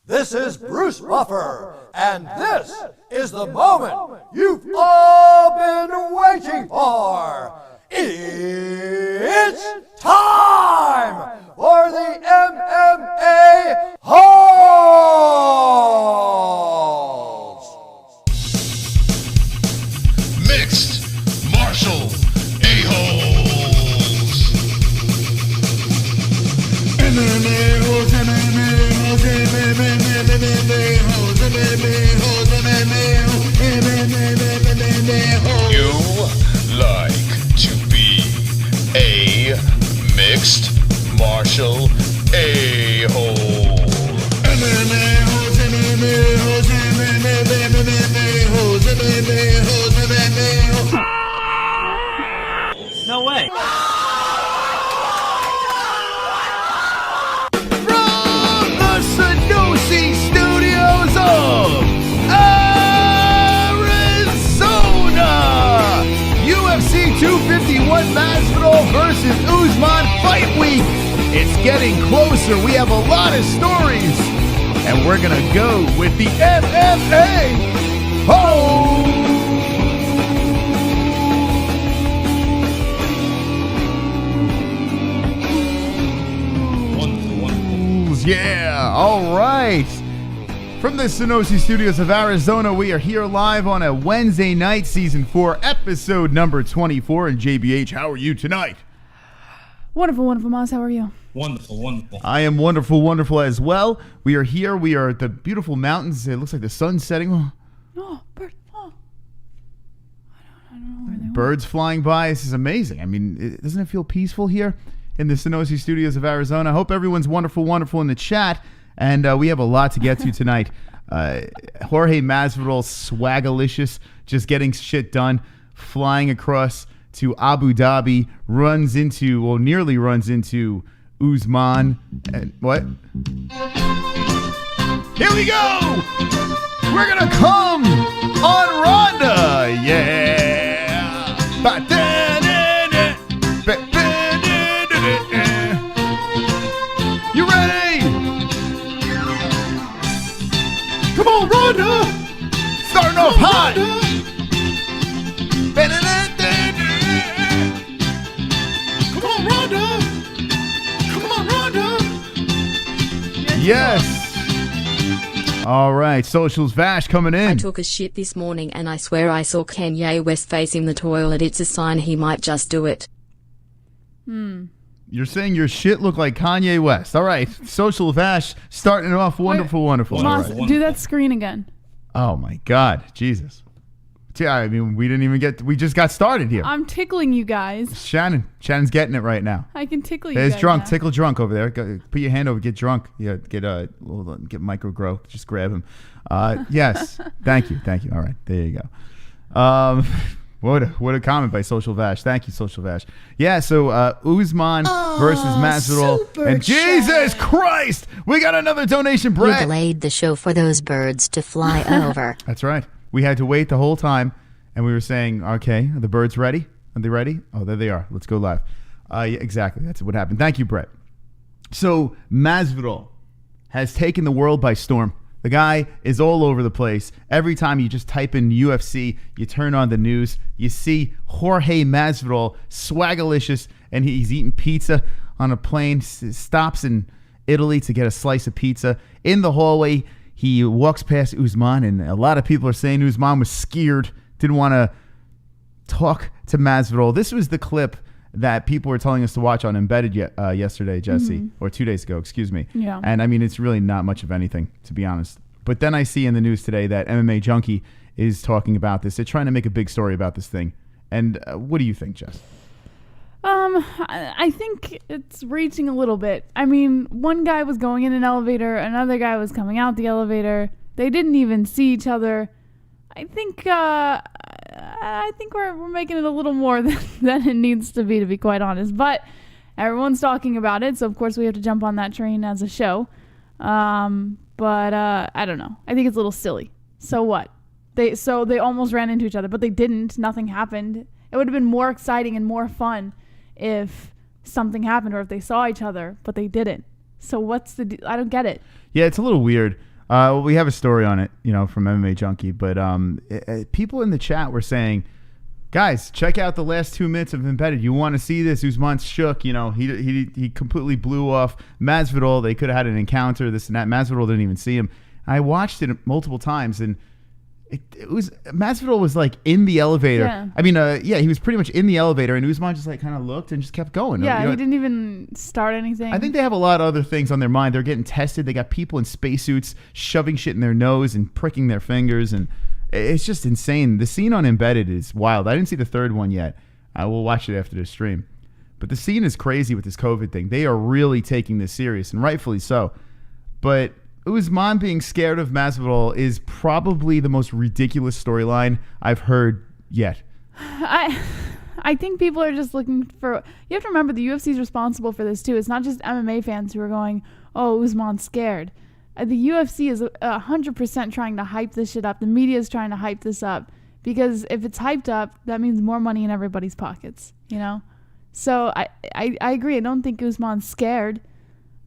This is Bruce Buffer, and this is the moment you've all been waiting for. It's time for the MMA-Holes! Mixed martial a-holes. MMA-Holes, MMA-Holes, MMA-Holes, MMA-Holes, MMA-Holes. You like to be a mixed martial a-hole. MMA-Holes, MMA-Holes, MMA-Holes, MMA-Holes, MMA-Holes. No way. From the Sanosi Studios of Arizona, UFC 251 Masvidal versus Usman Fight Week. It's getting closer. We have a lot of stories, and we're gonna go with the MMA-Holes. Yeah, all right. From the Sanosi Studios of Arizona, we are here live on a Wednesday night, Season 4, Episode number 24. And JBH, how are you tonight? Wonderful, wonderful, Moz. How are you? Wonderful, wonderful. I am wonderful, wonderful as well. We are here. We are at the beautiful mountains. It looks like the sun's setting. Oh, bird. Oh. I don't know where they Birds flying by. This is amazing. I mean, doesn't it feel peaceful here in the Sanosi Studios of Arizona? I hope everyone's wonderful, wonderful in the chat. And we have a lot to get to tonight. Jorge Masvidal, swagalicious, just getting shit done, flying across to Abu Dhabi, nearly runs into Usman. And what? Here we go! We're gonna come on RONDA! Yeah! You ready? Come on, RONDA! Starting off hot! Come on, RONDA! Come on, RONDA! Yes! All right, Socials Vash coming in. I took a shit this morning and I swear I saw Kanye West facing the toilet. It's a sign he might just do it. You're saying your shit looked like Kanye West. All right, Social Vash starting it off wonderful, wonderful. Moz, All right. do that screen again. Oh my God, Jesus. Yeah, I mean, we just got started here. I'm tickling you guys. Shannon's getting it right now. I can tickle you There's guys drunk, now. tickle drunk over there. Put your hand over, get drunk. Yeah, get micro grow. Just grab him. Yes, thank you. All right, there you go. What a comment by Social Vash. Thank you, Social Vash. Yeah, so Usman versus Masvidal, and Jesus Christ, we got another donation, You Brett. delayed the show for those birds to fly over. That's right. We had to wait the whole time, and we were saying, okay, are the birds ready? Are they ready? Oh, there they are. Let's go live. Yeah, exactly. That's what happened. Thank you, Brett. So Masvidal has taken the world by storm. The guy is all over the place. Every time you just type in UFC, you turn on the news, you see Jorge Masvidal, swagalicious, and he's eating pizza on a plane, stops in Italy to get a slice of pizza. In the hallway, he walks past Usman, and a lot of people are saying Usman was scared, didn't want to talk to Masvidal. This was the clip that people were telling us to watch on Embedded yesterday, Jesse, or 2 days ago, excuse me. Yeah. And I mean, it's really not much of anything, to be honest. But then I see in the news today that MMA Junkie is talking about this. They're trying to make a big story about this thing. And what do you think, Jess? I think it's reaching a little bit. I mean, one guy was going in an elevator, another guy was coming out the elevator. They didn't even see each other. I think we're making it a little more than it needs to be quite honest. But everyone's talking about it, so of course we have to jump on that train as a show. But I don't know. I think it's a little silly. So what? They almost ran into each other, but they didn't. Nothing happened. It would have been more exciting and more fun if something happened or if they saw each other, but they didn't. So what's I don't get it. Yeah, it's a little weird. We have a story on it, from MMA Junkie, but people in the chat were saying, guys, check out the last 2 minutes of Embedded. You want to see this? Usman shook. He completely blew off Masvidal. They could have had an encounter, this and that. Masvidal didn't even see him. I watched it multiple times, and it was Masvidal was like in the elevator. Yeah. I mean, he was pretty much in the elevator, and Usman just like kind of looked and just kept going. Yeah, he didn't even start anything. I think they have a lot of other things on their mind. They're getting tested. They got people in spacesuits shoving shit in their nose and pricking their fingers, and it's just insane. The scene on Embedded is wild. I didn't see the third one yet. I will watch it after the stream. But the scene is crazy with this COVID thing. They are really taking this serious, and rightfully so. But Usman being scared of Masvidal is probably the most ridiculous storyline I've heard yet. I think people are just looking for... You have to remember the UFC is responsible for this, too. It's not just MMA fans who are going, oh, Usman's scared. The UFC is 100% trying to hype this shit up. The media is trying to hype this up. Because if it's hyped up, that means more money in everybody's pockets, So I agree. I don't think Usman's scared.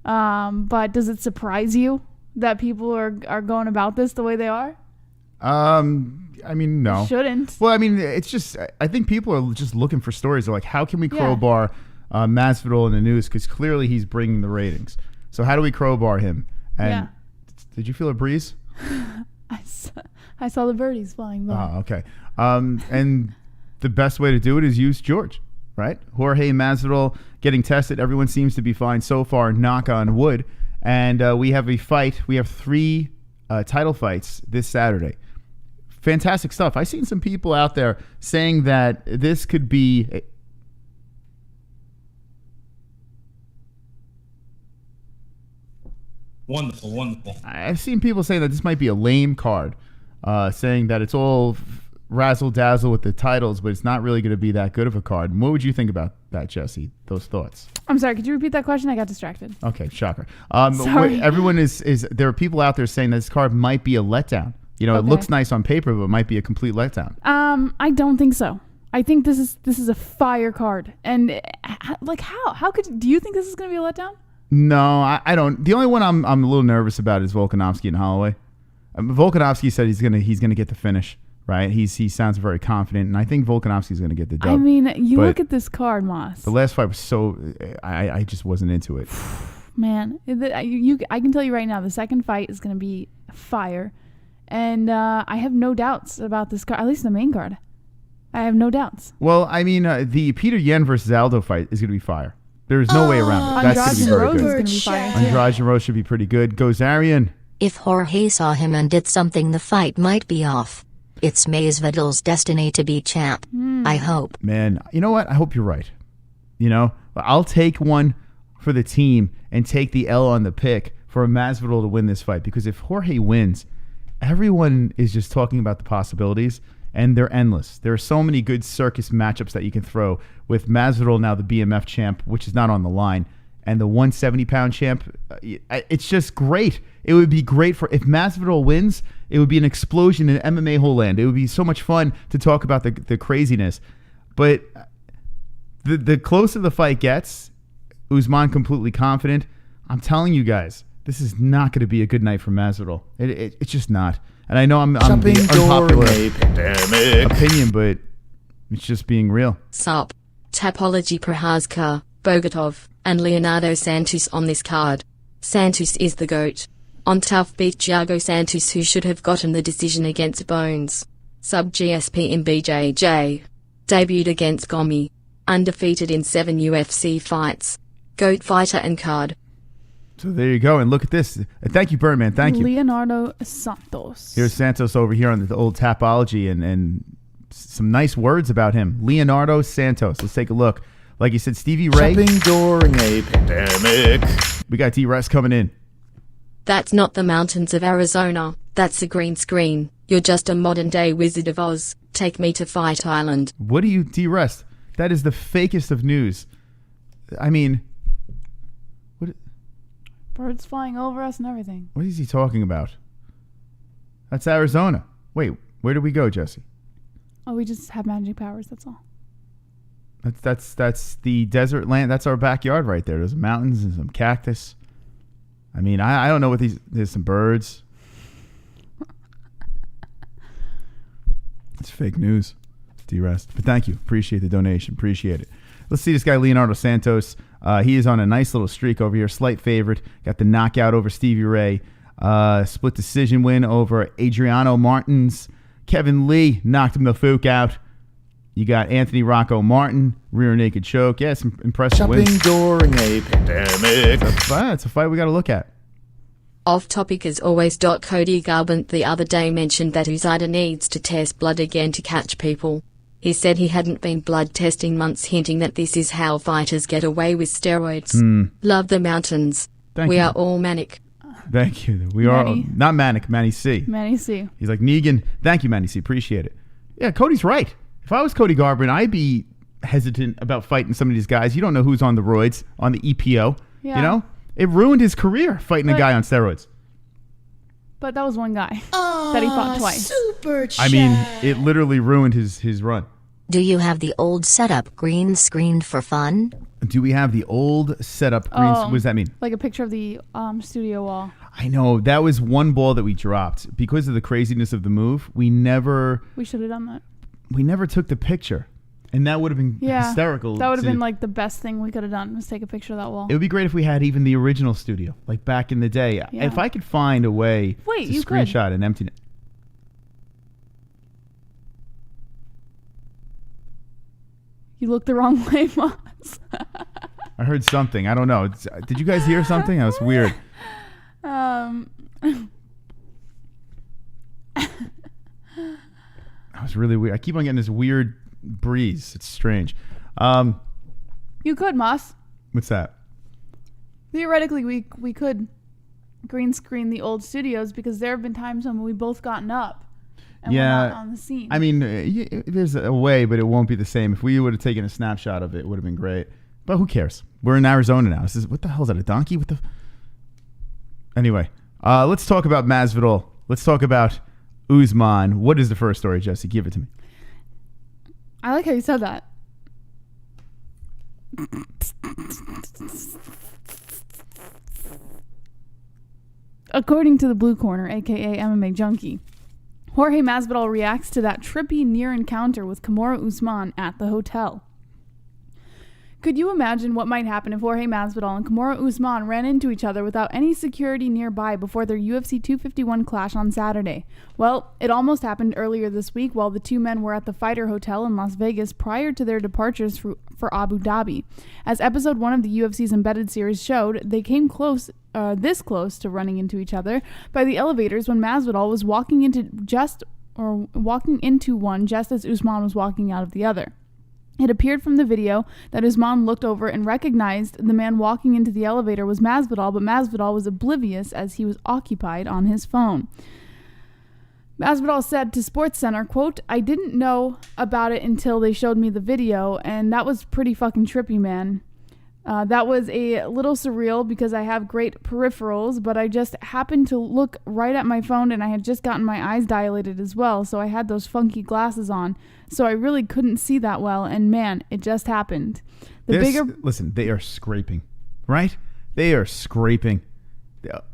But does it surprise you that people are going about this the way they are? I mean, no. Shouldn't. Well, I mean, it's just, I think people are just looking for stories. They're like, how can we crowbar Masvidal in the news? Because clearly he's bringing the ratings. So how do we crowbar him? And did you feel a breeze? I saw the birdies flying by. Oh, okay. And the best way to do it is use George, right? Jorge Masvidal getting tested. Everyone seems to be fine so far, knock on wood. And we have a fight. We have 3 title fights this Saturday. Fantastic stuff. I've seen some people out there saying that this could be... Wonderful, wonderful. I've seen people saying that this might be a lame card, saying that it's all razzle-dazzle with the titles, but it's not really going to be that good of a card. What would you think about that, Jesse? Those thoughts? I'm sorry, could you repeat that question? I got distracted. Okay, shocker. Sorry. Everyone is there are people out there saying that this card might be a letdown. It looks nice on paper, but it might be a complete letdown. I don't think so. I think this is a fire card. And like how do you think this is going to be a letdown? No, I don't. The only one I'm a little nervous about is Volkanovski and Holloway. Volkanovski said he's gonna get the finish, right? He sounds very confident, and I think Volkanovski's gonna get the dub. I mean, look at this card, Moss. The last fight was so I just wasn't into it. Man, I can tell you right now, the second fight is gonna be fire, and I have no doubts about this card. At least the main card, I have no doubts. Well, I mean, the Petr Yan versus Aldo fight is gonna be fire. There's no way around it. That's going to be very good. Andrade and Rose should be pretty good. Goes Arian. If Jorge saw him and did something, the fight might be off. It's Masvidal's destiny to be champ. I hope. Man, you know what? I hope you're right. I'll take one for the team and take the L on the pick for Masvidal to win this fight. Because if Jorge wins, everyone is just talking about the possibilities. And they're endless. There are so many good circus matchups that you can throw with Masvidal, now the BMF champ, which is not on the line, and the 170-pound champ. It's just great. It would be great if Masvidal wins, it would be an explosion in MMA-Hole land. It would be so much fun to talk about the craziness. But the closer the fight gets, Usman completely confident. I'm telling you guys, this is not going to be a good night for Masvidal. It's just not. And I know I'm the unpopular opinion, but it's just being real. Sup. Tapology Prohaska, Bogatov, and Leonardo Santos on this card. Santos is the GOAT. On tough beat Thiago Santos, who should have gotten the decision against Bones. Sub GSP in BJJ. Debuted against Gomi. Undefeated in 7 UFC fights. GOAT fighter and card. So there you go, and look at this. Thank you, Birdman. Thank you. Leonardo Santos. Here's Santos over here on the old Tapology, and some nice words about him. Leonardo Santos. Let's take a look. Like you said, Stevie Ray. Shopping during a pandemic. We got D-Rest coming in. That's not the mountains of Arizona. That's a green screen. You're just a modern-day Wizard of Oz. Take me to Fight Island. What do you, D-Rest? That is the fakest of news. I mean... Birds flying over us and everything. What is he talking about? That's Arizona. Wait, where did we go, Jesse? Oh, we just have magic powers, that's all. That's the desert land. That's our backyard right there. There's mountains and some cactus. I mean, I don't know what there's some birds. It's fake news. D-Rest. But thank you. Appreciate the donation. Appreciate it. Let's see this guy, Leonardo Santos. He is on a nice little streak over here. Slight favorite. Got the knockout over Stevie Ray. Split decision win over Adriano Martins. Kevin Lee knocked him the fuck out. You got Anthony Rocco Martin, rear naked choke. Yeah, some impressive wins. Shopping during a pandemic. It's a fight we got to look at. Off topic as always. Cody Garbrandt the other day mentioned that Usman needs to test blood again to catch people. He said he hadn't been blood testing months, hinting that this is how fighters get away with steroids. Love the mountains. Thank we you. are all manic. Thank you. We are not manic, Manny C. Manny C. He's like, Negan. Thank you, Manny C. Appreciate it. Yeah, Cody's right. If I was Cody Garbrandt, I'd be hesitant about fighting some of these guys. You don't know who's on the roids, on the EPO. Yeah. You know? It ruined his career fighting a guy on steroids. But that was one guy that he fought twice. Super chat. I mean, it literally ruined his run. Do you have the old setup green screened for fun? Do we have the old setup green? What does that mean? Like a picture of the studio wall. I know. That was one ball that we dropped. Because of the craziness of the move, we never should have done that. took the picture. And that would have been hysterical. That would have been like the best thing we could have done, was take a picture of that wall. It would be great if we had even the original studio, like back in the day. Yeah. If I could find a way to you screenshot an empty... You looked the wrong way, Moss. I heard something. I don't know. Did you guys hear something? That was weird. That was really weird. I keep on getting this weird breeze. It's strange. You could, Moss. What's that? Theoretically, we could green screen the old studios, because there have been times when we both gotten up and we're not on the scene. I mean, there's a way, but it won't be the same. If we would have taken a snapshot of it, it would have been great. But who cares? We're in Arizona now. What the hell is that? A donkey? Anyway, let's talk about Masvidal. Let's talk about Usman. What is the first story, Jesse? Give it to me. I like how you said that. According to the Blue Corner, aka MMA Junkie, Jorge Masvidal reacts to that trippy near encounter with Kamaru Usman at the hotel. Could you imagine what might happen if Jorge Masvidal and Kamaru Usman ran into each other without any security nearby before their UFC 251 clash on Saturday? Well, it almost happened earlier this week while the two men were at the Fighter Hotel in Las Vegas prior to their departures for Abu Dhabi. As episode 1 of the UFC's Embedded series showed, they came this close to running into each other by the elevators when Masvidal was walking into one just as Usman was walking out of the other. It appeared from the video that Usman looked over and recognized the man walking into the elevator was Masvidal, but Masvidal was oblivious as he was occupied on his phone. Masvidal said to SportsCenter, quote, "I didn't know about it until they showed me the video, and that was pretty fucking trippy, man. That was a little surreal because I have great peripherals, but I just happened to look right at my phone and I had just gotten my eyes dilated as well, so I had those funky glasses on, so I really couldn't see that well, and man, it just happened." Listen, they are scraping, right? They are scraping.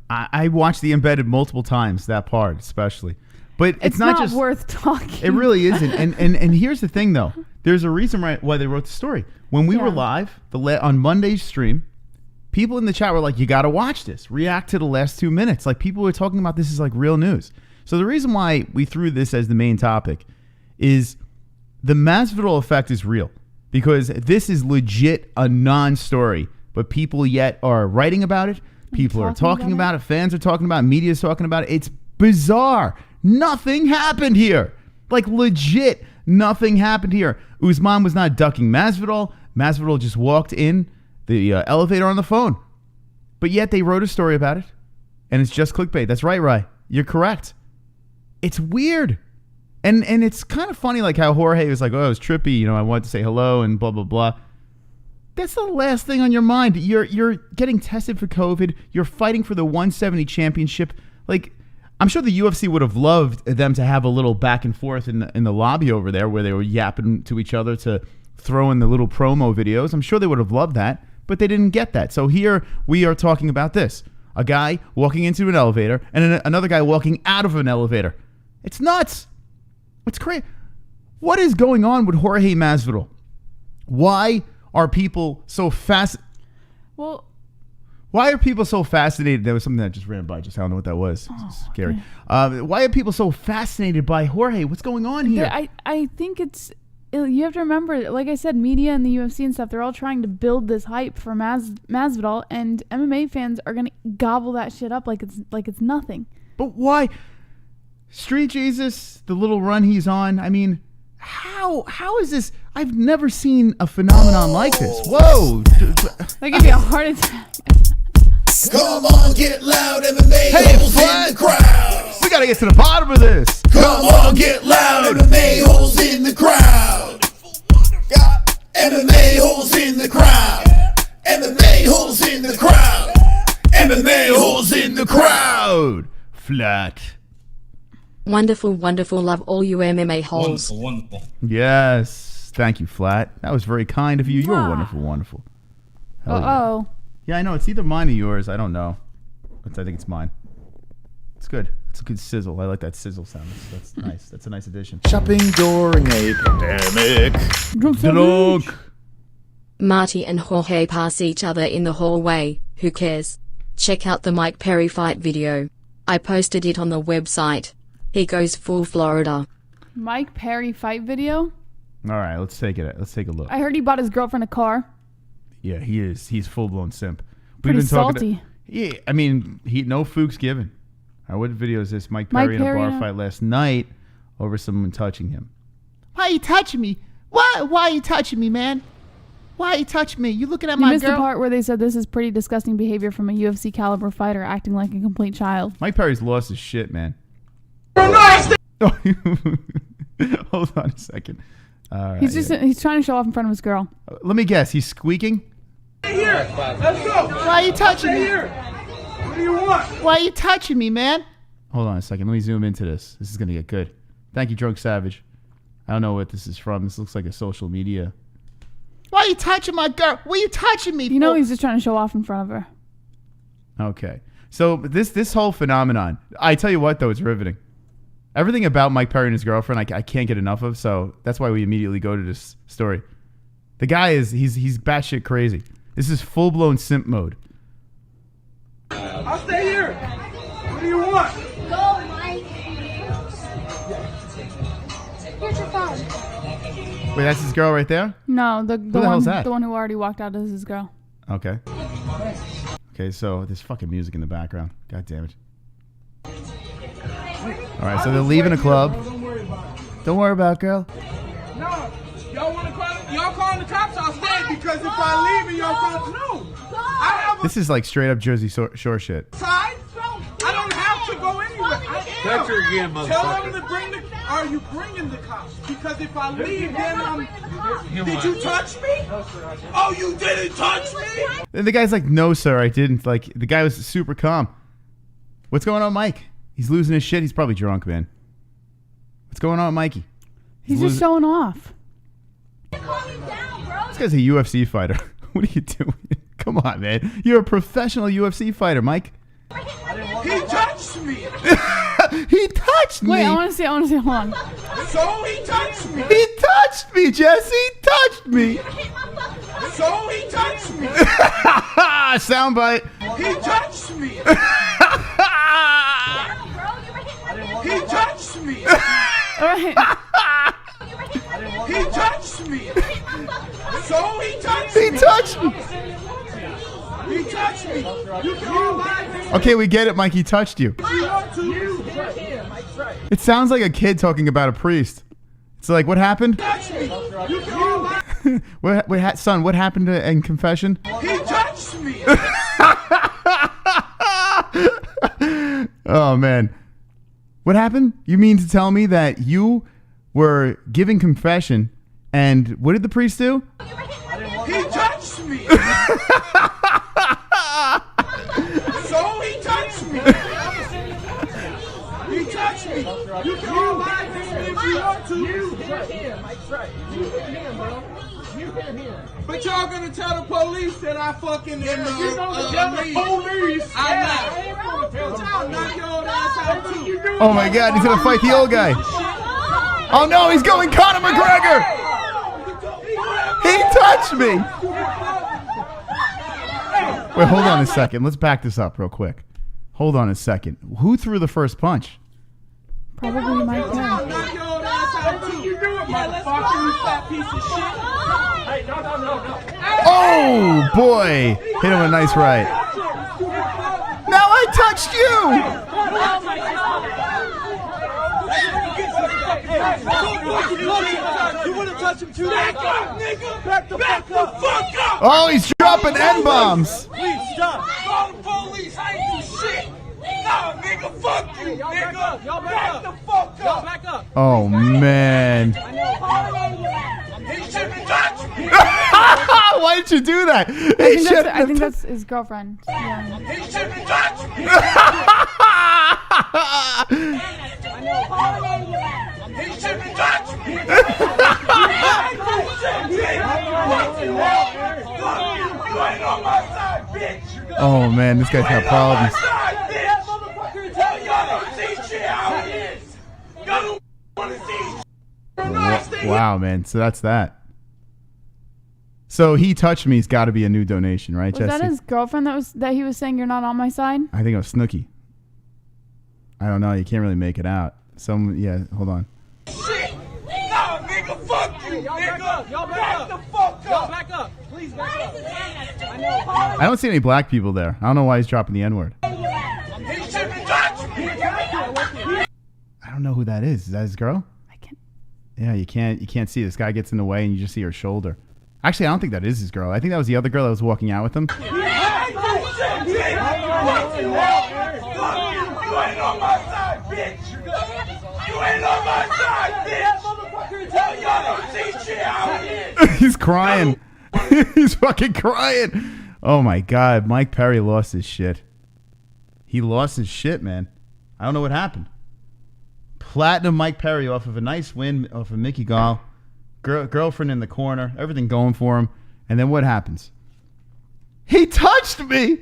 I watched the Embedded multiple times, that part especially. But it's not just worth talking. It really isn't. And here's the thing, though. There's a reason why they wrote the story. When we were live on Monday's stream, people in the chat were like, "You got to watch this. React to the last 2 minutes." Like, people were talking about this as like real news. So the reason why we threw this as the main topic is the Masvidal effect is real, because this is legit a non-story, but people yet are writing about it. People are talking about it. Fans are talking about it. Media is talking about it. It's bizarre. Nothing happened here. Like, legit, nothing happened here. Usman was not ducking Masvidal. Masvidal just walked in the elevator on the phone. But yet they wrote a story about it, and it's just clickbait. That's right, Rye. You're correct. It's weird. And it's kind of funny, like how Jorge was like, "Oh, it was trippy. You know, I wanted to say hello and blah, blah, blah." That's the last thing on your mind. You're getting tested for COVID. You're fighting for the 170 championship. Like, I'm sure the UFC would have loved them to have a little back and forth in the lobby over there where they were yapping to each other to throw in the little promo videos. I'm sure they would have loved that, but they didn't get that. So here we are talking about this. A guy walking into an elevator and another guy walking out of an elevator. It's nuts. It's crazy. What is going on with Jorge Masvidal? Why are people so Well, Why are people so fascinated? There was something that just ran by. Just I don't know what that was. It's scary. Okay. Why are people so fascinated by Jorge? What's going on here? I think it's, you have to remember, like I said, media and the UFC and stuff, they're all trying to build this hype for Masvidal, and MMA fans are gonna gobble that shit up like it's nothing. But why? Street Jesus, the little run he's on. I mean, how is this? I've never seen a phenomenon like this. Whoa! That could be a heart attack. Come on, get loud, MMA-Holes in the crowd. We gotta get to the bottom of this. Come on, get loud, MMA-Holes in the crowd. Got MMA-Holes in the crowd. MMA-Holes in the crowd. MMA-Holes in the crowd. Flat. Wonderful, wonderful. Love all you MMA holes. Wonderful, wonderful. Yes. Thank you, Flat. That was very kind of you. You're wonderful, wonderful. Hell yeah. Uh-oh. Yeah, I know. It's either mine or yours. I don't know. But I think it's mine. It's good. It's a good sizzle. I like that sizzle sound. That's nice. That's a nice addition. Shopping during a pandemic. Drunk. Marty and Jorge pass each other in the hallway. Who cares? Check out the Mike Perry fight video. I posted it on the website. He goes full Florida. Mike Perry fight video? All right, let's take it. Let's take a look. I heard he bought his girlfriend a car. Yeah, he is. He's full blown simp. Pretty salty. Yeah, I mean, no fooks given. What video is this? Mike Perry in a bar fight last night over someone touching him. Why are you touching me? Why are you touching me, man? Why are you touching me? You looking at my girl? You missed the part where they said this is pretty disgusting behavior from a UFC caliber fighter acting like a complete child. Mike Perry's lost his shit, man. Hold on a second. All right, he's trying to show off in front of his girl. Let me guess. He's squeaking. Here, let's go. Why are you touching me? Here. What do you want? Why are you touching me, man? Hold on a second. Let me zoom into this. This is gonna get good. Thank you, Drunk Savage. I don't know what this is from. This looks like a social media. Why are you touching my girl? Why are you touching me? You know he's just trying to show off in front of her. Okay. So this whole phenomenon, I tell you what though, it's riveting. Everything about Mike Perry and his girlfriend, I can't get enough of. So that's why we immediately go to this story. The guy he's batshit crazy. This is full blown simp mode. I'll stay here. What do you want? Go, Mike. Here's your phone. Wait, that's his girl right there? No, the hell's that? The one who already walked out is his girl. Okay. Okay, so there's fucking music in the background. God damn it. All right, so they're leaving a club. Don't worry about it, girl. No, y'all want to call? Y'all calling the cops? I'll stay because if I leave and y'all call, no. I have a This is like straight up Jersey Shore shit. side. I don't have to go anywhere. That's your again, motherfucker. Tell them to bring the. Are you bringing the cops? Because if I leave, then I'm. Did you touch me? Oh, you didn't touch me? And the guy's like, no, sir, I didn't. Like, the guy was super calm. What's going on, Mike? He's losing his shit. He's probably drunk, man. What's going on, Mikey? He's just showing off. Calm down, bro. This guy's a UFC fighter. What are you doing? Come on, man. You're a professional UFC fighter, Mike. He touched me. He touched me. Wait, I want to see. Hold on. So he touched me. He touched me, Jesse. He touched me. So he touched me. Soundbite. He touched me. He touched me. All right. He touched me. So he touched me. He touched me. He touched me. You can all lie. Okay, we get it, Mike. He touched you. If you want to. It sounds like a kid talking about a priest. It's like, what happened? Touch me. You can all lie. Son, what happened in confession? He touched me. Oh, man. What happened? You mean to tell me that you were giving confession and what did the priest do? He touched me. So he touched me. He touched me. You can all lie if you want to. But y'all gonna tell the police that I fucking you know tell the police. I'm not. But y'all knock your old ass out too. Oh my God, he's gonna fight the old guy. Oh no, he's going Conor McGregor. He touched me. Wait, hold on a second. Let's back this up real quick. Hold on a second. Who threw the first punch? Probably Mike Perry. Oh boy, hit him a nice right. Now I touched you. You want to touch him too? Back up, nigga! Back the fuck up! Oh, he's dropping N-bombs. Please stop! Call the police! I ain't do shit! Nah, nigga, fuck you, nigga! Y'all back the fuck up! Y'all back up! Oh man. He shouldn't touch me! Why did you do that? I think that's his girlfriend. Yeah. He shouldn't touch me! He shouldn't touch me! You ain't on my side, bitch! Oh man, this guy's got problems. Wow, man. So that's that. So he touched me. He's got to be a new donation, right, Was Jesse? that his girlfriend that he was saying you're not on my side? I think it was Snooki. I don't know. You can't really make it out. Yeah, hold on. Shit! Nah, nigga, fuck you, nigga! Y'all back the fuck up! Y'all back up! Please back up! I don't see any black people there. I don't know why he's dropping the N-word. He shouldn't touch me! I don't know who that is. Is that his girl? I can't. Yeah, you can't see. This guy gets in the way and you just see her shoulder. Actually, I don't think that is his girl. I think that was the other girl that was walking out with him. You ain't on my side, bitch! You ain't on my side, bitch! Tell y'all don't see shit out here! He's crying. He's fucking crying. Oh my God. Mike Perry lost his shit. He lost his shit, man. I don't know what happened. Platinum Mike Perry off of a nice win off of Mickey Gall. Girlfriend in the corner. Everything going for him. And then what happens? He touched me.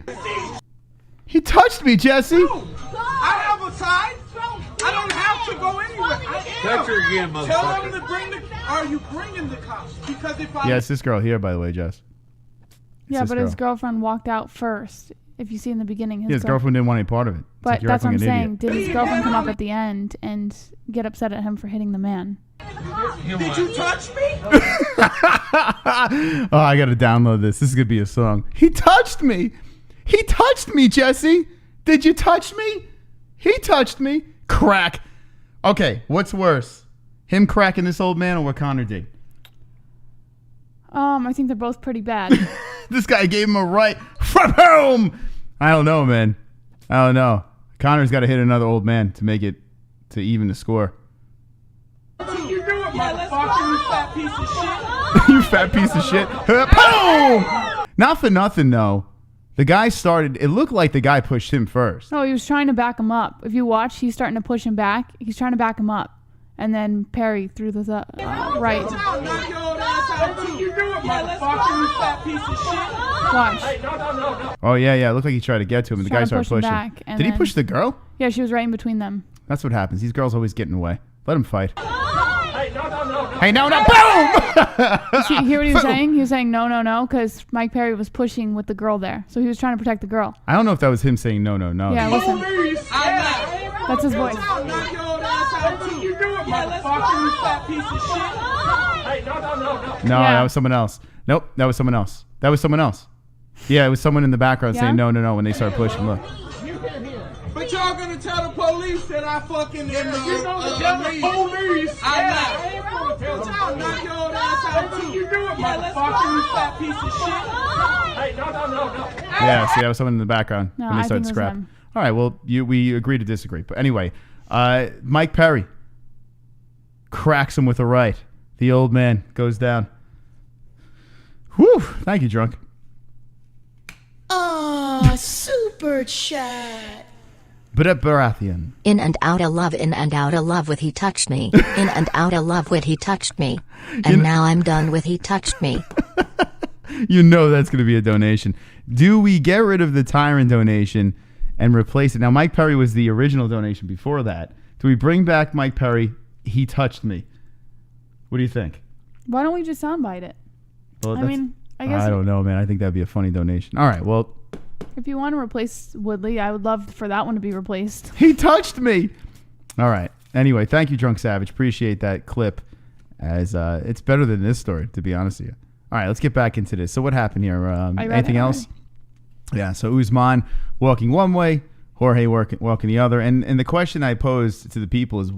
He touched me, Jesse. I have a side. I don't have to go anywhere. Petr Yan, motherfucker. Tell them to bring the. Are you bringing the cops? Because if I. Yeah, it's this girl here, by the way, Jess. Yeah, but his girlfriend walked out first. If you see in the beginning, his girlfriend didn't want any part of it. It's But like you're that's what I'm acting an saying. idiot. Did his girlfriend come up at the end and get upset at him for hitting the man? Did you touch me? Oh, I gotta download this. This is gonna be a song. He touched me. He touched me, Jesse. Did you touch me? He touched me. Crack. Okay, what's worse? Him cracking this old man or what Conor did? I think they're both pretty bad. This guy gave him a right from home. I don't know, man. I don't know. Conor's got to hit another old man to make it to even the score. What are you doing, motherfucker? You fat piece of shit. You fat piece of shit. Boom! Not for nothing, though. The guy started. It looked like the guy pushed him first. No, he was trying to back him up. If you watch, he's starting to push him back. He's trying to back him up. And then Perry threw the right. What are you doing, motherfucker? You fat piece of shit. Watch. Oh, yeah. It looked like he tried to get to him, and the guy Trying to started push him pushing. back, and Did he then- push the girl? Yeah, she was right in between them. That's what happens. These girls always get in the way. Let them fight. Hey, no, boom! Did you hear what he was saying? He was saying no, because Mike Perry was pushing with the girl there. So he was trying to protect the girl. I don't know if that was him saying no. Yeah, listen. That's his voice. What are you doing, motherfucker? You fat piece of shit. No, Yeah. that was someone else. Nope, that was someone else. Yeah, it was someone in the background saying no when they started pushing. Look. But y'all gonna tell the police that I fucking tell the police. I'm not. What are you doing, motherfucker? You fat piece of shit. Yeah, see, that was someone in the background No, when they I started think it was scrap. them. All right, well, we agree to disagree. But anyway, Mike Perry cracks him with a right. The old man goes down. Whew, thank you, drunk. Super chat. But Baratheon. In and out of love with he touched me. In and out of love with he touched me. And now I'm done with he touched me. You know that's going to be a donation. Do we get rid of the Tyrant donation and replace it? Now, Mike Perry was the original donation before that. Do we bring back Mike Perry? He touched me. What do you think? Why don't we just soundbite it? Well, I mean, I guess I don't know, man. I think that'd be a funny donation. All right, well, if you want to replace Woodley, I would love for that one to be replaced. he touched me. All right. Anyway, thank you, Drunk Savage. Appreciate that clip. As it's better than this story, to be honest with you. All right, let's get back into this. So what happened here? Anything else? Yeah. So Usman walking one way, Jorge walking the other, and the question I posed to the people is,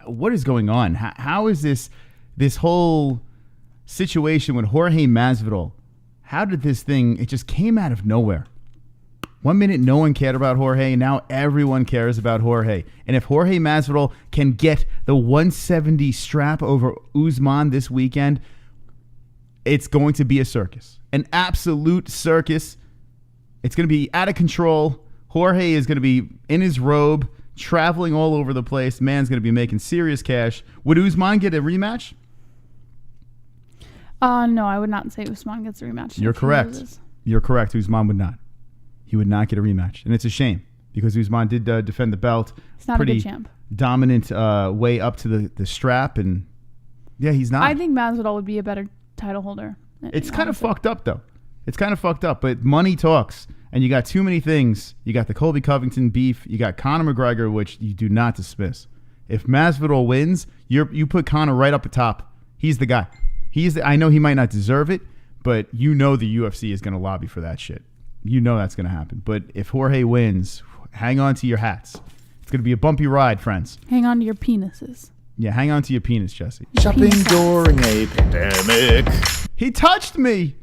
what is going on? How is this whole situation with Jorge Masvidal? How did this thing? It just came out of nowhere. 1 minute, no one cared about Jorge, and now everyone cares about Jorge. And if Jorge Masvidal can get the 170 strap over Usman this weekend, it's going to be a circus, an absolute circus. It's going to be out of control. Jorge is going to be in his robe, traveling all over the place. Man's going to be making serious cash. Would Usman get a rematch? No, I would not say Usman gets a rematch. You're correct. You're correct. Usman would not. He would not get a rematch. And it's a shame because Usman did defend the belt. He's not pretty a good champ. Dominant way up to the strap. And yeah, he's not. I think Masvidal would be a better title holder. It's kind of fucked up, though. It's kind of fucked up. But money talks. And you got too many things. You got the Colby Covington beef. You got Conor McGregor, which you do not dismiss. If Masvidal wins, you put Conor right up the top. He's the guy. I know he might not deserve it, but you know the UFC is going to lobby for that shit. You know that's going to happen. But if Jorge wins, hang on to your hats. It's going to be a bumpy ride, friends. Hang on to your penises. Yeah, hang on to your penis, Jesse. Shopping during a pandemic. He touched me.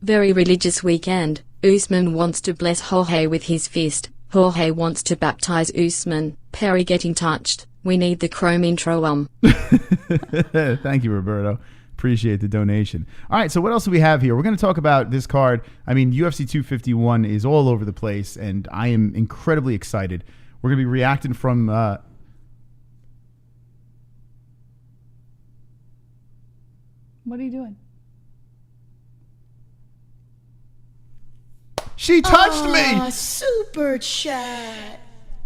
Very religious weekend. Usman wants to bless Jorge with his fist. Jorge wants to baptize Usman. Perry getting touched. We need the chrome intro. Thank you, Roberto. Appreciate the donation. All right, so what else do we have here? We're going to talk about this card. I mean, UFC 251 is all over the place, and I am incredibly excited. We're going to be reacting from... What are you doing? She touched me! Super chat.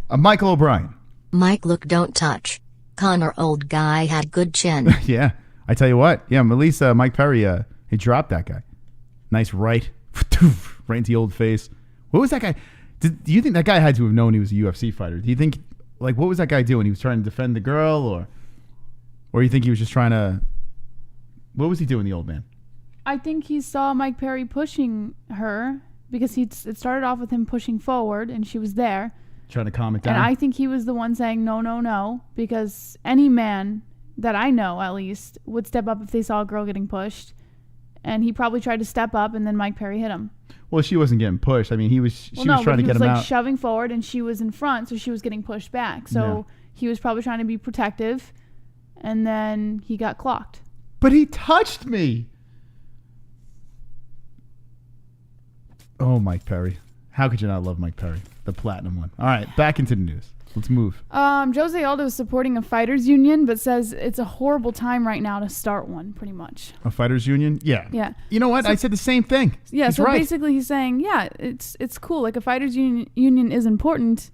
Michael O'Brien. Mike, look, don't touch. Connor, old guy, had good chin. Yeah, I tell you what. Yeah, Melissa, Mike Perry, he dropped that guy. Nice right. Right into the old face. What was that guy? Do you think that guy had to have known he was a UFC fighter? Do you think, like, what was that guy doing? He was trying to defend the girl, or you think he was just trying to... What was he doing, the old man? I think he saw Mike Perry pushing her because it started off with him pushing forward and she was there. Trying to calm it down. And I think he was the one saying no, no, no, because any man that I know, at least, would step up if they saw a girl getting pushed. And he probably tried to step up, and then Mike Perry hit him. Well, she wasn't getting pushed. I mean, she was trying to get him out. He was like shoving forward, and she was in front, so she was getting pushed back. So he was probably trying to be protective, and then he got clocked. But he touched me. Oh, Mike Perry. How could you not love Mike Perry? The platinum one. All right, back into the news. Let's move. Jose Aldo is supporting a fighters union, but says it's a horrible time right now to start one, pretty much. A fighters union? Yeah. Yeah. You know what? I said the same thing. Yeah, he's so right. basically he's saying, yeah, it's cool. Like, a fighters union is important,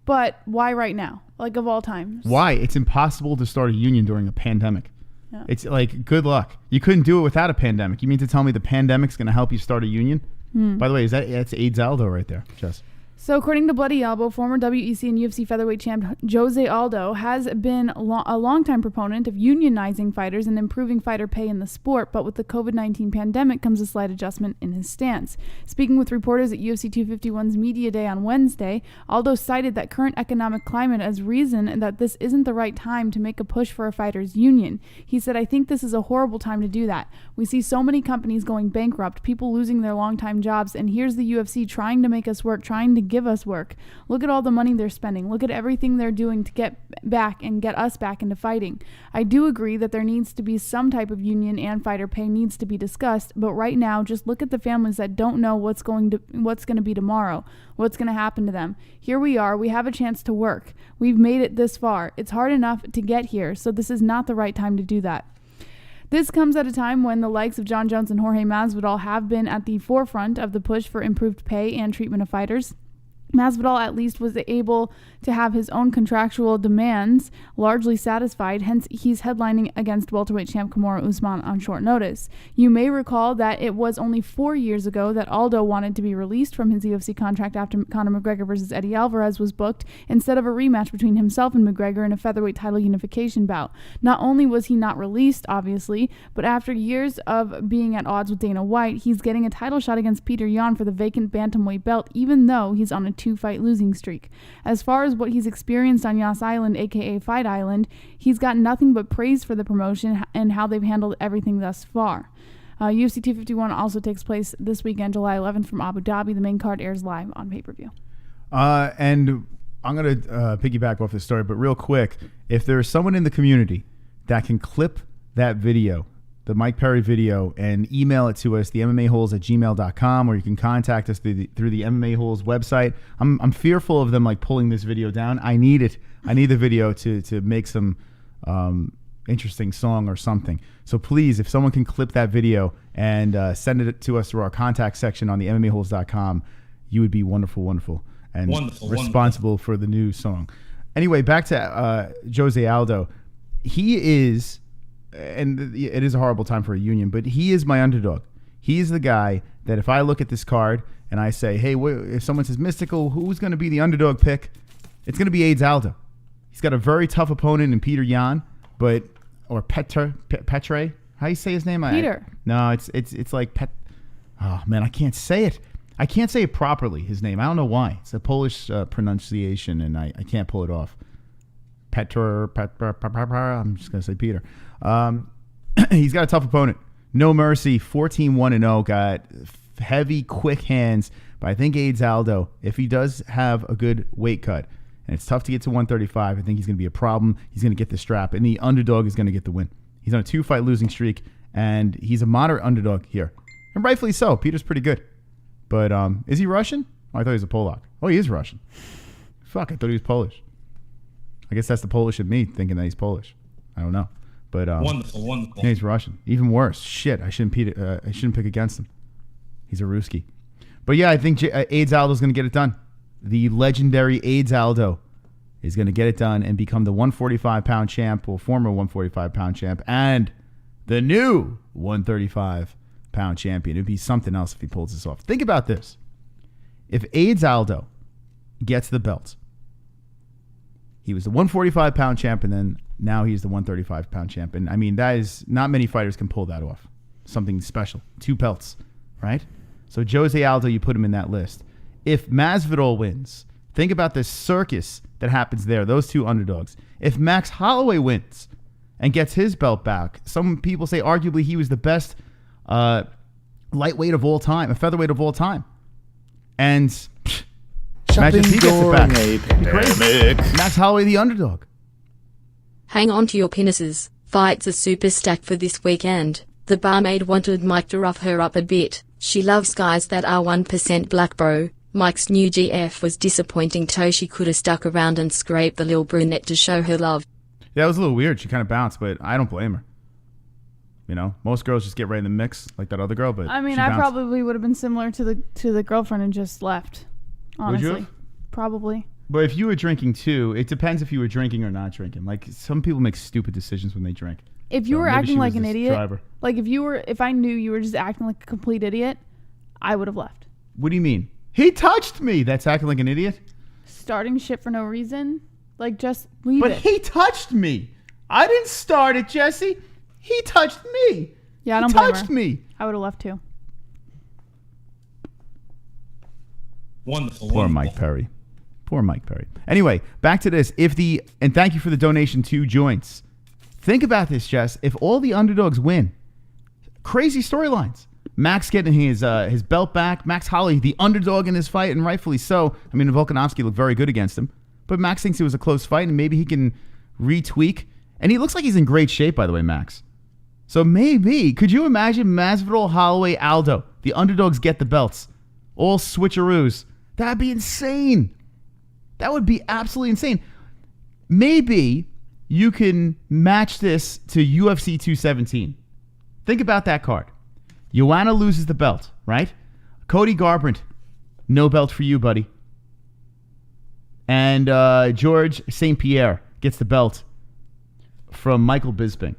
but why right now? Like, of all times. Why? It's impossible to start a union during a pandemic. Yeah. It's like, good luck. You couldn't do it without a pandemic. You mean to tell me the pandemic's going to help you start a union? By the way, that's AIDS Aldo right there, Jess. So according to Bloody Elbow, former WEC and UFC featherweight champ Jose Aldo has been a longtime proponent of unionizing fighters and improving fighter pay in the sport, but with the COVID-19 pandemic comes a slight adjustment in his stance. Speaking with reporters at UFC 251's Media Day on Wednesday, Aldo cited that current economic climate as reason that this isn't the right time to make a push for a fighters union. He said, I think this is a horrible time to do that. We see so many companies going bankrupt, people losing their longtime jobs, and here's the UFC trying to make us work, trying to give us work. Look at all the money they're spending. Look at everything they're doing to get back and get us back into fighting. I do agree that there needs to be some type of union and fighter pay needs to be discussed, but right now just look at the families that don't know what's going to be tomorrow, what's going to happen to them. Here we are, we have a chance to work. We've made it this far. It's hard enough to get here, so this is not the right time to do that. This comes at a time when the likes of Jon Jones and Jorge Masvidal have been at the forefront of the push for improved pay and treatment of fighters. Masvidal at least was able to have his own contractual demands largely satisfied, hence he's headlining against welterweight champ Kamaru Usman on short notice. You may recall that it was only 4 years ago that Aldo wanted to be released from his UFC contract after Conor McGregor versus Eddie Alvarez was booked instead of a rematch between himself and McGregor in a featherweight title unification bout. Not only was he not released, obviously, but after years of being at odds with Dana White, he's getting a title shot against Petr Yan for the vacant bantamweight belt, even though he's on a 2-fight losing streak. As far as what he's experienced on Yas Island, aka Fight Island, he's got nothing but praise for the promotion and how they've handled everything thus far. UFC 251 also takes place this weekend, July 11th from Abu Dhabi. The main card airs live on pay-per-view. And I'm going to piggyback off this story, but real quick, if there's someone in the community that can clip that video, the Mike Perry video, and email it to us, the MMA-Holes@gmail.com, or you can contact us through the MMA-Holes website. I'm fearful of them like pulling this video down. I need it. I need the video to make some interesting song or something. So please, if someone can clip that video and send it to us through our contact section on the MMA-Holes.com, you would be wonderful, and responsible for the new song. Anyway, back to Jose Aldo. He is... and it is a horrible time for a union, but he is my underdog. He is the guy that if I look at this card and I say, hey, if someone says mystical, who's going to be the underdog pick? It's going to be Aldo. He's got a very tough opponent in Petr Yan, or Petr. How do you say his name? Peter. No, it's like Pet. Oh man, I can't say it. I can't say it properly. His name. I don't know why. It's a Polish pronunciation, and I can't pull it off. Petr. I'm just gonna say Peter. He's got a tough opponent. No mercy. 14-1-0. Got heavy, quick hands. But I think Aldo, if he does have a good weight cut, and it's tough to get to 135, I think he's going to be a problem. He's going to get the strap, and the underdog is going to get the win. He's on a 2-fight losing streak, and he's a moderate underdog here. And rightfully so. Peter's pretty good. But is he Russian? Oh, I thought he was a Polak. Oh, he is Russian. Fuck, I thought he was Polish. I guess that's the Polish in me thinking that he's Polish. I don't know. But wonderful. Yeah, he's Russian. Even worse. Shit, I shouldn't pick against him. He's a Ruski. But yeah, I think Aldo's going to get it done. The legendary Aldo is going to get it done and become the 145-pound champ, or former 145-pound champ, and the new 135-pound champion. It'd be something else if he pulls this off. Think about this. If Aldo gets the belt, he was the 145-pound champ, and then now he's the 135-pound champ. And I mean, that is, not many fighters can pull that off. Something special. 2 belts, right? So Jose Aldo, you put him in that list. If Masvidal wins, think about the circus that happens there, those 2 underdogs. If Max Holloway wins and gets his belt back, some people say arguably he was the best lightweight of all time, a featherweight of all time. And imagine if he gets it back. It'd be crazy. Max Holloway, the underdog. Hang on to your penises. Fights are super stacked for this weekend. The barmaid wanted Mike to rough her up a bit. She loves guys that are 1% black, bro. Mike's new GF was disappointing, so she could have stuck around and scraped the little brunette to show her love. Yeah, it was a little weird. She kind of bounced, but I don't blame her. You know, most girls just get right in the mix like that other girl, but I mean, I probably would have been similar to the girlfriend and just left. Honestly, would you have? Probably. But if you were drinking too, it depends if you were drinking or not drinking. Like, some people make stupid decisions when they drink. If you were acting like an idiot, like if I knew you were just acting like a complete idiot, I would have left. What do you mean? He touched me. That's acting like an idiot? Starting shit for no reason? Like, just leave it. But he touched me. I didn't start it, Jesse. He touched me. Yeah, I don't blame her. He touched me. I would have left too. Wonderful. Poor Mike Perry. Poor Mike Perry. Anyway, back to this. And thank you for the donation to Joints. Think about this, Jess. If all the underdogs win, crazy storylines. Max getting his belt back. Max Holloway, the underdog in this fight, and rightfully so. I mean, Volkanovski looked very good against him. But Max thinks it was a close fight, and maybe he can retweak. And he looks like he's in great shape, by the way, Max. So maybe, could you imagine Masvidal, Holloway, Aldo? The underdogs get the belts. All switcheroos. That'd be insane. That would be absolutely insane. Maybe you can match this to UFC 217. Think about that card. Joanna loses the belt, right? Cody Garbrandt, no belt for you, buddy. And George St. Pierre gets the belt from Michael Bisping.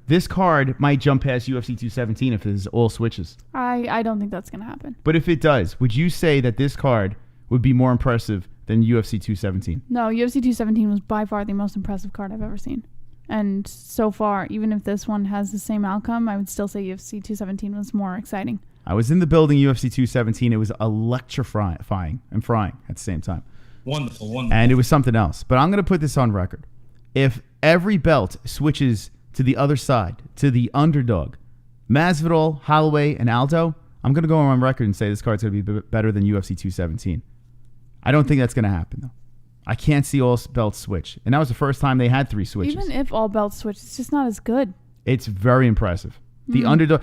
This card might jump past UFC 217 if it's all switches. I don't think that's going to happen. But if it does, would you say that this card would be more impressive than UFC 217? No, UFC 217 was by far the most impressive card I've ever seen. And so far, even if this one has the same outcome, I would still say UFC 217 was more exciting. I was in the building UFC 217. It was electrifying and frying at the same time. Wonderful. And it was something else. But I'm going to put this on record. If every belt switches to the other side, to the underdog, Masvidal, Holloway, and Aldo, I'm going to go on record and say this card's going to be better than UFC 217. I don't think that's going to happen, though. I can't see all belts switch. And that was the first time they had 3 switches. Even if all belts switch, it's just not as good. It's very impressive. The underdog.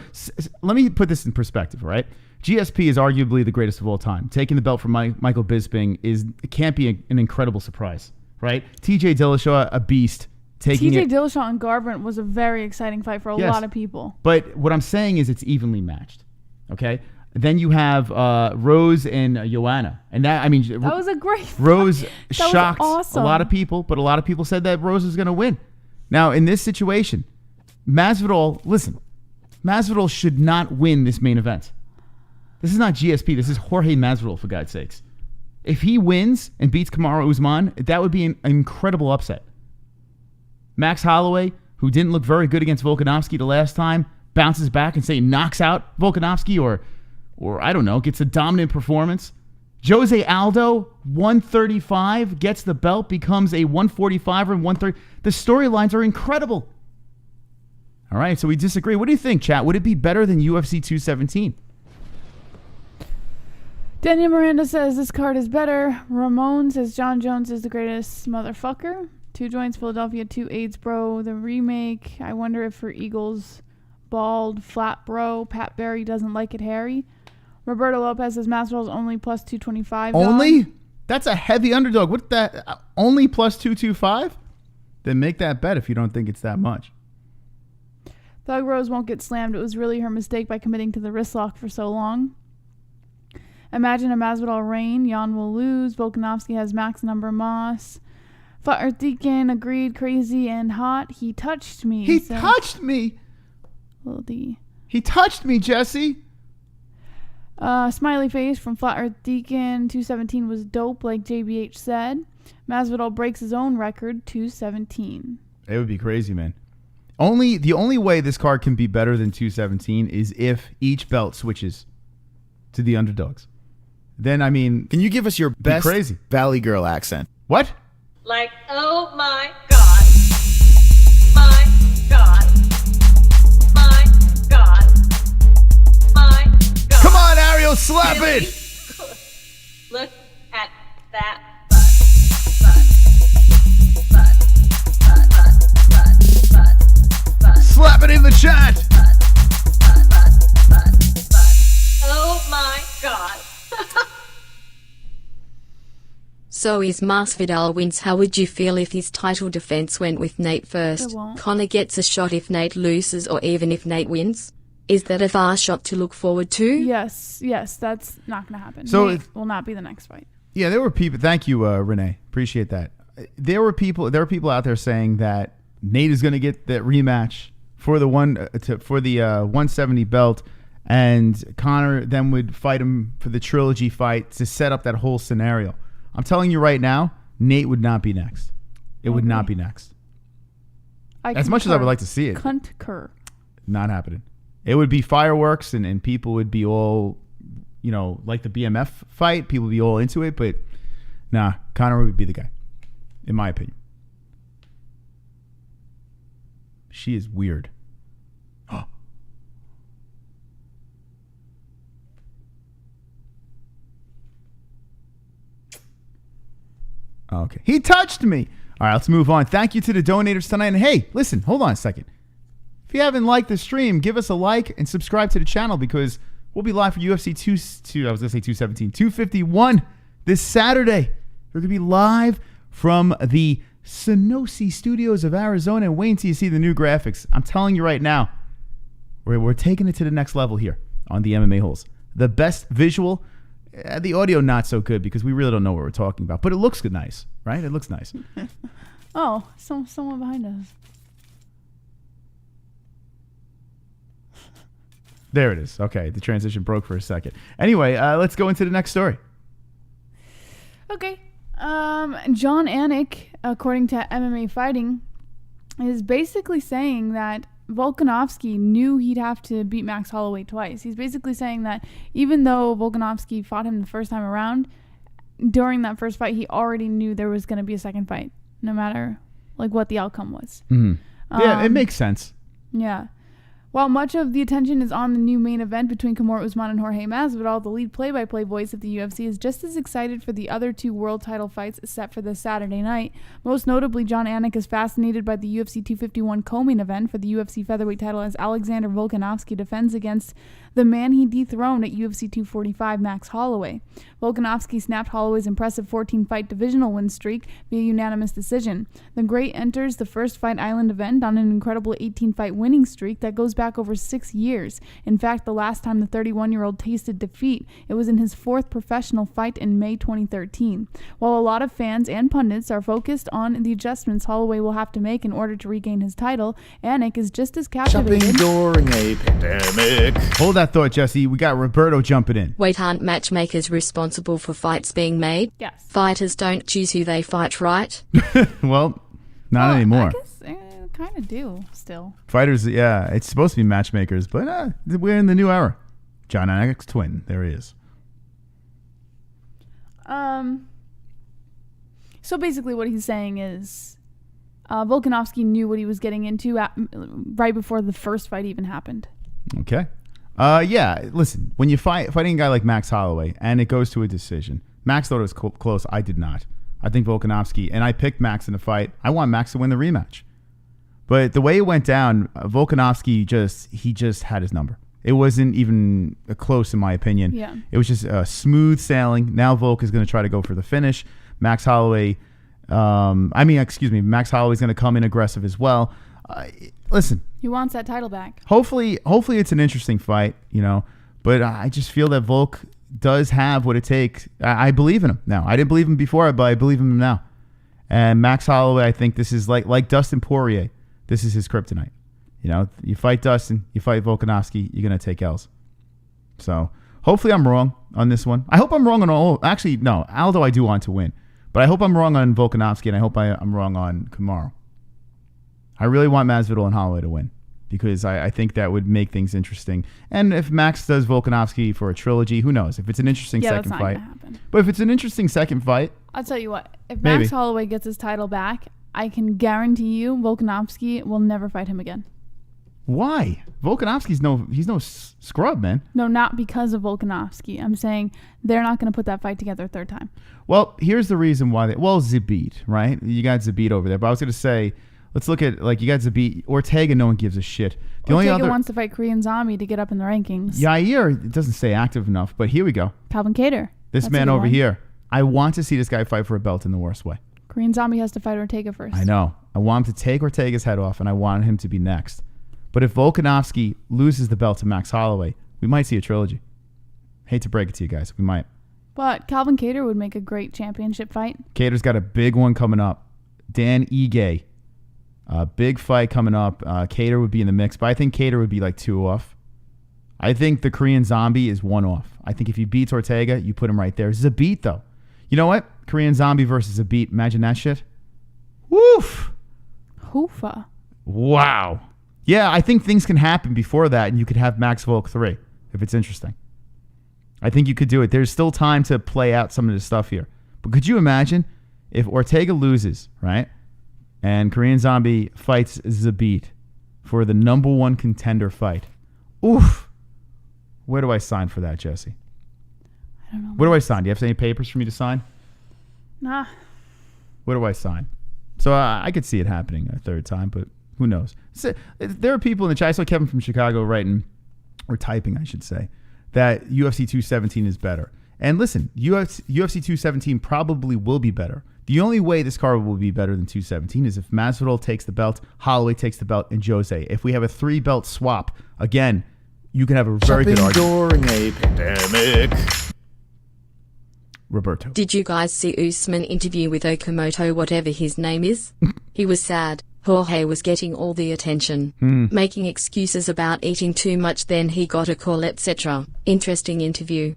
Let me put this in perspective, right? GSP is arguably the greatest of all time. Taking the belt from Michael Bisping can't be an incredible surprise, right? TJ Dillashaw, a beast. TJ Dillashaw and Garbrandt was a very exciting fight for a lot of people. But what I'm saying is it's evenly matched, okay? Then you have Rose and Joanna. And that was a great fight. Rose shocked awesome. a lot of people, but a lot of people said that Rose was going to win. Now, in this situation, Masvidal should not win this main event. This is not GSP. This is Jorge Masvidal, for God's sakes. If he wins and beats Kamaru Usman, that would be an incredible upset. Max Holloway, who didn't look very good against Volkanovski the last time, bounces back and knocks out Volkanovski or I don't know, gets a dominant performance. Jose Aldo, 135, gets the belt, becomes a 145er and 130. The storylines are incredible. All right, so we disagree. What do you think, chat? Would it be better than UFC 217? Daniel Miranda says this card is better. Ramon says John Jones is the greatest motherfucker. 2 Joints, Philadelphia, 2 AIDS Bro. The remake. I wonder if for Eagles, bald, flat bro. Pat Barry doesn't like it, Harry. Roberto Lopez says Masvidal's only plus 225. Only? That's a heavy underdog. What that? Only plus 225? Then make that bet if you don't think it's that much. Thug Rose won't get slammed. It was really her mistake by committing to the wrist lock for so long. Imagine a Masvidal reign. Jan will lose. Volkanovski has max number Moss. Flat Earth Deacon agreed. Crazy and hot. He touched me. He touched me. Little D. He touched me, Jesse. Smiley face from Flat Earth Deacon. 217 was dope, like JBH said. Masvidal breaks his own record. 217. It would be crazy, man. The only way this card can be better than 217 is if each belt switches to the underdogs. Then, can you give us your best crazy Valley Girl accent? What? Like, oh my God. My God. My God. My God. Come on, Ariel, slap Really? it! Look at that butt. Slap it in the chat! Oh my God. So if Masvidal wins, how would you feel if his title defense went with Nate first? Conor gets a shot if Nate loses, or even if Nate wins? Is that a far shot to look forward to? Yes, that's not going to happen. So Nate will not be the next fight. Yeah, there were people. Thank you, Renee. Appreciate that. There were people out there saying that Nate is going to get that rematch for the 170 belt, and Conor then would fight him for the trilogy fight to set up that whole scenario. I'm telling you right now, Nate would not be next. It would not be next. As much as I would like to see it. Concur. Not happening. It would be fireworks and people would be all, like the BMF fight. People would be all into it, but nah, Conor would be the guy, in my opinion. She is weird. Okay. He touched me. All right, let's move on. Thank you to the donators tonight. And hey, listen, hold on a second. If you haven't liked the stream, give us a like and subscribe to the channel because we'll be live for UFC 251 this Saturday. We're going to be live from the Sonosi Studios of Arizona and waiting till you see the new graphics. I'm telling you right now, we're taking it to the next level here on the MMA Holes. The best visual The audio not so good because we really don't know what we're talking about, but it looks good, nice, right? It looks nice. Oh, someone behind us. There it is. Okay, the transition broke for a second. Anyway, let's go into the next story. Okay. John Anik, according to MMA Fighting, is basically saying that Volkanovski knew he'd have to beat Max Holloway twice. He's basically saying that even though Volkanovski fought him the first time around, during that first fight, he already knew there was going to be a second fight, no matter like what the outcome was. Mm-hmm. Yeah, it makes sense. Yeah. While much of the attention is on the new main event between Kamaru Usman and Jorge Masvidal, the lead play-by-play voice of the UFC is just as excited for the other 2 world title fights set for this Saturday night. Most notably, John Anik is fascinated by the UFC 251 co-main event for the UFC featherweight title as Alexander Volkanovski defends against the man he dethroned at UFC 245, Max Holloway. Volkanovski snapped Holloway's impressive 14-fight divisional win streak via unanimous decision. The Great enters the first Fight Island event on an incredible 18-fight winning streak that goes back over 6 years. In fact, the last time the 31-year-old tasted defeat, it was in his 4th professional fight in May 2013. While a lot of fans and pundits are focused on the adjustments Holloway will have to make in order to regain his title, Anik is just as captivated. Shopping during a pandemic. Hold that thought, Jesse. We got Roberto jumping in. Wait, aren't matchmakers responsible for fights being made? Yes. Fighters don't choose who they fight, right? Well, not anymore. I guess kind of do still. Fighters, yeah, it's supposed to be matchmakers, but we're in the new era. John Anik's twin. There he is. So basically what he's saying is Volkanovski knew what he was getting into right before the first fight even happened. Okay. Yeah, listen, when you fighting a guy like Max Holloway and it goes to a decision, Max thought it was close. I did not. I think Volkanovski, and I picked Max in the fight. I want Max to win the rematch. But the way it went down, Volkanovski just had his number. It wasn't even close in my opinion. Yeah. It was just smooth sailing. Now Volk is going to try to go for the finish. Max Holloway, Max Holloway's going to come in aggressive as well. Listen. He wants that title back. Hopefully it's an interesting fight, but I just feel that Volk does have what it takes. I believe in him now. I didn't believe him before, but I believe in him now. And Max Holloway, I think this is like Dustin Poirier. This is his kryptonite. You fight Dustin, you fight Volkanovski, you're going to take L's. So hopefully I'm wrong on this one. I hope I'm wrong on all. Actually, no, Aldo I do want to win. But I hope I'm wrong on Volkanovski, and I hope I'm wrong on Kamaru. I really want Masvidal and Holloway to win because I think that would make things interesting. And if Max does Volkanovski for a trilogy, who knows? If it's an interesting second that's not fight. Gonna happen. But if it's an interesting second fight. I'll tell you what. If maybe. Max Holloway gets his title back, I can guarantee you Volkanovski will never fight him again. Why? Volkanovski's he's no scrub, man. No, not because of Volkanovski. I'm saying they're not going to put that fight together a third time. Well, here's the reason why. Zabit, right? You got Zabit over there. But I was going to say, let's look at, you got Zabit. Ortega, no one gives a shit. Ortega wants to fight Korean Zombie to get up in the rankings. Yair, it doesn't stay active enough, but here we go. Calvin Kattar. This man over here. I want to see this guy fight for a belt in the worst way. Korean Zombie has to fight Ortega first. I know. I want him to take Ortega's head off, and I want him to be next. But if Volkanovski loses the belt to Max Holloway, we might see a trilogy. Hate to break it to you guys. We might. But Calvin Kattar would make a great championship fight. Kattar's got a big one coming up. Dan Ige. Big fight coming up. Kattar would be in the mix, but I think Kattar would be like 2 off. I think the Korean Zombie is 1 off. I think if he beats Ortega, you put him right there. Zabit, though. You know what? Korean Zombie versus Zabit. Imagine that shit. Woof. Hoofa. Wow. Yeah, I think things can happen before that, and you could have Max Volk 3 if it's interesting. I think you could do it. There's still time to play out some of this stuff here. But could you imagine if Ortega loses, right, and Korean Zombie fights Zabit for the #1 contender fight? Oof. Where do I sign for that, Jesse? I don't know. Where do I sign? Do you have any papers for me to sign? Nah. Where do I sign? So I could see it happening a third time, but who knows? So, there are people in the chat. I saw Kevin from Chicago writing, or typing, I should say, that UFC 217 is better. And listen, UFC 217 probably will be better. The only way this card will be better than 217 is if Masvidal takes the belt, Holloway takes the belt, and Jose. If we have a 3-belt swap, again, you can have a very good argument. During a pandemic. Roberto. Did you guys see Usman interview with Okamoto, whatever his name is? He was sad. Jorge was getting all the attention, making excuses about eating too much, then he got a call, etc. Interesting interview.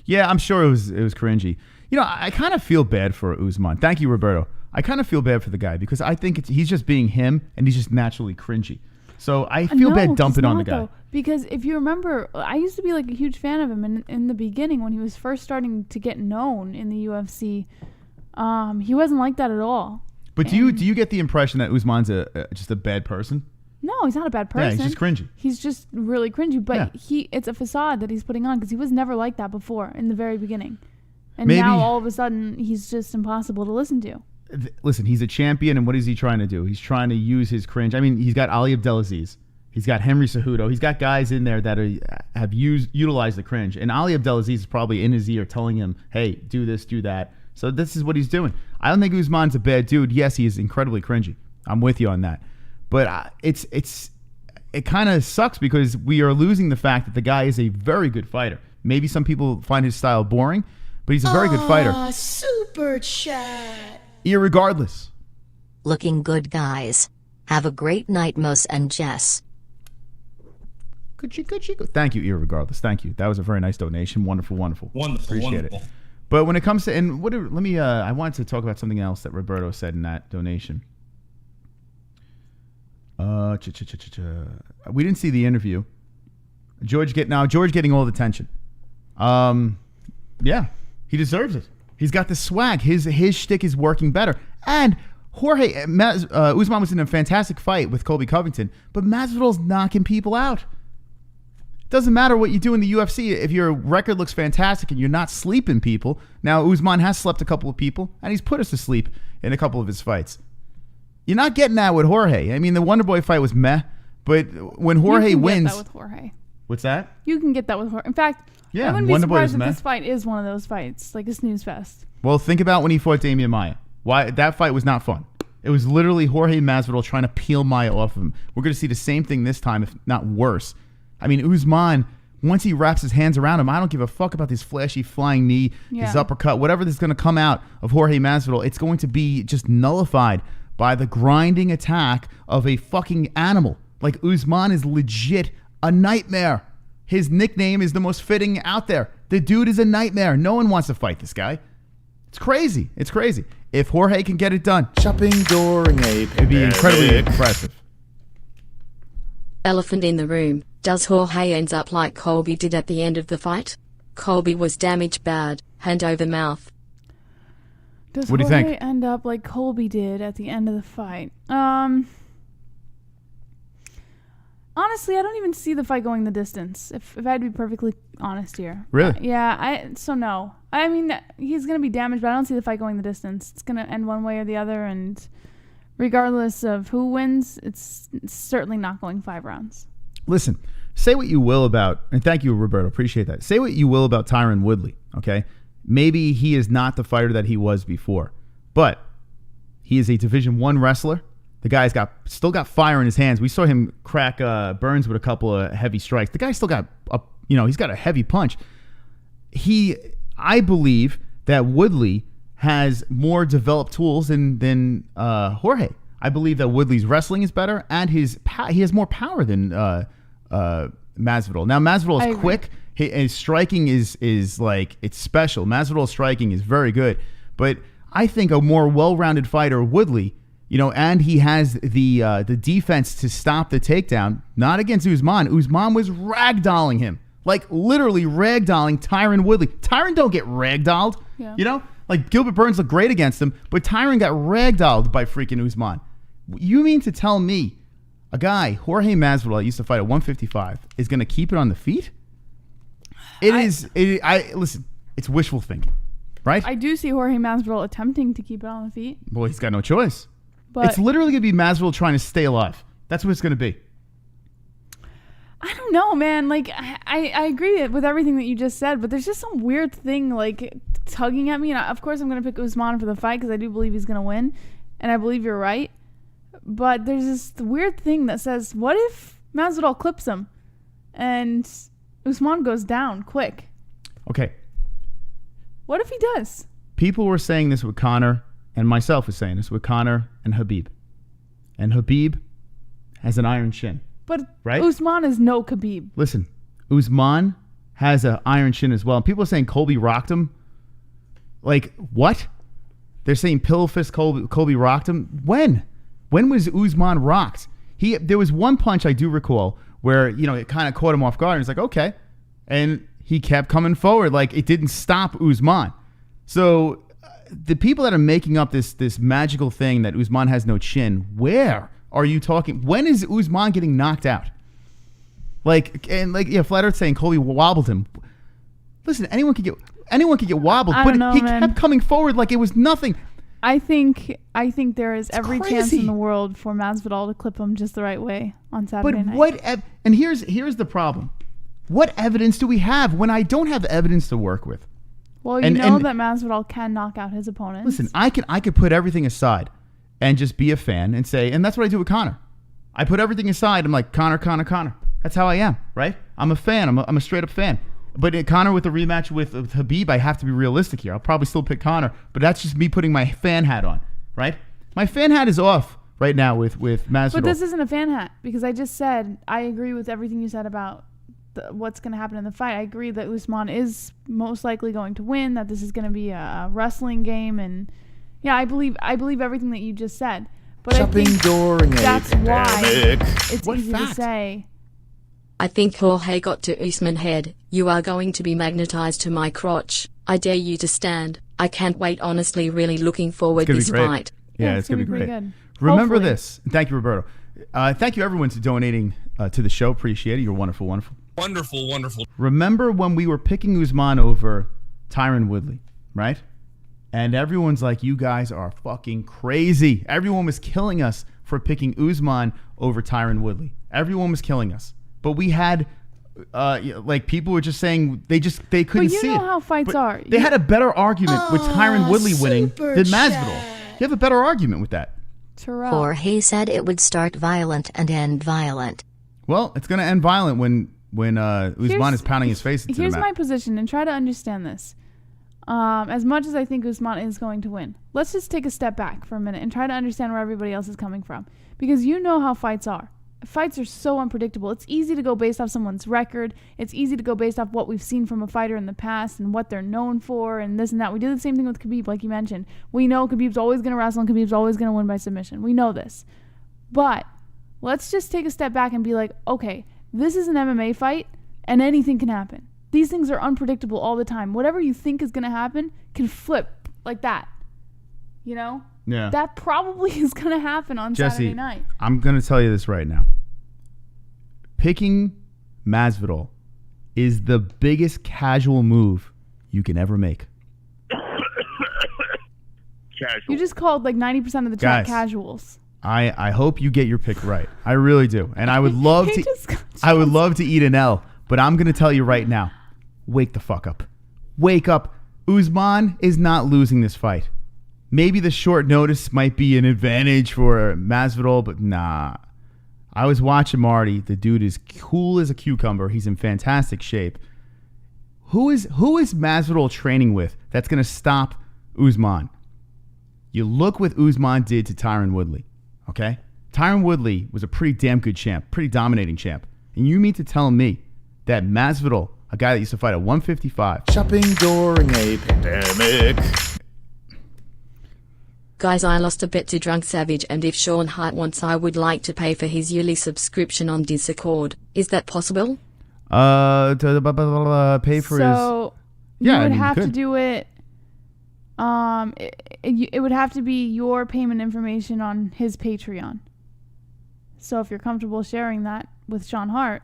Yeah, I'm sure it was cringy. You know, I kind of feel bad for Usman. Thank you, Roberto. I kind of feel bad for the guy because I think he's just being him and he's just naturally cringy. So I feel bad dumping on the guy. Because if you remember, I used to be like a huge fan of him in the beginning when he was first starting to get known in the UFC. He wasn't like that at all. But do you get the impression that Usman's just a bad person? No, he's not a bad person. Yeah, he's just cringy. He's just really cringy. But it's a facade that he's putting on because he was never like that before in the very beginning. And now all of a sudden he's just impossible to listen to. Listen, he's a champion, and what is he trying to do? He's trying to use his cringe. I mean, he's got Ali Abdelaziz. He's got Henry Cejudo. He's got guys in there that have utilized the cringe. And Ali Abdelaziz is probably in his ear telling him, hey, do this, do that. So this is what he's doing. I don't think Usman's a bad dude. Yes, he is incredibly cringy. I'm with you on that. But it kind of sucks because we are losing the fact that the guy is a very good fighter. Maybe some people find his style boring, but he's a very good fighter. Super chat. Irregardless. Looking good, guys. Have a great night, Mos and Jess. Good. Thank you, irregardless. Thank you. That was a very nice donation. Wonderful. Appreciate it. But when it comes to I wanted to talk about something else that Roberto said in that donation. We didn't see the interview. George getting all the attention. Yeah, he deserves it. He's got the swag. His shtick is working better. And Usman was in a fantastic fight with Colby Covington, but Masvidal's knocking people out. Doesn't matter what you do in the UFC if your record looks fantastic and you're not sleeping people. Now, Usman has slept a couple of people, and he's put us to sleep in a couple of his fights. You're not getting that with Jorge. I mean, the Wonder Boy fight was meh, but when Jorge wins... You can get that with Jorge. What's that? You can get that with Jorge. In fact, I wouldn't be surprised if this fight is one of those fights, like a snooze fest. Well, think about when he fought Damian Maia. Why that fight was not fun. It was literally Jorge Masvidal trying to peel Maia off of him. We're going to see the same thing this time, if not worse. I mean, Usman, once he wraps his hands around him, I don't give a fuck about this flashy flying knee, his uppercut, whatever that's going to come out of Jorge Masvidal. It's going to be just nullified by the grinding attack of a fucking animal. Like, Usman is legit a nightmare. His nickname is the most fitting out there. The dude is a nightmare. No one wants to fight this guy. It's crazy. If Jorge can get it done, shopping during it'd be incredibly impressive. Elephant in the room. Does Jorge ends up like Colby did at the end of the fight? Colby was damaged bad, hand over mouth. Does what do you Jorge think? End up like Colby did at the end of the fight? Honestly, I don't even see the fight going the distance, if I had to be perfectly honest here. Really? No. I mean, he's going to be damaged, but I don't see the fight going the distance. It's going to end one way or the other, and regardless of who wins, it's certainly not going 5 rounds. Listen, say what you will about, and thank you, Roberto, appreciate that. Say what you will about Tyron Woodley, okay? Maybe he is not the fighter that he was before, but he is a Division I wrestler. The guy's still got fire in his hands. We saw him crack Burns with a couple of heavy strikes. The guy still got he's got a heavy punch. I believe that Woodley has more developed tools than Jorge. I believe that Woodley's wrestling is better, and he has more power than Masvidal. Now, Masvidal is quick. His striking is like, it's special. Masvidal's striking is very good, but I think a more well-rounded fighter, Woodley, and he has the defense to stop the takedown. Not against Usman. Usman was ragdolling him, like literally ragdolling Tyron Woodley. Tyron don't get ragdolled, Like Gilbert Burns looked great against him, but Tyron got ragdolled by freaking Usman. You mean to tell me a guy, Jorge Masvidal, that used to fight at 155, is going to keep it on the feet? Listen, it's wishful thinking, right? I do see Jorge Masvidal attempting to keep it on the feet. Well, he's got no choice. But it's literally going to be Masvidal trying to stay alive. That's what it's going to be. I don't know, man. Like, I agree with everything that you just said, but there's just some weird thing, like, tugging at me. And of course, I'm going to pick Usman for the fight because I do believe he's going to win. And I believe you're right. But there's this weird thing that says, what if Masvidal clips him and Usman goes down quick? Okay. What if he does? People were saying this with Conor, and myself was saying this with Conor and Khabib. And Khabib has an iron chin. But right? Usman is no Khabib. Listen, Usman has an iron chin as well. People are saying Colby rocked him. Like, what? They're saying pillow fist Colby rocked him. When? When was Usman rocked? There was one punch I do recall where, it kind of caught him off guard. And he's like, okay. And he kept coming forward. Like, it didn't stop Usman. So the people that are making up this magical thing that Usman has no chin, where are you talking? When is Usman getting knocked out? Flatter's saying Colby wobbled him. Listen, anyone could get wobbled, but he kept coming forward like it was nothing. I think there is every chance in the world for Masvidal to clip him just the right way on Saturday night. And here's the problem. What evidence do we have when I don't have evidence to work with? Well, you know that Masvidal can knock out his opponents. Listen, I could put everything aside and just be a fan and say, and that's what I do with Conor. I put everything aside. I'm like, Conor. That's how I am, right? I'm a fan. I'm a straight up fan. But Conor with the rematch with Khabib, I have to be realistic here. I'll probably still pick Conor, but that's just me putting my fan hat on, right? My fan hat is off right now with Masvidal. But this isn't a fan hat, because I just said I agree with everything you said about what's going to happen in the fight. I agree that Usman is most likely going to win, that this is going to be a wrestling game, and yeah, I believe everything that you just said. But Shopping I think during that's why it's What easy fact? to say. I think Jorge got to Usman head. You are going to be magnetized to my crotch. I dare you to stand. I can't wait, honestly, really looking forward to this fight. Yeah, it's going to be great. Good. Remember Hopefully. this. Thank you, Roberto. Thank you, everyone, for donating to the show. Appreciate it. You're wonderful, wonderful. Wonderful. Remember when we were picking Usman over Tyron Woodley, right? And everyone's like, you guys are fucking crazy. Everyone was killing us for picking Usman over Tyron Woodley. Everyone was killing us. But we had, people were just saying they couldn't see it. But you know how fights are. They had a better argument with Tyron Woodley winning than Masvidal. You have a better argument with that. Terrell. Jorge said it would start violent and end violent. Well, it's going to end violent when Usman is pounding his face into the mat. Here's my position, and try to understand this. As much as I think Usman is going to win, let's just take a step back for a minute and try to understand where everybody else is coming from. Because you know how fights are. Fights are so unpredictable. It's easy to go based off someone's record. It's easy to go based off what we've seen from a fighter in the past and what they're known for and this and that. We did the same thing with Khabib, like you mentioned. We know Khabib's always going to wrestle and Khabib's always going to win by submission. We know this. But let's just take a step back and be like, okay, this is an MMA fight and anything can happen. These things are unpredictable all the time. Whatever you think is going to happen can flip like that. You know? Yeah. That probably is going to happen on Saturday night. I'm going to tell you this right now. Picking Masvidal is the biggest casual move you can ever make. Casual. You just called like 90% of the chat casuals. I hope you get your pick right. I really do. And I would love to eat an L, but I'm going to tell you right now. Wake the fuck up. Wake up. Usman is not losing this fight. Maybe the short notice might be an advantage for Masvidal, but nah. I was watching Marty. The dude is cool as a cucumber. He's in fantastic shape. Who is Masvidal training with that's going to stop Usman? You look what Usman did to Tyron Woodley, okay? Tyron Woodley was a pretty damn good champ, pretty dominating champ. And you mean to tell me that Masvidal, a guy that used to fight at 155. Shopping during a pandemic. Guys, I lost a bet to Drunk Savage, and if Sean Hart wants, I would like to pay for his yearly subscription on Discord. Is that possible? Pay for his... So you would have to do it. It would have to be your payment information on his Patreon. So if you're comfortable sharing that with Sean Hart,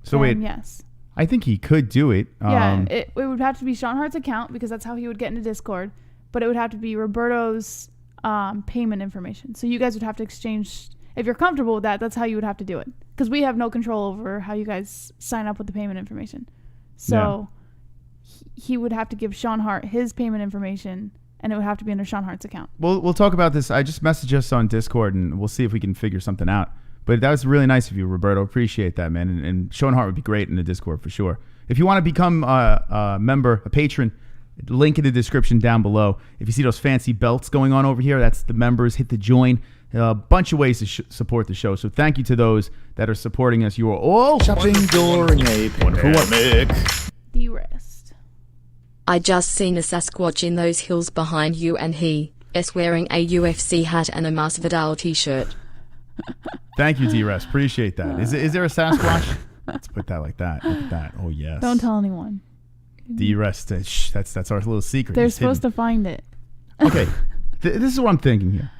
so wait, yes. I think he could do it. It would have to be Sean Hart's account because that's how he would get into Discord. But it would have to be Roberto's payment information. So you guys would have to exchange. If you're comfortable with that, that's how you would have to do it. Because we have no control over how you guys sign up with the payment information. So he would have to give Sean Hart his payment information, and it would have to be under Sean Hart's account. We'll talk about this. I just messaged us on Discord, and we'll see if we can figure something out. But that was really nice of you, Roberto. Appreciate that, man. And Sean Hart would be great in the Discord for sure. If you want to become a member, a patron, Link in the description down below. If you see those fancy belts going on over here, that's the members. Hit the join. A bunch of ways to support the show. So thank you to those that are supporting us. You are all Shopping during a pandemic. De-rest. I just seen a Sasquatch in those hills behind you, and he is wearing a UFC hat and a Masvidal t-shirt. Thank you, D-Rest. Appreciate that. Is there a Sasquatch? Let's put that like that. Look at that. Oh, yes. Don't tell anyone. D-Rest. That's our little secret. They're It's supposed hidden. to find it. Okay. This is what I'm thinking here.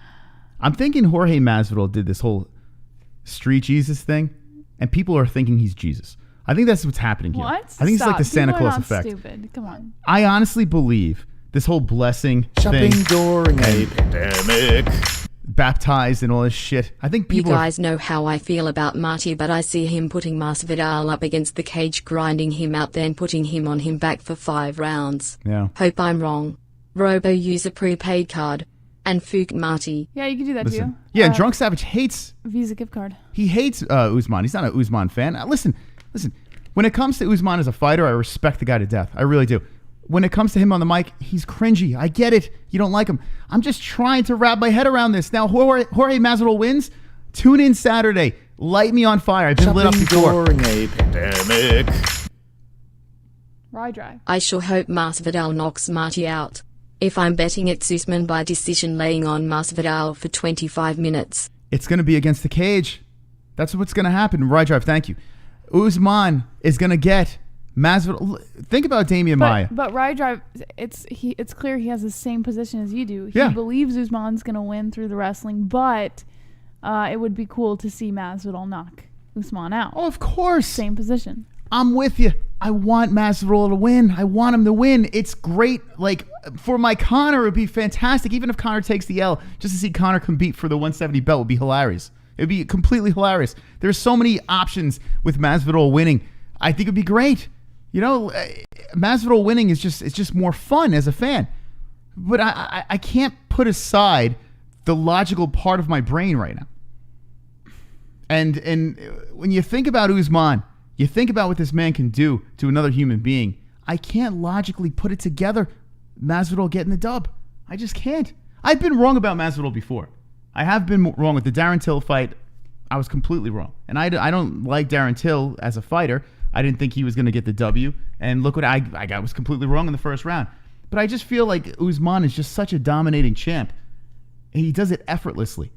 I'm thinking Jorge Masvidal did this whole street Jesus thing, and people are thinking he's Jesus. I think that's what's happening here. What? I think it's like the Stop. Santa People are Claus not effect. Stupid. Come on. I honestly believe this whole blessing Shopping thing, during a pandemic. baptized and all this shit. I think You people guys know how I feel about Marty, but I see him putting Masvidal up against the cage, grinding him out, then putting him on him back for 5 rounds. Yeah. Hope I'm wrong. Robo use a prepaid card. And Fook Marty. Yeah, you can do that Listen. too. Yeah, and Drunk Savage hates. Visa gift card. He hates Usman. He's not an Usman fan. Listen. When it comes to Usman as a fighter, I respect the guy to death. I really do. When it comes to him on the mic, he's cringy. I get it. You don't like him. I'm just trying to wrap my head around this. Now, Jorge Masvidal wins. Tune in Saturday. Light me on fire. I've been lit up before. During a pandemic. Rye drive. I sure hope Masvidal knocks Marty out. If I'm betting, it's Usman by decision, laying on Masvidal for 25 minutes. It's going to be against the cage. That's what's going to happen. Rye drive, thank you. Usman is going to get Masvidal. Think about Damian Maia. But Rye drive, it's clear he has the same position as you do. He Yeah. believes Usman's going to win through the wrestling, but it would be cool to see Masvidal knock Usman out. Oh, of course. Same position. I'm with you. I want Masvidal to win. I want him to win. It's great. Like, for my Conor, it would be fantastic. Even if Conor takes the L, just to see Conor compete for the 170 belt would be hilarious. It would be completely hilarious. There's so many options with Masvidal winning. I think it would be great. You know, Masvidal winning is just more fun as a fan. But I can't put aside the logical part of my brain right now. And when you think about Usman, you think about what this man can do to another human being. I can't logically put it together. Masvidal getting the dub. I just can't. I've been wrong about Masvidal before. I have been wrong with the Darren Till fight. I was completely wrong. And I don't like Darren Till as a fighter. I didn't think he was going to get the W. And look what I got. Was completely wrong in the first round. But I just feel like Usman is just such a dominating champ. And he does it effortlessly.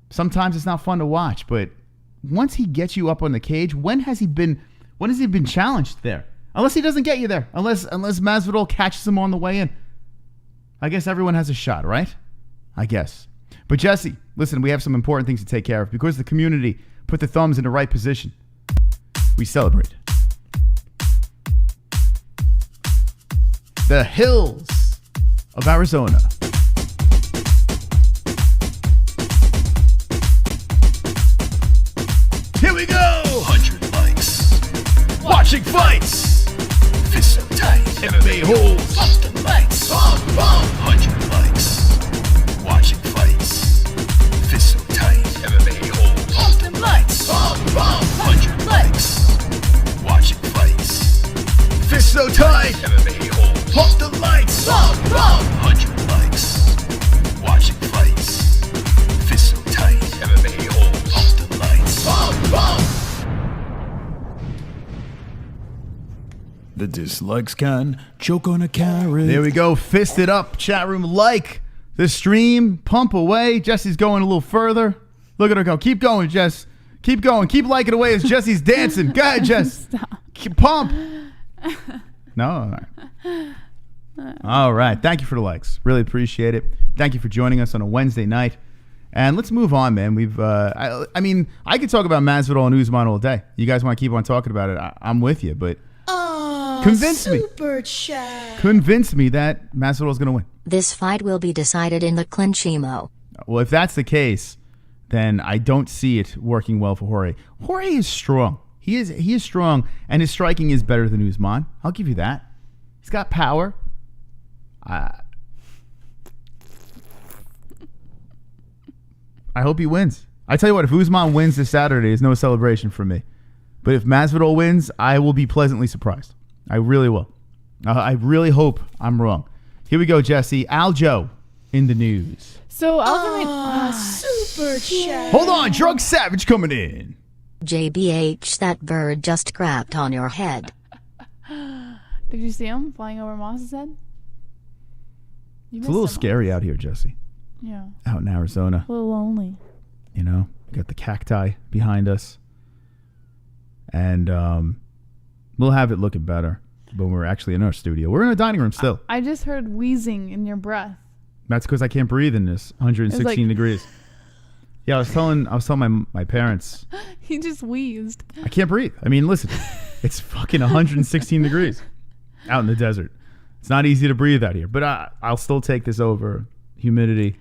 Sometimes it's not fun to watch, but once he gets you up on the cage, when has he been challenged there? Unless he doesn't get you there. Unless Masvidal catches him on the way in. I guess everyone has a shot, right? I guess. But Jesse, listen, we have some important things to take care of because the community put the thumbs in the right position. We celebrate. The hills of Arizona. Here we go! 100 likes. Watching fights. Fist so tight. MMA-Holes. Off the lights. Bomb, bomb. 100 likes. Watching fights. Fist so tight. MMA-Holes. Off the lights. Bomb, bomb. 100 likes. Watching fights. Fist so tight. MMA-Holes. Off the lights. Bomb, bomb. 100 likes. Watching fights. Fist so tight. MMA-Holes. Off the lights. Bomb, bomb. The dislikes can choke on a carrot. There we go. Fist it up. Chat room, like the stream. Pump away. Jesse's going a little further. Look at her go. Keep going, Jess. Keep going. Keep liking away as Jesse's dancing. Go ahead, Jess. Stop. Pump. No? All right. All right. Thank you for the likes. Really appreciate it. Thank you for joining us on a Wednesday night. And let's move on, man. We've, I mean, I could talk about Masvidal and Usman all day. You guys want to keep on talking about it? I'm with you, but convince me. Super chat. Convince me that Masvidal is going to win. This fight will be decided in the clinch-emo. Well, if that's the case, then I don't see it working well for Jorge. Jorge is strong. He is strong, and his striking is better than Usman. I'll give you that. He's got power. I hope he wins. I tell you what, if Usman wins this Saturday, there's no celebration for me. But if Masvidal wins, I will be pleasantly surprised. I really will. I really hope I'm wrong. Here we go, Jesse. Aljo in the news. So Aljamain, super chat. Hold on, Drug Savage coming in. JBH, that bird just crapped on your head. Did you see him flying over Moss's head? It's a little scary out here, Jesse. Yeah. Out in Arizona. A little lonely. You know, we got the cacti behind us. And we'll have it looking better when we're actually in our studio. We're in a dining room still. I just heard wheezing in your breath. That's because I can't breathe in this 116 degrees. Yeah, I was telling my parents. He just wheezed. I can't breathe. I mean, listen, it's fucking 116 degrees out in the desert. It's not easy to breathe out here, but I'll still take this over humidity.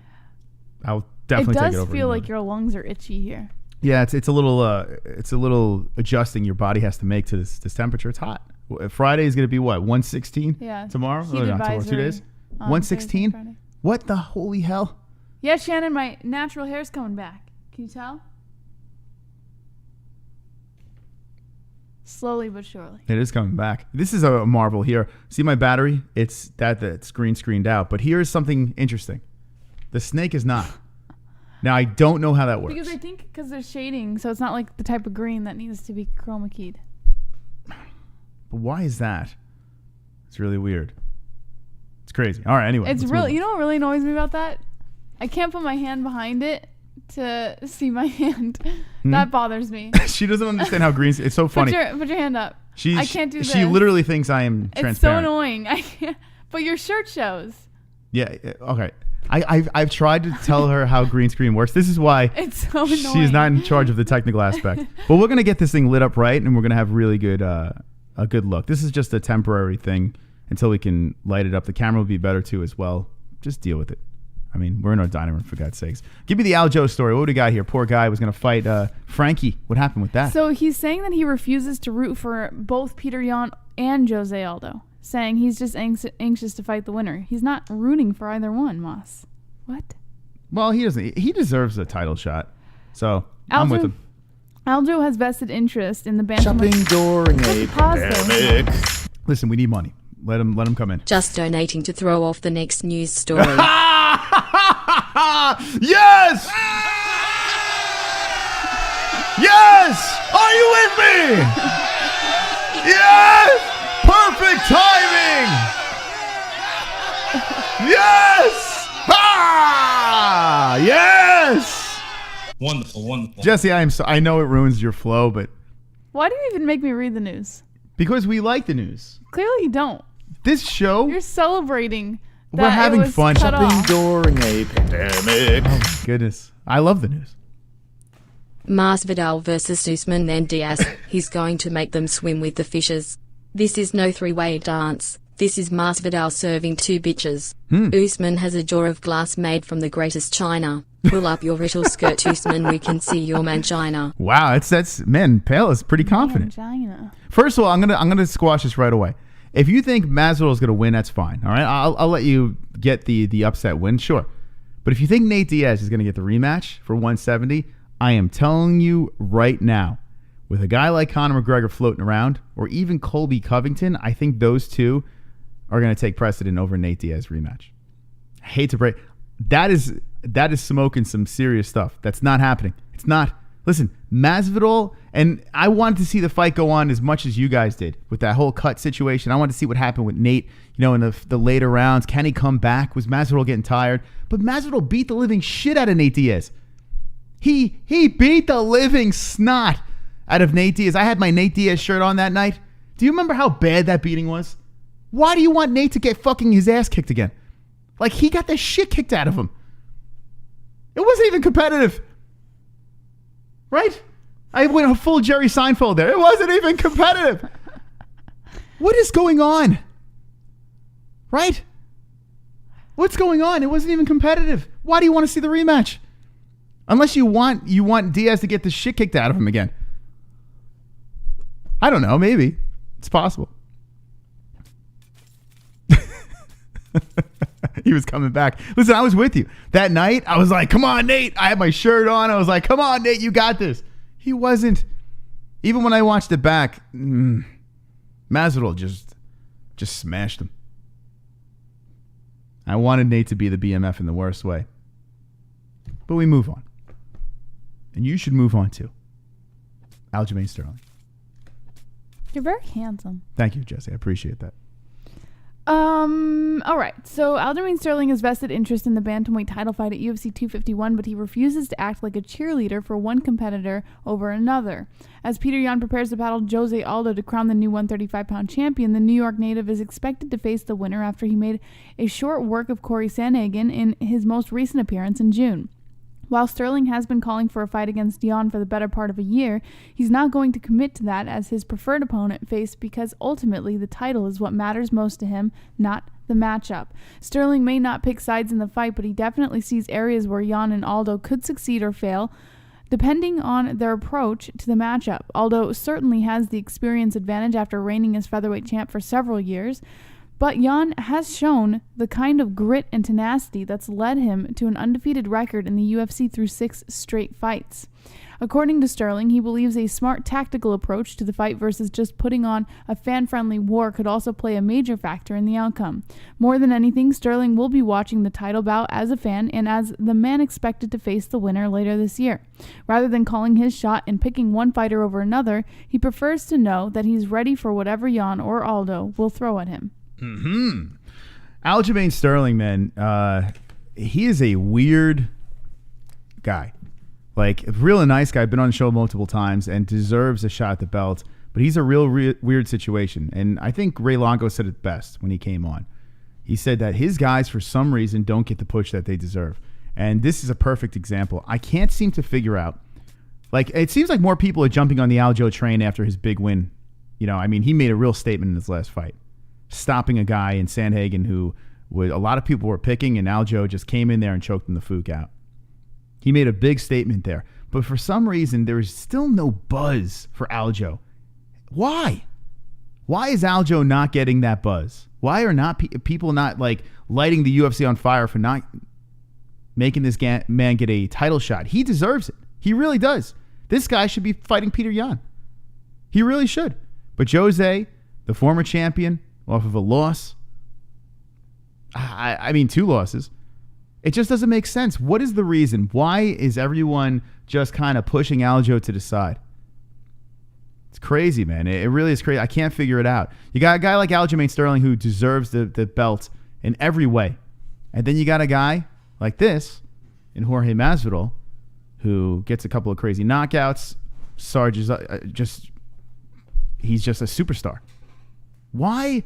I'll definitely take it over. It does feel humidity. like your lungs are itchy here. Yeah, it's a little adjusting your body has to make to this temperature. It's hot. Friday is going to be what, 116? Yeah. Tomorrow? Heat Or not tomorrow, 2 days? 116? What the holy hell? Yeah, Shannon, my natural hair's coming back. Can you tell? Slowly but surely. It is coming back. This is a marvel here. See my battery? It's that's screened out. But here's something interesting. The snake is not. Now, I don't know how that works. Because I think there's shading, so it's not like the type of green that needs to be chroma keyed. But why is that? It's really weird. It's crazy. All right, anyway. It's really, you know what really annoys me about that? I can't put my hand behind it to see my hand. That bothers me. She doesn't understand how green. It's so funny. Put your hand up. I can't do this. She literally thinks I am transparent. It's so annoying. I can't. But your shirt shows. Yeah. Okay. I've tried to tell her how green screen works. This is why it's so annoying. She's not in charge of the technical aspect. But we're gonna get this thing lit up right, and we're gonna have really good a good look. This is just a temporary thing until we can light it up. The camera will be better too as well. Just deal with it. I mean, we're in our dining room, for God's sakes. Give me the Aljo story. What do we got here? Poor guy was going to fight Frankie. What happened with that? So he's saying that he refuses to root for both Petr Yan and Jose Aldo, saying he's just anxious to fight the winner. He's not rooting for either one, Moss. What? Well, he doesn't. He deserves a title shot. So I'm with him. Aljo has vested interest in the bantamweight. Shopping during a pandemic. Listen, we need money. Let him come in. Just donating to throw off the next news story. Yes! Yes! Are you with me? Yes! Perfect timing! Yes! Ah! Yes! Wonderful. Jesse, I know it ruins your flow, but Why do you even make me read the news? because we like the news. Clearly you don't. This show, You're celebrating that we're having it was fun. cut off. During a pandemic. Oh my goodness. I love the news. Masvidal versus Usman and DIAZ. He's going to make them swim with the fishes. This is no three-way dance. This is Masvidal serving two bitches. Usman has a jaw of glass made from the greatest china. Pull up your little skirt, Usman. We can see your mangina. Wow, that's man, Pale is pretty confident. Vagina. First of all, I'm gonna squash this right away. If you think Masvidal is gonna win, that's fine. All right, I'll let you get the upset win, sure. But if you think Nate Diaz is gonna get the rematch for 170, I am telling you right now, with a guy like Conor McGregor floating around, or even Colby Covington, I think those two are gonna take precedent over Nate Diaz rematch. I hate to break. That is smoking some serious stuff. That's not happening. It's not. Listen, Masvidal, and I wanted to see the fight go on as much as you guys did with that whole cut situation. I wanted to see what happened with Nate, in the later rounds. Can he come back? Was Masvidal getting tired? But Masvidal beat the living shit out of Nate Diaz. He beat the living snot out of Nate Diaz. I had my Nate Diaz shirt on that night. Do you remember how bad that beating was? Why do you want Nate to get fucking his ass kicked again? Like, he got the shit kicked out of him. It wasn't even competitive. Right? I went a full Jerry Seinfeld there. It wasn't even competitive. What is going on? Right? What's going on? It wasn't even competitive. Why do you want to see the rematch? Unless you want Diaz to get the shit kicked out of him again. I don't know. Maybe. It's possible. He was coming back. Listen, I was with you. That night, I was like, come on, Nate. I had my shirt on. I was like, come on, Nate, you got this. He wasn't. Even when I watched it back, Masvidal just Just smashed him. I wanted Nate to be the BMF in the worst way. But we move on. And you should move on too. Aljamain Sterling. You're very handsome. Thank you, Jesse. I appreciate that. All right. So Aljamain Sterling has vested interest in the bantamweight title fight at UFC 251, but he refuses to act like a cheerleader for one competitor over another. As Petr Yan prepares to battle Jose Aldo to crown the new 135-pound champion, the New York native is expected to face the winner after he made a short work of Corey Sandhagen in his most recent appearance in June. While Sterling has been calling for a fight against Yan for the better part of a year, he's not going to commit to that as his preferred opponent faced because ultimately the title is what matters most to him, not the matchup. Sterling may not pick sides in the fight, but he definitely sees areas where Yan and Aldo could succeed or fail, depending on their approach to the matchup. Aldo certainly has the experience advantage after reigning as featherweight champ for several years, but Yan has shown the kind of grit and tenacity that's led him to an undefeated record in the UFC through 6 straight fights. According to Sterling, he believes a smart tactical approach to the fight versus just putting on a fan-friendly war could also play a major factor in the outcome. More than anything, Sterling will be watching the title bout as a fan and as the man expected to face the winner later this year. Rather than calling his shot and picking one fighter over another, he prefers to know that he's ready for whatever Yan or Aldo will throw at him. Aljamain Sterling, man, he is a weird guy. Like, a really nice guy, been on the show multiple times and deserves a shot at the belt, but he's a real weird situation. And I think Ray Longo said it best when he came on. He said that his guys, for some reason, don't get the push that they deserve. And this is a perfect example. I can't seem to figure out, like, it seems like more people are jumping on the Aljo train after his big win. You know, I mean, he made a real statement in his last fight, stopping a guy in Sandhagen who a lot of people were picking, and Aljo just came in there and choked him the fuck out. He made a big statement there. But for some reason, there is still no buzz for Aljo. Why? Why is Aljo not getting that buzz? Why are not people not like lighting the UFC on fire for not making this man get a title shot? He deserves it. He really does. This guy should be fighting Petr Yan. He really should. But Jose, the former champion, off of a loss, I mean 2 losses, it just doesn't make sense. What is the reason? Why is everyone just kind of pushing Aljo to the side? It's crazy, man. It really is crazy. I can't figure it out. You got a guy like Aljamain Sterling who deserves the belt in every way. And then you got a guy like this in Jorge Masvidal who gets a couple of crazy knockouts, Sarge's he's just a superstar. Why?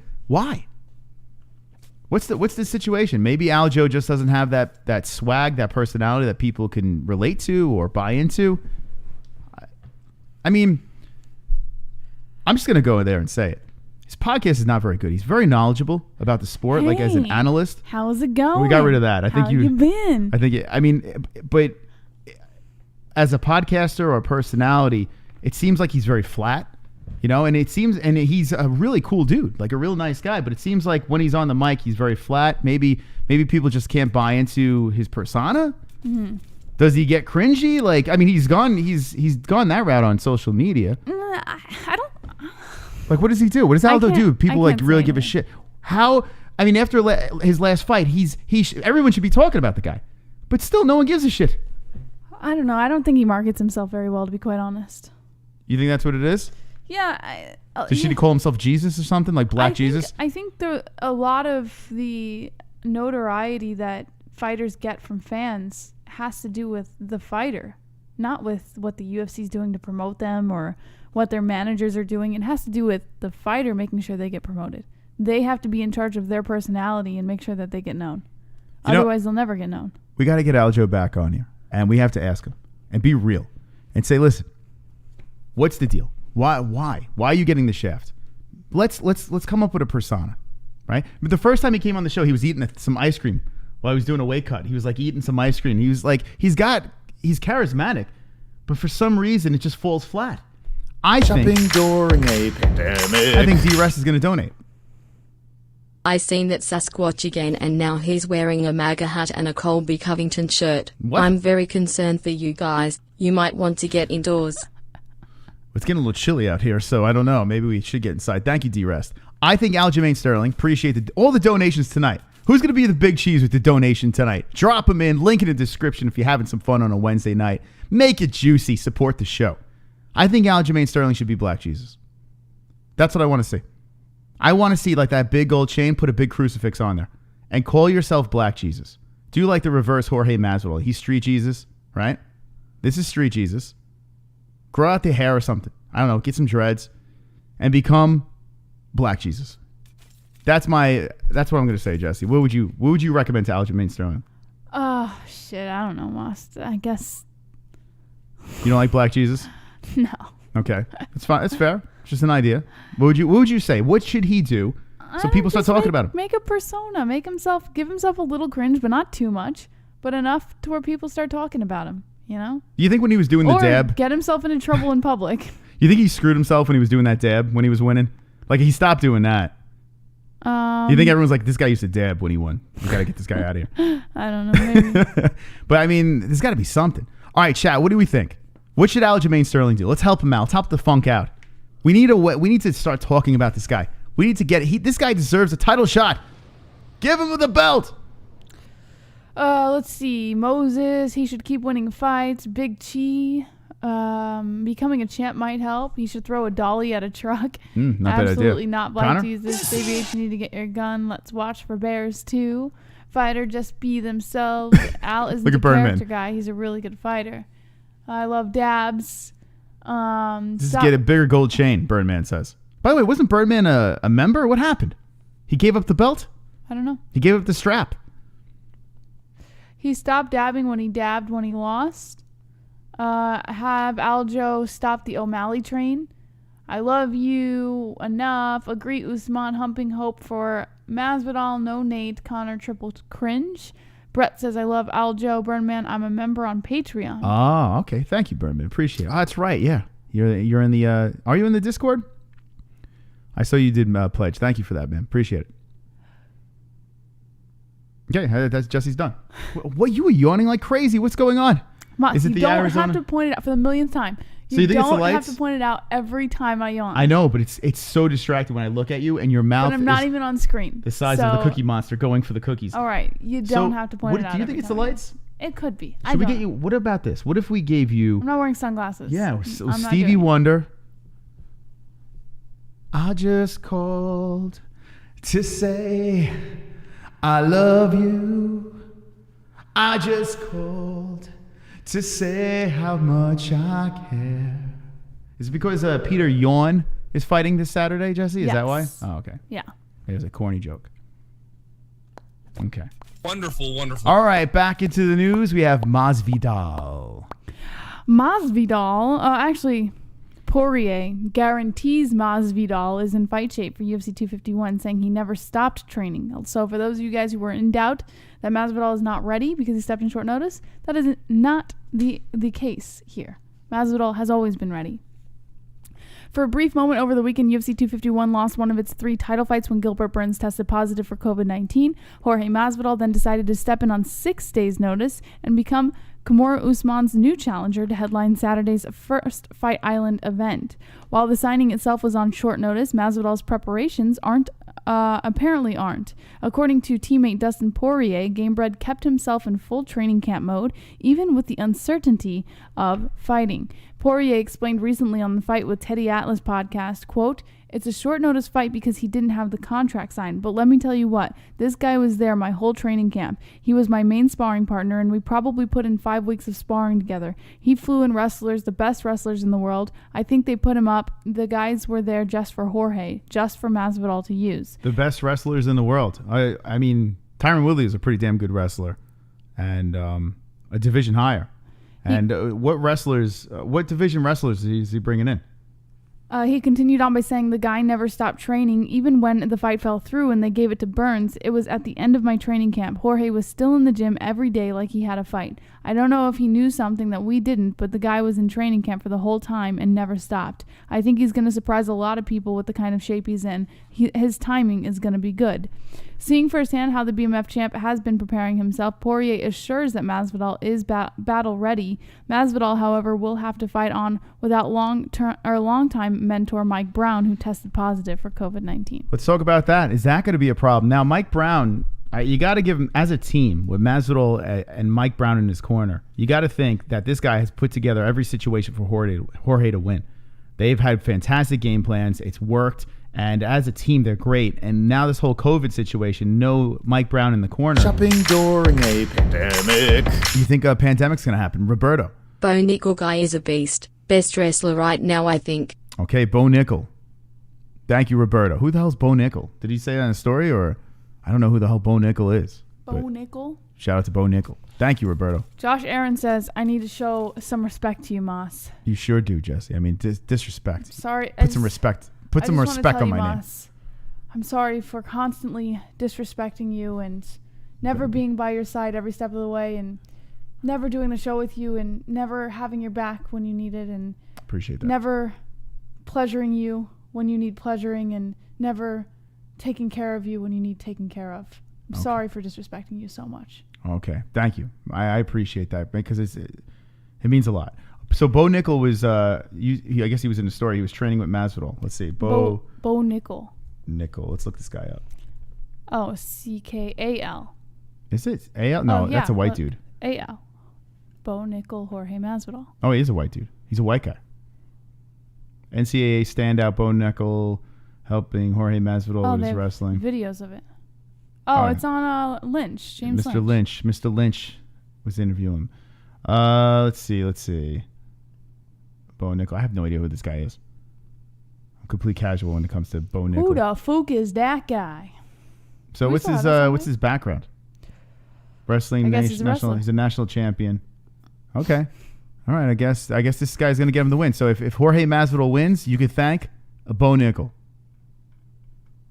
What's the situation? Maybe Aljo just doesn't have that swag, that personality that people can relate to or buy into. I mean, I'm just going to go there and say it. His podcast is not very good. He's very knowledgeable about the sport, like as an analyst. How's it going? We got rid of that. How you been? But as a podcaster or a personality, it seems like he's very flat. You know, and he's a really cool dude, like a real nice guy. But it seems like when he's on the mic, he's very flat. Maybe people just can't buy into his persona. Mm-hmm. Does he get cringy? Like, I mean, he's gone that route on social media. I don't. Like, what does he do? What does Aldo do? People like really give a shit. How? I mean, after his last fight, everyone should be talking about the guy, but still, no one gives a shit. I don't know. I don't think he markets himself very well, to be quite honest. You think that's what it is? Yeah. Does he call himself Jesus or something, like Black Jesus? I think a lot of the notoriety that fighters get from fans has to do with the fighter, not with what the UFC is doing to promote them or what their managers are doing. It has to do with the fighter making sure they get promoted. They have to be in charge of their personality and make sure that they get known. Otherwise, they'll never get known. We got to get Aljo back on here, and we have to ask him and be real and say, listen, what's the deal? Why are you getting the shaft? Let's come up with a persona, right? But the first time he came on the show, he was eating some ice cream while he was doing a weight cut. He was like eating some ice cream. He was like, he's charismatic, but for some reason it just falls flat. Shopping during a pandemic. I think DRS is going to donate. I seen that Sasquatch again, and now he's wearing a MAGA hat and a Colby Covington shirt. What? I'm very concerned for you guys. You might want to get indoors. It's getting a little chilly out here, so I don't know. Maybe we should get inside. Thank you, D-Rest. I think Aljamain Sterling, appreciate all the donations tonight. Who's going to be the big cheese with the donation tonight? Drop them in. Link in the description if you're having some fun on a Wednesday night. Make it juicy. Support the show. I think Aljamain Sterling should be Black Jesus. That's what I want to see. I want to see like that big gold chain, put a big crucifix on there, and call yourself Black Jesus. Do like the reverse Jorge Masvidal. He's Street Jesus, right? This is Street Jesus. Grow out the hair or something. I don't know. Get some dreads and become Black Jesus. That's what I'm going to say, Jesse. What would you recommend to Aljamain Sterling? Oh, shit. I don't know, Moss. I guess. You don't like Black Jesus? No. Okay. It's fine. It's fair. It's just an idea. What would you say? What should he do so people start talking about him? Make a persona. Give himself a little cringe, but not too much, but enough to where people start talking about him, you know? You think when he was doing the dab? Get himself into trouble in public. You think he screwed himself when he was doing that dab when he was winning? Like he stopped doing that. You think everyone's like, this guy used to dab when he won. We got to get this guy out of here. I don't know, maybe. But I mean, there's got to be something. All right, chat, what do we think? What should Aljamain Sterling do? Let's help him out. Let's help the funk out. We need to start talking about this guy. We need to this guy deserves a title shot. Give him the belt. Let's see. Moses, he should keep winning fights. Big Chi, becoming a champ might help. He should throw a dolly at a truck. Not bad idea. Absolutely not Black Connor? Jesus. Baby H, you need to get your gun. Let's watch for bears too. Fighter, just be themselves. Al isn't Look a at Birdman. character guy. He's a really good fighter. I love dabs. Just get a bigger gold chain, Birdman says. By the way, wasn't Birdman a member? What happened? He gave up the belt? I don't know. He gave up the strap. He stopped dabbing when he dabbed when he lost. Have Aljo stop the O'Malley train. I love you enough. Agree Usman humping hope for Masvidal. No Nate. Connor triple cringe. Brett says, I love Aljo. Birdman, I'm a member on Patreon. Oh, okay. Thank you, Birdman. Appreciate it. Oh, that's right. Yeah. You're in the, are you in the Discord? I saw you did pledge. Thank you for that, man. Appreciate it. Okay. That's Jesse's done. What? You were yawning like crazy. What's going on? Is it the Arizona? You don't have to point it out for the millionth time. So you think it's the don't lights? have to point it out every time I yawn. I know, but it's so distracting when I look at you and your mouth But I'm not is even on screen. the size of the Cookie Monster going for the cookies. All right. You don't have to point it out. Do you think it's the lights? It could be. Should we get you? What about this? What if we gave you? I'm not wearing sunglasses. Yeah, I'm not Stevie doing it. Wonder. I just called to say I love you. I just called to say how much I care. Is it because Petr Yan is fighting this Saturday, Jesse? Is that why? Oh, okay. Yeah. It was a corny joke. Okay. Wonderful, wonderful. All right, back into the news. We have Masvidal. Actually, Poirier guarantees Masvidal is in fight shape for UFC 251, saying he never stopped training. So for those of you guys who were in doubt that Masvidal is not ready because he stepped in short notice, that is not the case here. Masvidal has always been ready. For a brief moment over the weekend, UFC 251 lost one of its 3 title fights when Gilbert Burns tested positive for COVID-19. Jorge Masvidal then decided to step in on 6 days' notice and become Kamaru Usman's new challenger to headline Saturday's first Fight Island event. While the signing itself was on short notice, Masvidal's preparations apparently aren't. According to teammate Dustin Poirier, Gamebred kept himself in full training camp mode, even with the uncertainty of fighting. Poirier explained recently on the Fight with Teddy Atlas podcast, quote, "It's a short notice fight because he didn't have the contract signed, but let me tell you what, this guy was there my whole training camp. He was my main sparring partner, and we probably put in 5 weeks of sparring together. He flew in wrestlers, the best wrestlers in the world. I think they put him up. The guys were there just for Jorge, just for Masvidal to use." The best wrestlers in the world. I mean, Tyron Woodley is a pretty damn good wrestler, and a division higher. And what division wrestlers is he bringing in? He continued on by saying the guy never stopped training, even when the fight fell through and they gave it to Burns. It was at the end of my training camp. Jorge was still in the gym every day like he had a fight. I don't know if he knew something that we didn't, but the guy was in training camp for the whole time and never stopped. I think he's going to surprise a lot of people with the kind of shape he's in. His timing is going to be good. Seeing firsthand how the BMF champ has been preparing himself, Poirier assures that Masvidal is battle ready. Masvidal, however, will have to fight on without longtime mentor Mike Brown, who tested positive for COVID-19. Let's talk about that. Is that going to be a problem? Now, Mike Brown, you got to give him, as a team, with Masvidal and Mike Brown in his corner, you got to think that this guy has put together every situation for Jorge to win. They've had fantastic game plans. It's worked. And as a team, they're great. And now this whole COVID situation, no Mike Brown in the corner. Shopping during a pandemic. You think a pandemic's going to happen? Roberto. Bo Nickel guy is a beast. Best wrestler right now, I think. Okay, Bo Nickel. Thank you, Roberto. Who the hell's Bo Nickel? Did he say that in a story, or I don't know who the hell Bo Nickel is. Bo Nickel? Shout out to Bo Nickel. Thank you, Roberto. Josh Aaron says, I need to show some respect to you, Moss. You sure do, Jesse. I mean, disrespect. Sorry. Put some respect. Put some respect on my name. I'm sorry for constantly disrespecting you and never being by your side every step of the way and never doing the show with you and never having your back when you need it and appreciate that. Never pleasuring you when you need pleasuring and never taking care of you when you need taken care of. I'm sorry for disrespecting you so much. Okay. Thank you. I appreciate that because it means a lot. So Bo Nickel was, I guess he was in the story. He was training with Masvidal. Let's see. Bo Nickel. Let's look this guy up. Oh, CKAL. Is it AL? No, that's a white dude. AL. Bo Nickel, Jorge Masvidal. Oh, he is a white dude. He's a white guy. NCAA standout Bo Nickel helping Jorge Masvidal with his wrestling. Videos of it. Oh, it's on Lynch. James Lynch. Mr. Lynch was interviewing him. Let's see. Bo Nickel. I have no idea who this guy is. I'm complete casual when it comes to Bo Nickel. Who the fuck is that guy? So what's his background? Wrestling. He's a national champion. Okay. All right. I guess this guy's gonna get him the win. So if Jorge Masvidal wins, you could thank Bo Nickel.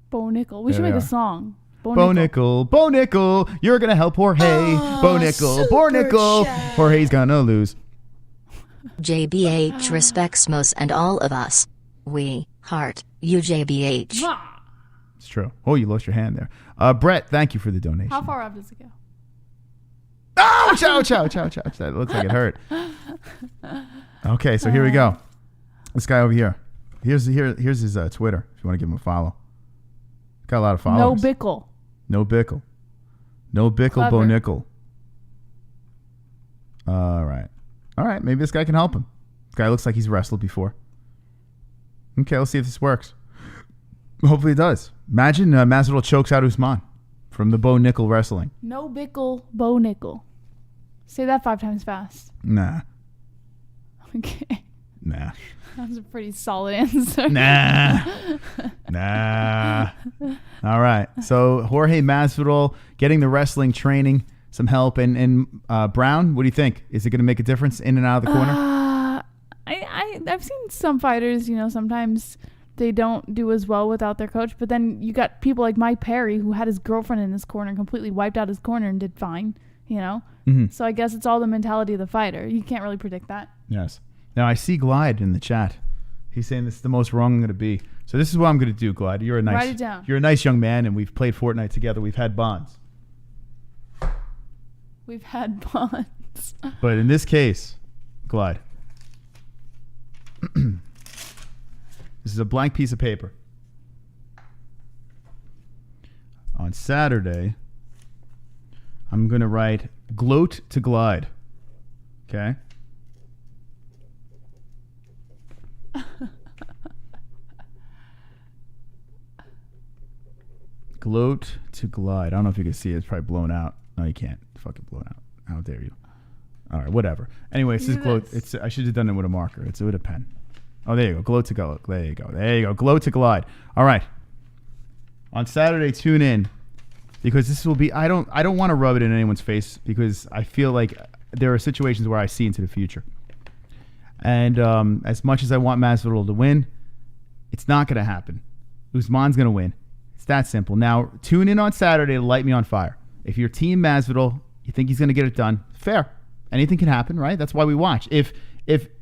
Bo Nickel. We should make a song. Bo Nickel, you're gonna help Jorge. Bo Nickel, Jorge's gonna lose. JBH respects Mos and all of us. We heart you, JBH. It's true. Oh, you lost your hand there. Brett, thank you for the donation. How far up does it go? Oh, chow. That looks like it hurt. Okay, so here we go. This guy over here. Here's his Twitter. If you want to give him a follow. Got a lot of followers. No bickle. Clever. Bo Nickel. All right. Maybe this guy can help him. This guy looks like he's wrestled before. Okay, let's see if this works. Hopefully it does. Imagine Masvidal chokes out Usman from the Bo Nickel wrestling. No bickle, Bo Nickel. Say that 5 times fast. Nah. Okay. Nah. That was a pretty solid answer. Nah. All right. So Jorge Masvidal getting the wrestling training, some help, and Brown. What do you think? Is it going to make a difference in and out of the corner? I've seen some fighters. sometimes they don't do as well without their coach. But then you got people like Mike Perry, who had his girlfriend in his corner, completely wiped out his corner and did fine. Mm-hmm. So I guess it's all the mentality of the fighter. You can't really predict that. Yes. Now, I see Glide in the chat. He's saying this is the most wrong I'm going to be. So this is what I'm going to do, Glide. You're a nice young man, and we've played Fortnite together. We've had bonds. We've had bonds. But in this case, Glide. This is a blank piece of paper. On Saturday, I'm going to write gloat to Glide. Okay? Gloat to Glide. I don't know if you can see it. It's probably blown out. No, you can't. It's fucking blown out. How dare you? All right, whatever. Anyway, this is gloat. I should have done it with a marker. It's with a pen. Oh, there you go. Gloat to Glide. There you go. Gloat to Glide. All right. On Saturday, tune in because this will be. I don't want to rub it in anyone's face because I feel like there are situations where I see into the future. And as much as I want Masvidal to win, it's not going to happen. Usman's going to win. It's that simple. Now, tune in on Saturday to light me on fire. If you're Team Masvidal, you think he's going to get it done, fair. Anything can happen, right? That's why we watch. If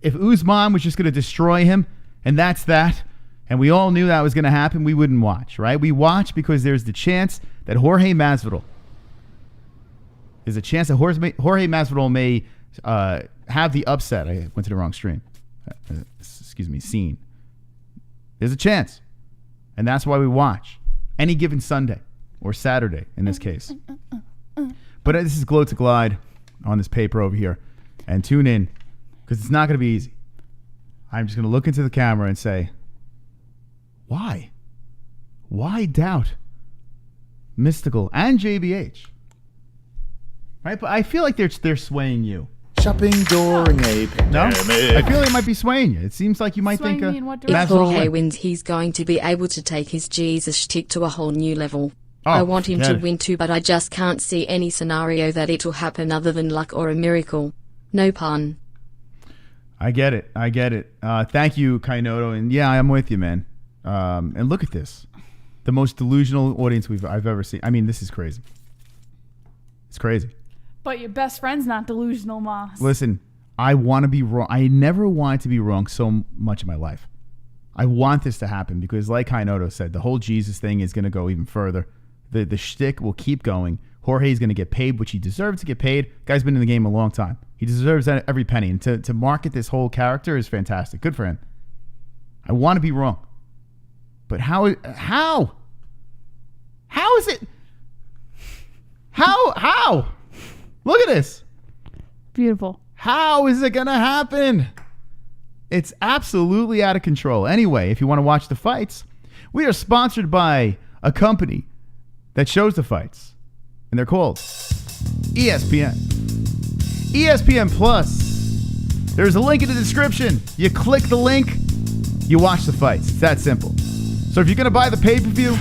Usman was just going to destroy him, and that's that, and we all knew that was going to happen, we wouldn't watch, right? We watch because there's the chance that Jorge Masvidal may have the upset. I went to the wrong stream. Scene. There's a chance. And that's why we watch any given Sunday or Saturday in this case. But this is Glow to Glide on this paper over here. And tune in because it's not going to be easy. I'm just going to look into the camera and say, why? Why doubt Mystical and JBH? Right? But I feel like they're swaying you. Shopping during a pandemic. No? I feel like it might be swaying you. It seems like you might Swaying think me in what If direction? Jorge wins, he's going to be able to take his Jesus shtick to a whole new level. Oh, I want him to forget it. win too, but I just can't see any scenario that it'll happen other than luck or a miracle. No pun. I get it. Thank you, Kainoto. And yeah, I'm with you, man. And look at this. The most delusional audience I've ever seen. I mean, this is crazy. It's crazy. But your best friend's not delusional, Moss. Listen, I want to be wrong. I never wanted to be wrong so much in my life. I want this to happen because, like Kainoto said, the whole Jesus thing is going to go even further. The shtick will keep going. Jorge's going to get paid, which he deserves to get paid. Guy's been in the game a long time. He deserves every penny. And to market this whole character is fantastic. Good for him. I want to be wrong. But how is it? How? Look at this. Beautiful. How is it going to happen? It's absolutely out of control. Anyway, if you want to watch the fights, we are sponsored by a company that shows the fights. And they're called ESPN. ESPN Plus. There's a link in the description. You click the link, you watch the fights. It's that simple. So if you're going to buy the pay-per-view,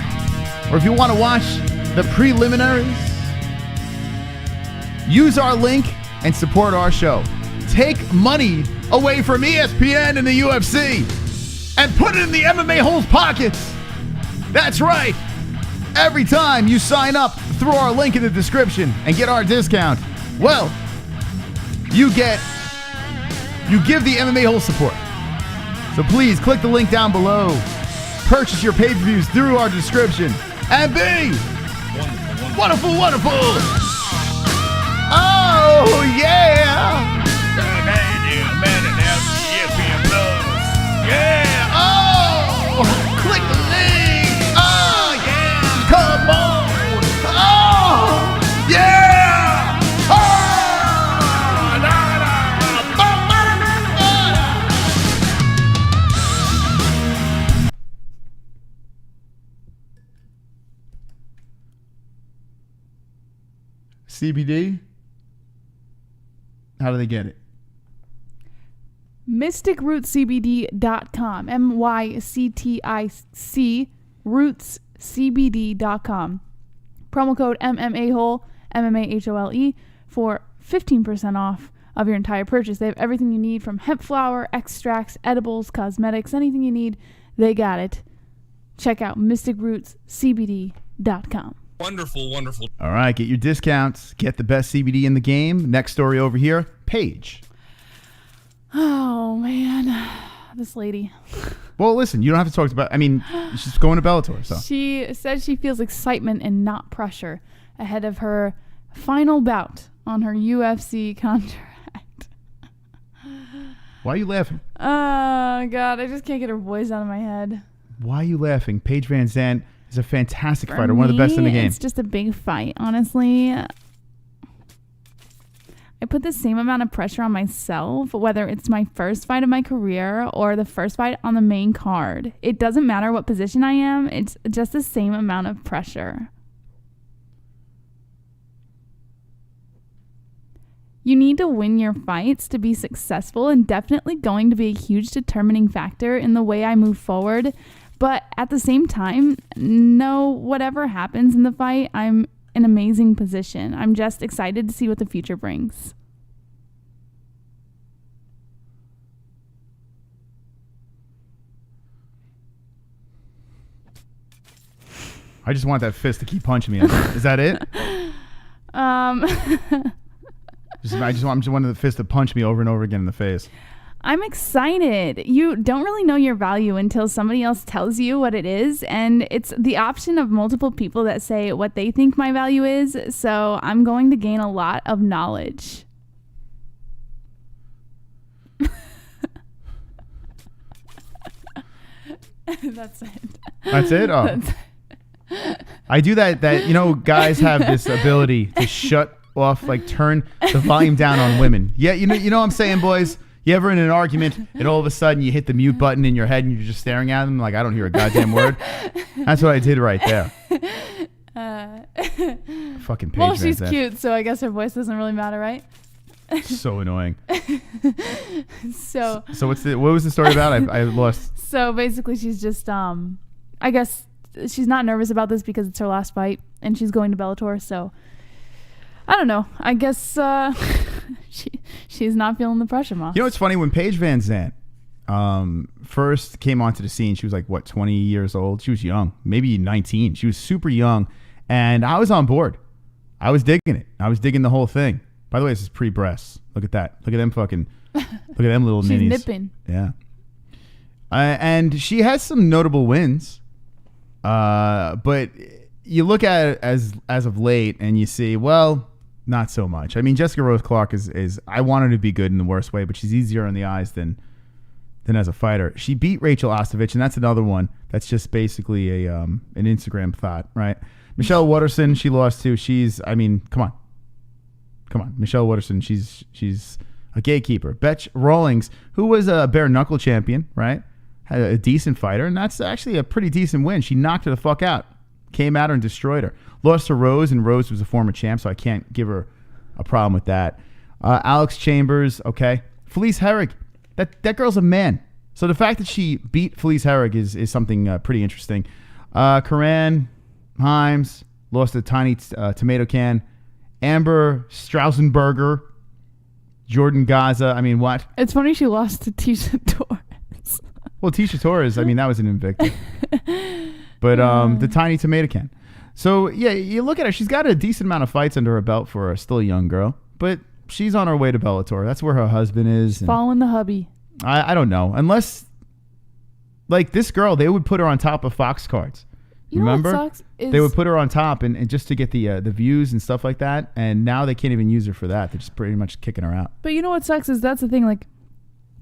or if you want to watch the preliminaries, use our link and support our show. Take money away from ESPN and the UFC and put it in the MMA-Holes pockets. That's right. Every time you sign up through our link in the description and get our discount, well, you give the MMA-Holes support. So please click the link down below. Purchase your pay-per-views through our description and be wonderful. Oh, yeah. Yeah. Oh, click the link. Oh, yeah. Come on. Oh, yeah. CBD? How do they get it? MysticRootsCBD.com. MYCTIC RootsCBD.com. Promo code MMAHole, MMAHOLE, for 15% off of your entire purchase. They have everything you need from hemp flower, extracts, edibles, cosmetics, anything you need, they got it. Check out MysticRootsCBD.com. Wonderful. All right, get your discounts. Get the best CBD in the game. Next story over here, Paige. Oh, man. This lady. Well, listen, you don't have to talk about... I mean, she's going to Bellator, so... She says she feels excitement and not pressure ahead of her final bout on her UFC contract. Why are you laughing? Oh, God. I just can't get her voice out of my head. Why are you laughing? Paige VanZant is a fantastic fighter, one of the best in the game. It's just a big fight, honestly. I put the same amount of pressure on myself, whether it's my first fight of my career or the first fight on the main card. It doesn't matter what position I am. It's just the same amount of pressure. You need to win your fights to be successful, and definitely going to be a huge determining factor in the way I move forward. But at the same time, no, whatever happens in the fight, I'm in an amazing position. I'm just excited to see what the future brings. I just want that fist to keep punching me. Is that it? I just want the fist to punch me over and over again in the face. I'm excited. You don't really know your value until somebody else tells you what it is. And it's the option of multiple people that say what they think my value is. So I'm going to gain a lot of knowledge. That's it. That's it? Oh. I do that, guys have this ability to shut off, like turn the volume down on women. Yeah, you know what I'm saying, boys? You ever in an argument and all of a sudden you hit the mute button in your head and you're just staring at them like, I don't hear a goddamn word? That's what I did right there. Fucking Paige. Well, she's cute, so I guess her voice doesn't really matter, right? So annoying. So what was the story about? I lost. So basically she's just I guess she's not nervous about this because it's her last fight and she's going to Bellator, so I don't know. I guess she's not feeling the pressure, Moss. You know what's funny? When Paige VanZant first came onto the scene, she was like, 20 years old? She was young, maybe 19. She was super young, and I was on board. I was digging it. I was digging the whole thing. By the way, this is pre-breasts. Look at that. Look at them fucking, look at them little She's ninnies. nipping. Yeah. And she has some notable wins, but you look at it as of late and you see, well, not so much. I mean, Jessica Rose Clark is I want her to be good in the worst way, but she's easier on the eyes than as a fighter. She beat Rachel Ostovich, and that's another one that's just basically an Instagram thought, right? Michelle Watterson, she lost to. Come on, Michelle Watterson. She's a gatekeeper. Betch Rawlings, who was a bare knuckle champion, right? Had a decent fighter, and that's actually a pretty decent win. She knocked her the fuck out. Came at her and destroyed her. Lost to Rose, and Rose was a former champ, so I can't give her a problem with that. Alex Chambers, okay. Felice Herrig, that girl's a man. So the fact that she beat Felice Herrig is something pretty interesting. Karan Himes lost to Tiny Tomato Can. Amber Strausenberger, Jordan Gaza. I mean, what? It's funny she lost to Tisha Torres. Well, Tisha Torres, that was an Invicta. But the Tiny Tomato Can. So, yeah, you look at her. She's got a decent amount of fights under her belt for a still young girl. But she's on her way to Bellator. That's where her husband is. Following the hubby. I don't know. Unless, like this girl, they would put her on top of Fox cards. Remember? Know what sucks is they would put her on top and just to get the views and stuff like that. And now they can't even use her for that. They're just pretty much kicking her out. But you know what sucks is that's the thing. Like,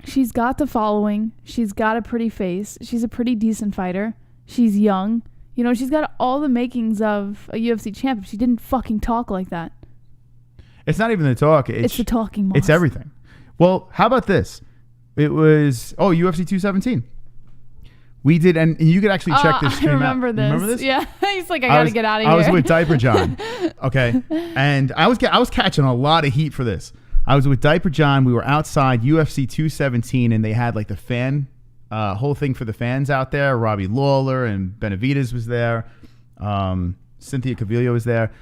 she's got the following. She's got a pretty face. She's a pretty decent fighter. She's young. She's got all the makings of a UFC champ. If she didn't fucking talk like that. It's not even the talk. It's the talking, Moss. It's everything. Well, how about this? It was, UFC 217. We did, and you could actually check this stream out. I remember this. Remember this? Yeah. He's like, I gotta get out of here. I was with Diaper John. Okay. And I was catching a lot of heat for this. I was with Diaper John. We were outside UFC 217, and they had like the fan whole thing for the fans out there. Robbie Lawler and Benavidez was there. Cynthia Cavillo was there.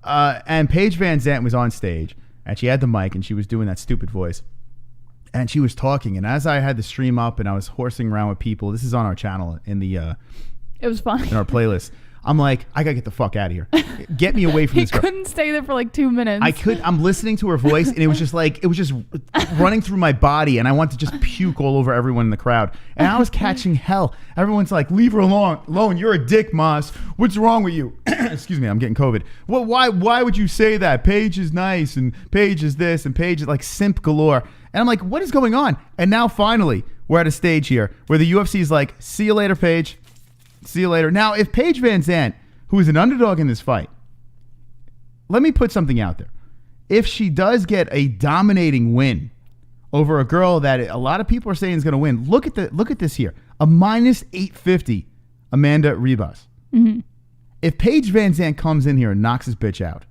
And Paige VanZant was on stage, and she had the mic, and she was doing that stupid voice. And she was talking, and as I had the stream up and I was horsing around with people, this is on our channel in the it was fun in our playlist. I'm like, I gotta get the fuck out of here. Get me away from this girl. He couldn't stay there for like 2 minutes. I'm listening to her voice, and it was just running through my body, and I wanted to just puke all over everyone in the crowd. And I was catching hell. Everyone's like, leave her alone. You're a dick, Moss. What's wrong with you? Excuse me, I'm getting COVID. Well, why would you say that? Paige is nice, and Paige is this, and Paige is like simp galore. And I'm like, what is going on? And now finally, we're at a stage here where the UFC is like, see you later, Paige. See you later. Now, if Paige VanZant, who is an underdog in this fight, let me put something out there. If she does get a dominating win over a girl that a lot of people are saying is going to win, look at this here. A minus 850 Amanda Ribas. Mm-hmm. If Paige VanZant comes in here and knocks this bitch out,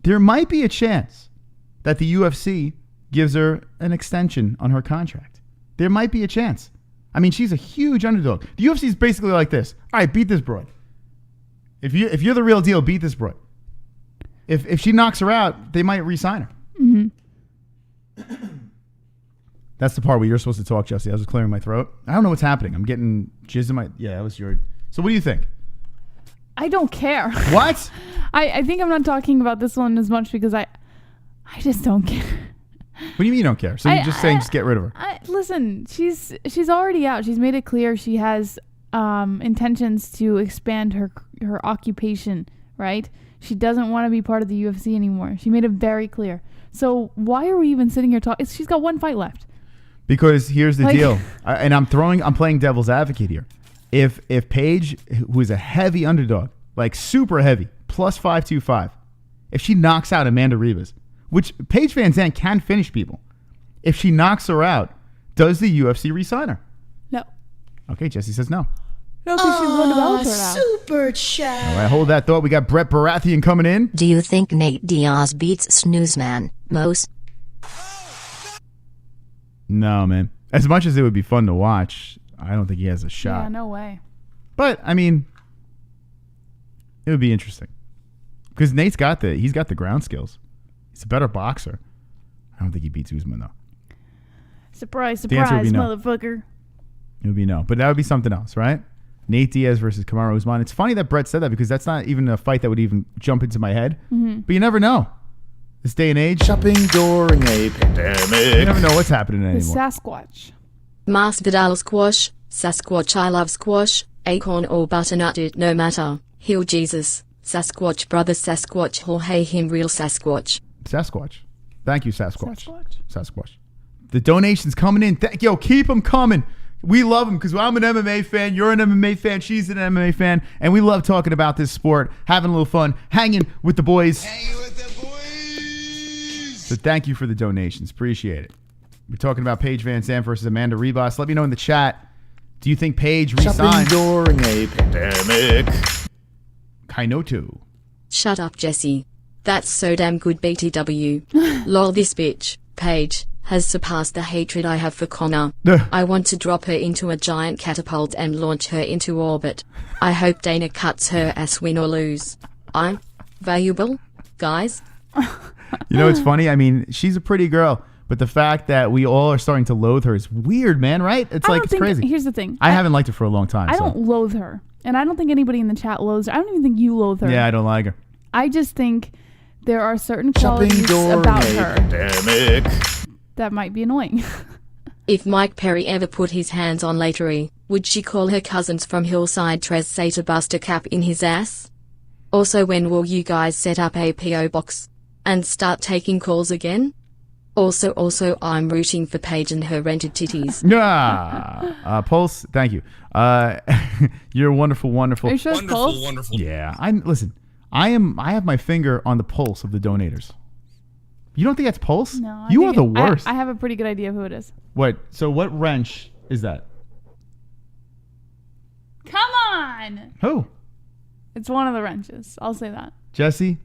there might be a chance that the UFC gives her an extension on her contract. There might be a chance. I mean, she's a huge underdog. The UFC is basically like this. All right, beat this broad. If you're the real deal, beat this broad. If she knocks her out, they might re-sign her. Mm-hmm. That's the part where you're supposed to talk, Jesse. I was clearing my throat. I don't know what's happening. I'm getting jizz in my... Yeah, that was your... So what do you think? I don't care. What? I think I'm not talking about this one as much because I just don't care. What do you mean you don't care? So you're just saying just get rid of her? Listen, she's already out. She's made it clear she has intentions to expand her occupation, right? She doesn't want to be part of the UFC anymore. She made it very clear. So why are we even sitting here talking? She's got one fight left. Because here's the deal, and I'm playing devil's advocate here. If Paige, who is a heavy underdog, like super heavy, plus 525, if she knocks out Amanda Ribas, which Paige VanZant can finish people, if she knocks her out, does the UFC re-sign her? No. Okay, Jesse says no. No, because she's won the Bellator now. Super chat. All right, hold that thought. We got Brett Baratheon coming in. Do you think Nate Diaz beats Snoozman, Mos? No, man. As much as it would be fun to watch, I don't think he has a shot. Yeah, no way. But I mean, it would be interesting because Nate's got the ground skills. He's a better boxer. I don't think he beats Usman though. Surprise, The answer would be no. motherfucker. It would be no, but that would be something else, right? Nate Diaz versus Kamaru Usman. It's funny that Brett said that because that's not even a fight that would even jump into my head. Mm-hmm. But you never know. This day and age, Shopping during a pandemic. you never know what's happening The anymore. Sasquatch. Masvidal squash, Sasquatch I love squash, acorn or butternut it no matter, heal Jesus, Sasquatch brother Sasquatch Jorge him real Sasquatch. Sasquatch. Thank you, Sasquatch. The donations coming in. Yo, keep them coming. We love them because I'm an MMA fan. You're an MMA fan. She's an MMA fan. And we love talking about this sport, having a little fun, hanging with the boys. So thank you for the donations. Appreciate it. We're talking about Paige VanZant versus Amanda Ribas. Let me know in the chat. Do you think Paige resigns? Shopping during a pandemic. Kainotu. Shut up Jesse. That's so damn good BTW. Lol this bitch, Paige, has surpassed the hatred I have for Connor. I want to drop her into a giant catapult and launch her into orbit. I hope Dana cuts her ass win or lose. I'm valuable, guys. You know, it's funny. I mean, she's a pretty girl, but the fact that we all are starting to loathe her is weird, man, right? It's crazy. Here's the thing. I haven't liked her for a long time. I don't loathe her. And I don't think anybody in the chat loathes her. I don't even think you loathe her. Yeah, I don't like her. I just think there are certain qualities about her pandemic. that might be annoying. If Mike Perry ever put his hands on Latery, would she call her cousins from Hillside Tres say to bust a cap in his ass? Also, when will you guys set up a PO box and start taking calls again? Also, I'm rooting for Paige and her rented titties. Yeah. Pulse, thank you. You're wonderful. Are you sure it's Pulse? Wonderful. Yeah. I have my finger on the pulse of the donators. You don't think that's Pulse? No. You are the worst. I have a pretty good idea of who it is. What? So what wrench is that? Come on! Who? It's one of the wrenches. I'll say that. Jesse?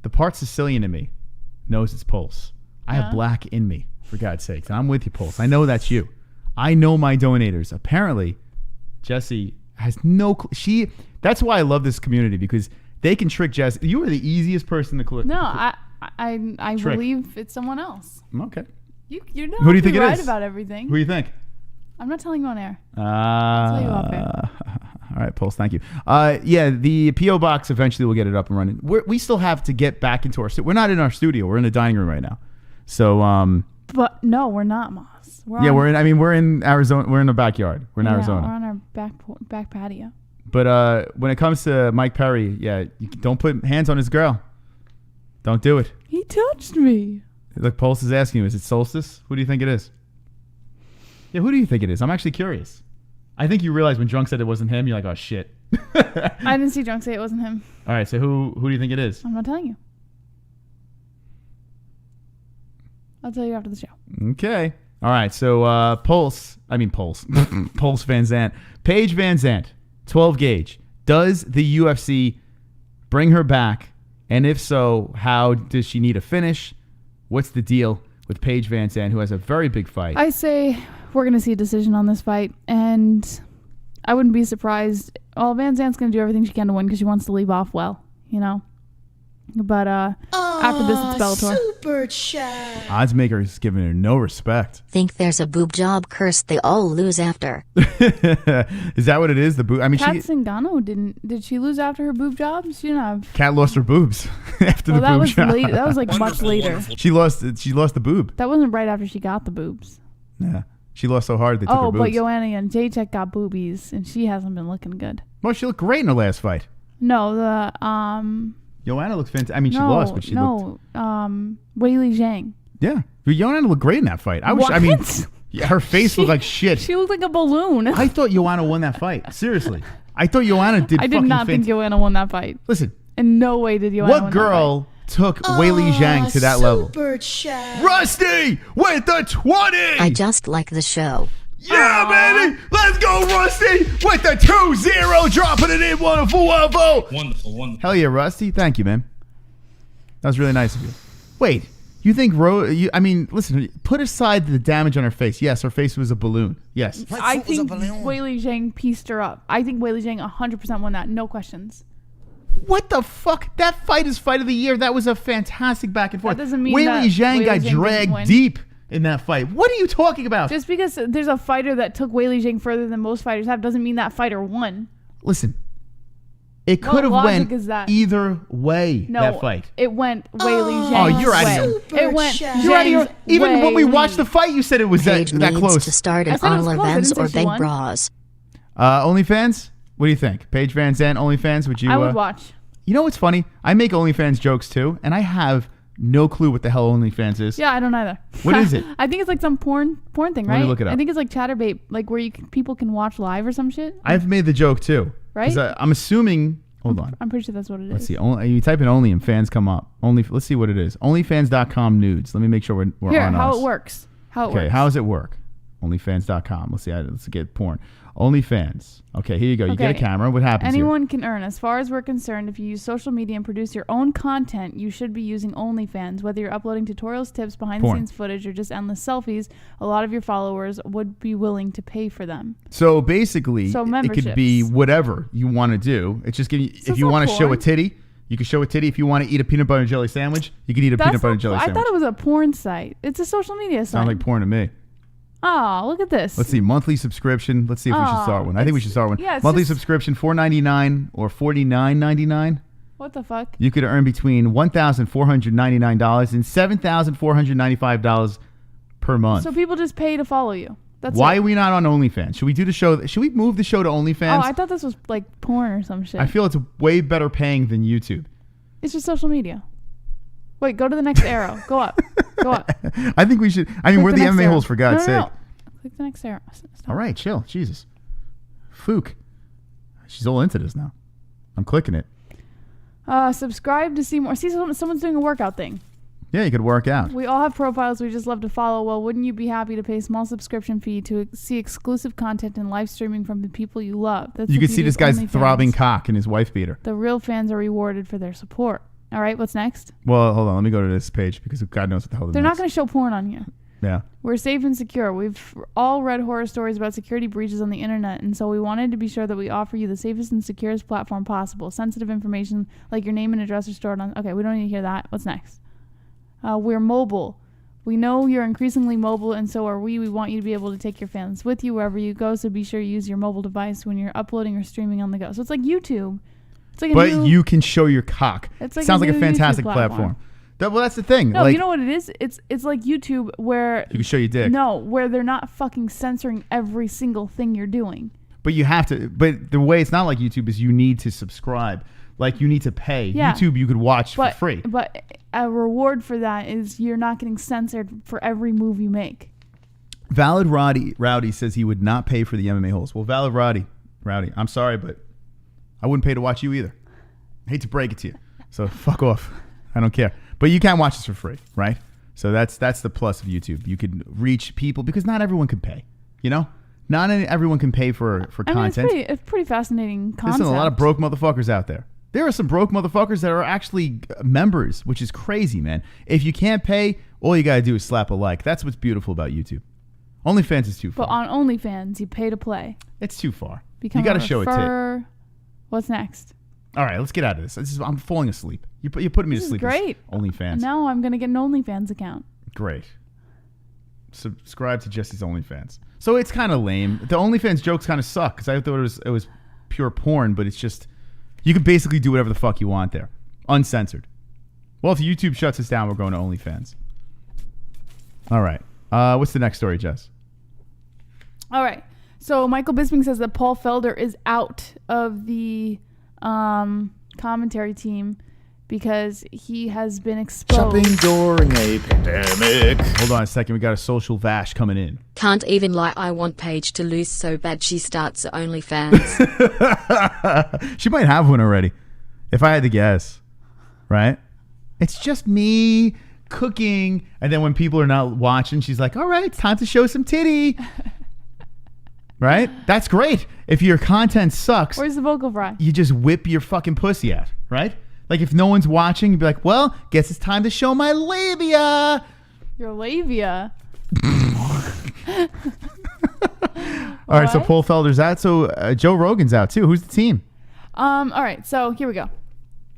The part Sicilian in me knows it's Pulse. I have black in me, for God's sakes. And I'm with you, Pulse. I know that's you. I know my donators. Apparently, Jesse has no... That's why I love this community, because they can trick Jesse. You are the easiest person to click. No, I believe it's someone else. Okay. You're not Who do you think it right is? about everything. Who do you think? I'm not telling you on air. I'll tell you off air. All right, Pulse, thank you. Yeah, the P.O. Box, eventually we'll get it up and running. We still have to get back into our studio. We're not in our studio. We're in the dining room right now. So, But no, we're not, Moss. we're in Arizona. We're in the backyard. We're in Arizona. We're on our back patio. But when it comes to Mike Perry, you don't put hands on his girl. Don't do it. He touched me. Look, Pulse is asking you, is it Solstice? Who do you think it is? Yeah, who do you think it is? I'm actually curious. I think you realize when Drunk said it wasn't him, you're like, oh, shit. I didn't see Drunk say it wasn't him. All right, so who do you think it is? I'm not telling you. I'll tell you after the show. Okay. All right, so Pulse VanZant. Paige VanZant, 12 gauge. Does the UFC bring her back? And if so, how does she need a finish? What's the deal with Paige VanZant, who has a very big fight? I say we're going to see a decision on this fight, and I wouldn't be surprised. Well, VanZant's going to do everything she can to win because she wants to leave off well, you know? But after this, it's Bellator. Super chat. Oddsmaker is giving her no respect. Think there's a boob job curse they all lose after. Is that what it is? The boob? I mean, Kat Zingano did she lose after her boob job? She didn't have. Kat lost her boobs after the that boob was job. late. That was like much later. She lost the boob. That wasn't right after she got the boobs. Yeah, she lost so hard they took her boobs. But Joanna and Jacek got boobies, and she hasn't been looking good. Well, she looked great in her last fight. No, the Joanna looked fantastic. I mean, she lost, but she looked. Weili Zhang. Yeah, Joanna looked great in that fight. What? I mean, yeah, her face looked like shit. She looked like a balloon. I thought Joanna won that fight. Seriously, I thought Joanna did. I did not think Joanna won that fight. Listen, in no way did Joanna. What girl took Weili Zhang to that level? Super chat. Rusty with the 20. I just like the show. Yeah, baby! Let's go, Rusty! With the 2-0, dropping it in. Wonderful. Wonderful. Hell yeah, Rusty. Thank you, man. That was really nice of you. Wait, you think I mean, listen, put aside the damage on her face. Yes, her face was a balloon. Yes. I think Weili Zhang pieced her up. I think Weili Zhang 100% won that. No questions. What the fuck? That fight is fight of the year. That was a fantastic back and forth. That doesn't mean Weili Zhang got Zhang dragged deep in that fight. What are you talking about? Just because there's a fighter that took Weili Zhang further than most fighters have doesn't mean that fighter won. Listen, it could have went either way. No, that fight. It went Weili Zhang's Oh, you're out of way. It went. You're out of your. Even when we watched the fight, you said it was Paige that needs close. to start an OnlyFans or big bras. OnlyFans? What do you think? Paige VanZant, OnlyFans? Would you? I would watch. You know what's funny? I make OnlyFans jokes too, and I have no clue what the hell OnlyFans is. Yeah, I don't either. What is it? I think it's like some porn thing, right? Let me look it up. I think it's like Chatterbait, like where people can watch live or some shit. I've made the joke too. Right? I'm assuming. Hold on. I'm pretty sure that's what it is. Let's see. You type in Only and fans come up. Let's see what it is. Onlyfans.com nudes. Let me make sure we're Here, on how us. it works. Okay, how does it work? Onlyfans.com. Let's see. Let's get porn. OnlyFans. Okay, here you go. You get a camera. What happens Anyone can earn. As far as we're concerned, if you use social media and produce your own content, you should be using OnlyFans. Whether you're uploading tutorials, tips, behind-the-scenes footage, or just endless selfies, a lot of your followers would be willing to pay for them. So basically, it could be whatever you want to do. It's just giving. If you want to show a titty, you can show a titty. If you want to eat a peanut butter and jelly sandwich, you can eat a peanut butter and jelly sandwich. I thought it was a porn site. It's a social media site. Sounds like porn to me. Oh, look at this. Let's see. Monthly subscription. Let's see if we should start one. I think we should start one. Yeah, monthly subscription, $4.99 or $49.99. What the fuck? You could earn between $1,499 and $7,495 per month. So people just pay to follow you. That's Why are we not on OnlyFans? Should we do the show? Should we move the show to OnlyFans? Oh, I thought this was like porn or some shit. I feel it's way better paying than YouTube. It's just social media. Wait, go to the next arrow. Go up. Go up. I think we should. I mean, we're the MMA-Holes, for God's sake. No. Click the next arrow. Stop. All right, chill. Jesus. Fook. She's all into this now. I'm clicking it. Subscribe to see more. See, someone's doing a workout thing. Yeah, you could work out. We all have profiles we just love to follow. Well, wouldn't you be happy to pay a small subscription fee to see exclusive content and live streaming from the people you love? You could see this guy's throbbing cock and his wife beater. The real fans are rewarded for their support. All right, what's next? Well, hold on. Let me go to this page because God knows what the hell they're not going to show porn on you. Yeah. We're safe and secure. We've all read horror stories about security breaches on the internet, and so we wanted to be sure that we offer you the safest and securest platform possible. Sensitive information like your name and address are stored on... Okay, we don't need to hear that. What's next? We're mobile. We know you're increasingly mobile, and so are we. We want you to be able to take your fans with you wherever you go, so be sure you use your mobile device when you're uploading or streaming on the go. So it's like YouTube. It's like you can show your cock. It's like sounds like a fantastic platform. That's the thing. No, you know what it is? It's like YouTube where... You can show your dick. No, where they're not fucking censoring every single thing you're doing. But you have to... But the way it's not like YouTube is you need to subscribe. Like, you need to pay. Yeah. YouTube you could watch for free. But a reward for that is you're not getting censored for every move you make. Valid Rowdy says he would not pay for the MMA-Holes. Well, Valid Rowdy, I'm sorry, but I wouldn't pay to watch you either. I hate to break it to you. So fuck off. I don't care. But you can watch this for free, right? So that's the plus of YouTube. You can reach people because not everyone can pay. You know? Not everyone can pay for content. It's pretty fascinating concept. There's a lot of broke motherfuckers out there. There are some broke motherfuckers that are actually members, which is crazy, man. If you can't pay, all you got to do is slap a like. That's what's beautiful about YouTube. OnlyFans is too far. But on OnlyFans, you pay to play. It's too far. You got to show a tit. What's next? All right, let's get out of this. I'm falling asleep. You put me to This is sleep. great. OnlyFans. Now I'm gonna get an OnlyFans account. Great. Subscribe to Jesse's OnlyFans. So it's kind of lame. The OnlyFans jokes kind of suck because I thought it was pure porn, but it's just you can basically do whatever the fuck you want there, uncensored. Well, if YouTube shuts us down, we're going to OnlyFans. All right. What's the next story, Jess? All right. So Michael Bisping says that Paul Felder is out of the commentary team because he has been exposed. Shopping during a pandemic. Hold on a second. We got a social vash coming in. Can't even lie, I want Paige to lose so bad she starts OnlyFans. She might have one already, if I had to guess. Right? It's just me cooking, and then when people are not watching, she's like, all right, it's time to show some titty. Right? That's great. If your content sucks, Where's the vocal fry? you just whip your fucking pussy out, right? Like if no one's watching, you'd be like, well, guess it's time to show my labia. Your labia. All right, so What? Paul Felder's out. So Joe Rogan's out too. Who's the team? All right, so here we go.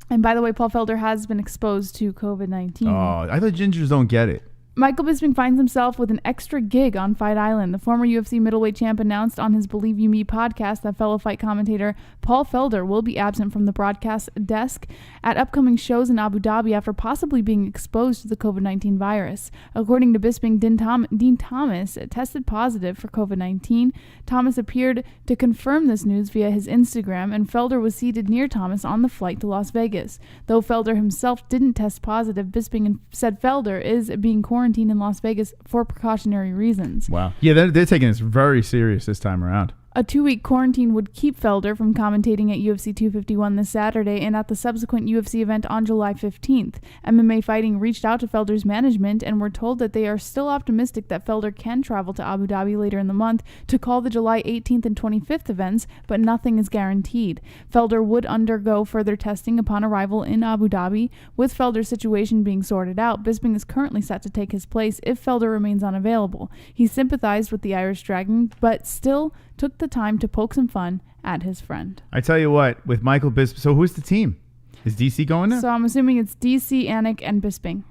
And by the way, Paul Felder has been exposed to COVID-19. Oh, I thought gingers don't get it. Michael Bisping finds himself with an extra gig on Fight Island. The former UFC middleweight champ announced on his Believe You Me podcast that fellow fight commentator Paul Felder will be absent from the broadcast desk at upcoming shows in Abu Dhabi after possibly being exposed to the COVID-19 virus. According to Bisping, Dean Thomas tested positive for COVID-19. Thomas appeared to confirm this news via his Instagram, and Felder was seated near Thomas on the flight to Las Vegas. Though Felder himself didn't test positive, Bisping said Felder is being quarantined in Las Vegas for precautionary reasons. Wow. Yeah, they're taking this very serious this time around. A 2-week quarantine would keep Felder from commentating at UFC 251 this Saturday and at the subsequent UFC event on July 15th. MMA Fighting reached out to Felder's management and were told that they are still optimistic that Felder can travel to Abu Dhabi later in the month to call the July 18th and 25th events, but nothing is guaranteed. Felder would undergo further testing upon arrival in Abu Dhabi. With Felder's situation being sorted out, Bisping is currently set to take his place if Felder remains unavailable. He sympathized with the Irish Dragon, but still took the time to poke some fun at his friend. I tell you what, with Michael Bisping, so who's the team? Is DC going there? So I'm assuming it's DC, Anik, and Bisping.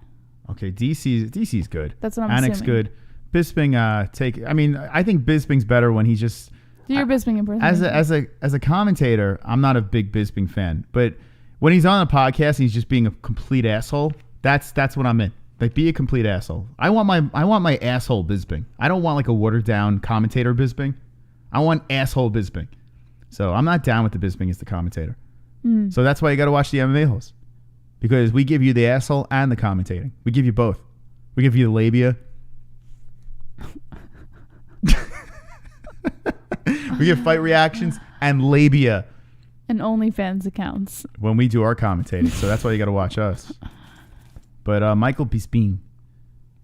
Okay, DC's good. That's what I'm Anik's assuming. good. Bisping, I think Bisping's better when he's just Do your Bisping impression. as a commentator. I'm not a big Bisping fan, but when he's on a podcast and he's just being a complete asshole, that's what I'm in. Like, be a complete asshole. I want my asshole Bisping. I don't want like a watered down commentator Bisping. I want asshole Bisping. So I'm not down with the Bisping as the commentator. So that's why you got to watch the MMA-Holes. Because we give you the asshole and the commentating. We give you both. We give you the labia. We give fight reactions and labia And OnlyFans accounts. when we do our commentating. So that's why you got to watch us. But Michael Bisping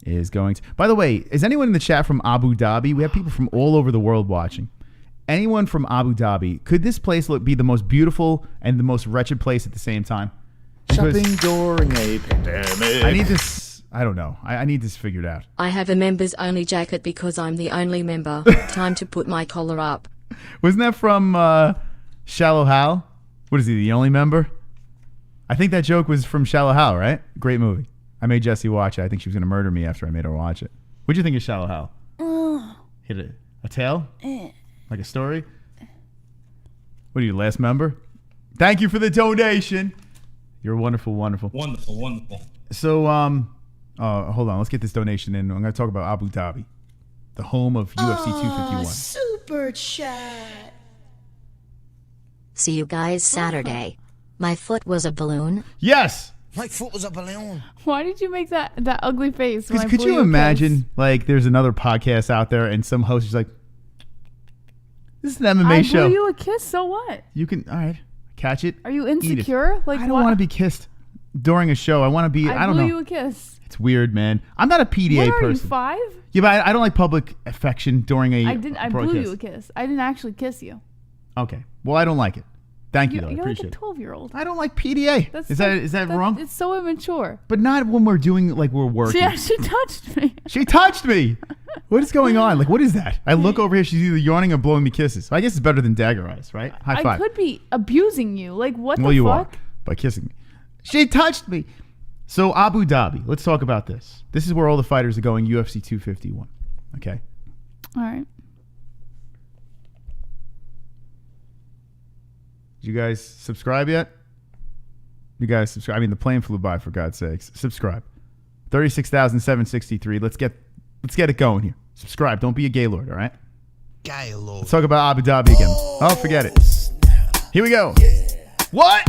is going to... By the way, is anyone in the chat from Abu Dhabi? We have people from all over the world watching. Anyone from Abu Dhabi? Could this place be the most beautiful and the most wretched place at the same time? Because Shopping during a pandemic. I need this... I don't know. I need this figured out. I have a members only jacket because I'm the only member. Time to put my collar up. Wasn't that from Shallow Hal? What is he, the only member? I think that joke was from Shallow Hal, right? Great movie. I made Jessie watch it. I think she was going to murder me after I made her watch it. What'd you think of Shallow Hal? Hit it. A tale? Like a story? What are you, last member? Thank you for the donation. You're wonderful, wonderful. Wonderful, wonderful. So, hold on. Let's get this donation in. I'm going to talk about Abu Dhabi, the home of UFC 251. Super chat. See you guys Saturday. My foot was a balloon. Yes! My foot was a balloon. Why did you make that ugly face? when I Could blew you a kiss? imagine, like, there's another podcast out there and some host is like, this is an MMA I show. blew you a kiss, so what? You can, all right, catch it. Are you eat it. insecure? Like, I don't want to be kissed during a show. I want to be, I don't blew know. you a kiss. It's weird, man. I'm not a PDA What are you, person. 5? Yeah, but I don't like public affection during a I blew broadcast. you a kiss. I didn't actually kiss you. Okay. Well, I don't like it. Thank you, though. I You're appreciate like a 12-year-old. it. I don't like PDA. Is that wrong? It's so immature. But not when we're doing like we're working. Yeah, she touched me. She touched me. What is going on? Like, what is that? I look over here. She's either yawning or blowing me kisses. I guess it's better than dagger eyes, right? High five. I could be abusing you. Like, what Well, the you fuck? are by kissing me. She touched me. So Abu Dhabi. Let's talk about this. This is where all the fighters are going. UFC 251. Okay. All right. Did you guys subscribe yet? You guys subscribe. I mean, the plane flew by, for God's sakes. Subscribe. 36,763. Let's get it going here. Subscribe. Don't be a Gaylord, all right? Gaylord. Let's talk about Abu Dhabi again. Oh, forget it. Here we go. What?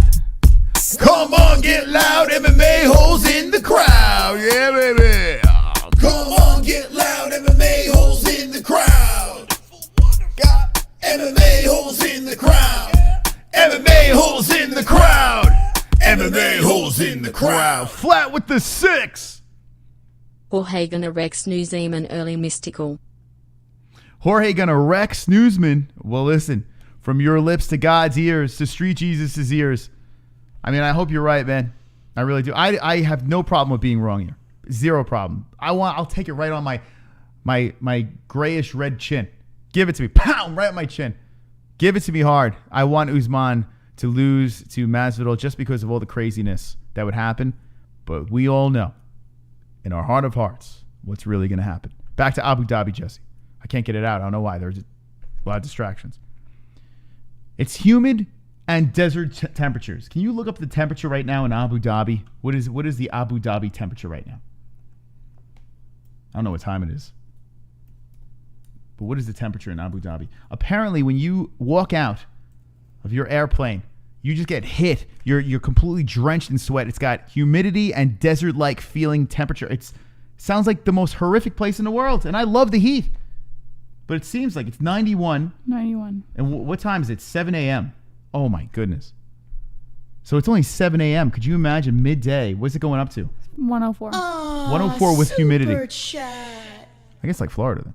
Come on, get loud, MMA holes in the crowd. Yeah, baby. Come on, get loud, MMA holes in the crowd. Got MMA holes in the crowd. MMA holes in the crowd. MMA holes in the crowd. Flat with the 6. Jorge gonna Rex Newsman early mystical. Jorge gonna Rex Newsman. Well, listen. From your lips to God's ears to Street Jesus' ears. I mean, I hope you're right, man. I really do. I have no problem with being wrong here. Zero problem. I'll take it right on my grayish red chin. Give it to me. Pow! Right on my chin. Give it to me hard. I want Usman to lose to Masvidal just because of all the craziness that would happen. But we all know, in our heart of hearts, what's really going to happen. Back to Abu Dhabi, Jesse. I can't get it out. I don't know why. There's a lot of distractions. It's humid and desert temperatures. Can you look up the temperature right now in Abu Dhabi? What is the Abu Dhabi temperature right now? I don't know what time it is. But what is the temperature in Abu Dhabi? Apparently, when you walk out of your airplane, you just get hit. You're completely drenched in sweat. It's got humidity and desert-like feeling temperature. It sounds like the most horrific place in the world, and I love the heat. But it seems like it's 91. 91. And what time is it? 7 a.m. Oh, my goodness. So it's only 7 a.m. Could you imagine midday? What's it going up to? 104. 104 with humidity. I guess like Florida then.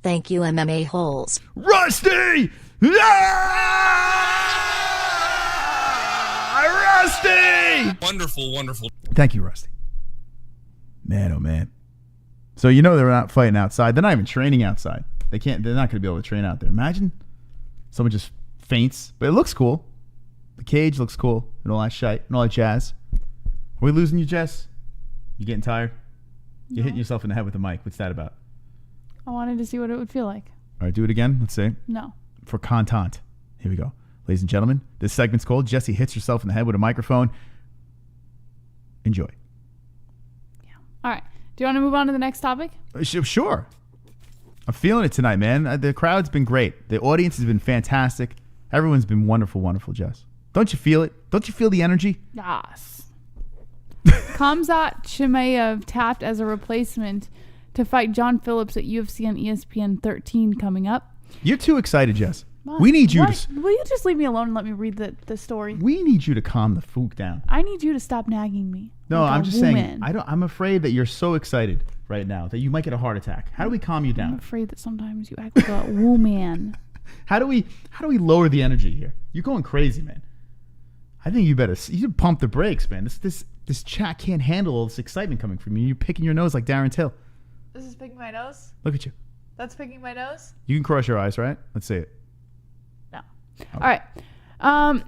Thank you, MMA-Holes. Rusty! Rusty! Wonderful, wonderful. Thank you, Rusty. Man, oh man. So you know they're not fighting outside. They're not even training outside. They're not going to be able to train out there. Imagine someone just faints. But it looks cool. The cage looks cool and all that shite and all that jazz. Are we losing you, Jess? You getting tired? You're hitting yourself in the head with the mic. What's that about? I wanted to see what it would feel like. All right, do it again. Let's see. No. For content. Here we go. Ladies and gentlemen, this segment's called Jesse Hits Herself in the Head with a Microphone. Enjoy. Yeah. All right. Do you want to move on to the next topic? Sure. I'm feeling it tonight, man. The crowd's been great. The audience has been fantastic. Everyone's been wonderful, wonderful, Jess. Don't you feel it? Don't you feel the energy? Yes. Khamzat Chimaev tapped as a replacement to fight John Phillips at UFC on ESPN 13 coming up. You're too excited, Jess. What? We need you What? to... Will you just leave me alone and let me read the story? We need you to calm the fook down. I need you to stop nagging me. No, like I'm a just woman. saying, I'm afraid that you're so excited right now that you might get a heart attack. How do we calm you I'm down? afraid that sometimes you act like a woman. How do we lower the energy here? You're going crazy, man. I think you should pump the brakes, man. This chat can't handle all this excitement coming from you. You're picking your nose like Darren Till. This is picking my nose? Look at you. That's picking my nose? You can cross your eyes, right? Let's see it. No. All right.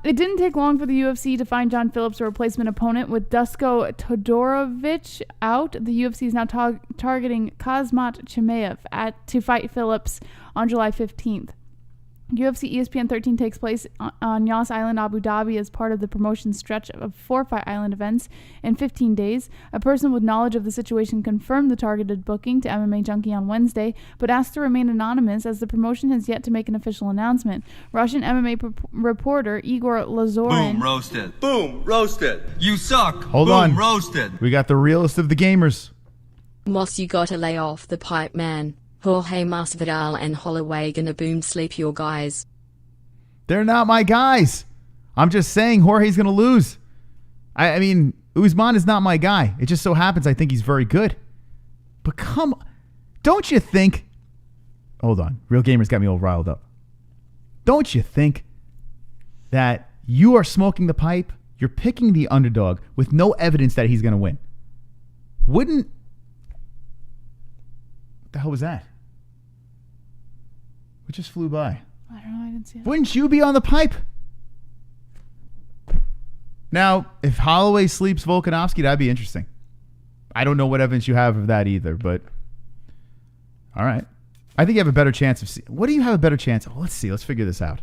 It didn't take long for the UFC to find John Phillips a replacement opponent. With Dusko Todorovic out, the UFC is now targeting Khamzat Chimaev to fight Phillips on July 15th. UFC ESPN 13 takes place on Yas Island, Abu Dhabi, as part of the promotion's stretch of 4 Fight Island events in 15 days. A person with knowledge of the situation confirmed the targeted booking to MMA Junkie on Wednesday, but asked to remain anonymous as the promotion has yet to make an official announcement. Russian MMA reporter Igor Lazorin... Boom, roasted. Boom, roasted. You suck. Hold Boom, on. Roasted. We got the realest of the gamers. Moss, you gotta lay off the pipe, man. Jorge Masvidal and Holloway gonna boom sleep your guys. They're not my guys. I'm just saying Jorge's going to lose. I mean, Usman is not my guy. It just so happens I think he's very good. But come on. Don't you think... Hold on. Real Gamers got me all riled up. Don't you think that you are smoking the pipe. You're picking the underdog with no evidence that he's going to win. What the hell was that? What just flew by? I don't know. I didn't see it. Wouldn't you be on the pipe? Now, if Holloway sleeps Volkanovski, that'd be interesting. I don't know what evidence you have of that either, but all right. I think you have a better chance of... What do you have a better chance of? Let's see. Let's figure this out.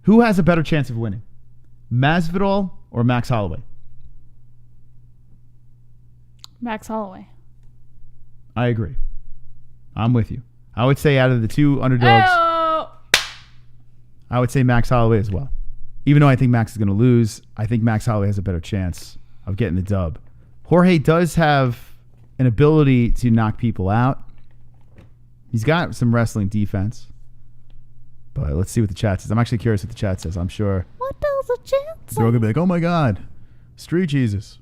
Who has a better chance of winning? Masvidal or Max Holloway? Max Holloway. I agree. I'm with you. I would say out of the two underdogs, I would say Max Holloway as well. Even though I think Max is going to lose, I think Max Holloway has a better chance of getting the dub. Jorge does have an ability to knock people out. He's got some wrestling defense. But let's see what the chat says. I'm actually curious what the chat says. I'm sure What does the chat say? they're all going to be like, oh my God, Street Jesus.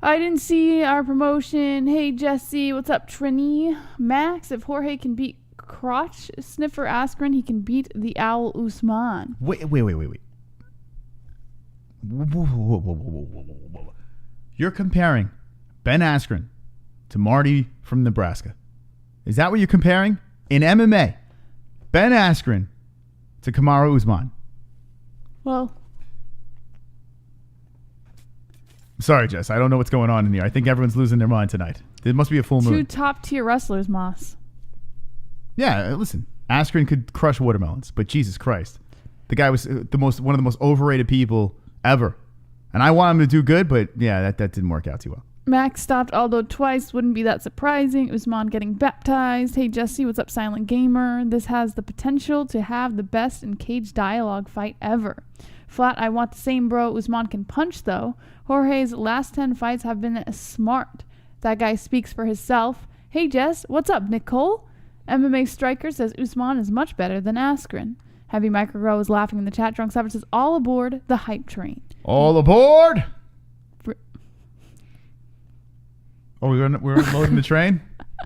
I didn't see our promotion. Hey, Jesse. What's up, Trini? Max, if Jorge can beat Crotch Sniffer Askren, he can beat the Owl Usman. Wait. Whoa. You're comparing Ben Askren to Marty from Nebraska. Is that what you're comparing? In MMA, Ben Askren to Kamaru Usman. Well, sorry, Jess. I don't know what's going on in here. I think everyone's losing their mind tonight. It must be a full moon. two top-tier wrestlers, Moss. Yeah, listen. Askren could crush watermelons, but Jesus Christ. The guy was one of the most overrated people ever. And I want him to do good, but yeah, that didn't work out too well. Max stopped Aldo twice. Wouldn't be that surprising. Usman getting baptized. Hey, Jesse, what's up, Silent Gamer? This has the potential to have the best in cage dialogue fight ever. Flat, I want the same, bro. Usman can punch, though. Jorge's last 10 fights have been smart. That guy speaks for himself. Hey, Jess, what's up, Nicole? MMA Striker says Usman is much better than Askren. Heavy Micro is laughing in the chat. Drunk Savage says, all aboard the hype train. All aboard! Oh, we're loading the train?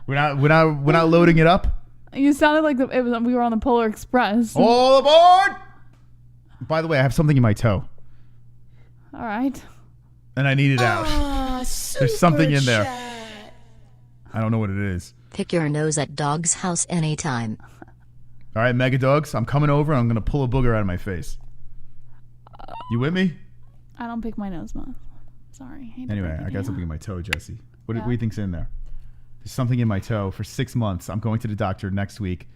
We're not loading it up? You sounded like we were on the Polar Express. All aboard! By the way, I have something in my toe. All right. And I need it out. There's something in there. I don't know what it is. Pick your nose at Dog's house anytime. All right, Mega Dogs, I'm coming over and I'm going to pull a booger out of my face. You with me? I don't pick my nose, Mom. Sorry. Anyway, I got something in my toe, Jesse. What do you think's in there? There's something in my toe for 6 months. I'm going to the doctor next week.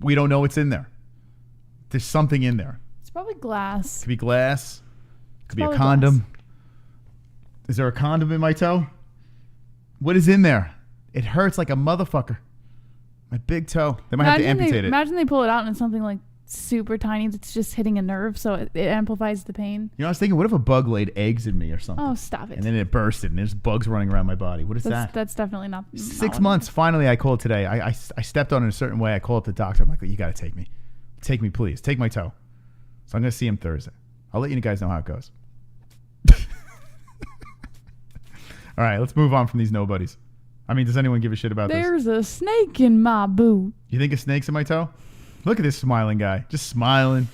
We don't know what's in there. There's something in there. It's probably glass. Could be glass. Could be a condom. Glass. Is there a condom in my toe? What is in there? It hurts like a motherfucker. My big toe. They might have to amputate it. Imagine they pull it out and it's something like super tiny that's just hitting a nerve, so it amplifies the pain. You know, I was thinking, what if a bug laid eggs in me or something? Oh, stop it. And then it bursted and there's bugs running around my body. What is that? That's definitely not. 6 months. Finally, I called today. I stepped on it a certain way. I called up the doctor. I'm like, you got to take me. Take me, please. Take my toe. So I'm going to see him Thursday. I'll let you guys know how it goes. All right, let's move on from these nobodies. I mean, does anyone give a shit about this? There's a snake in my boot. You think a snake's in my toe? Look at this smiling guy. Just smiling.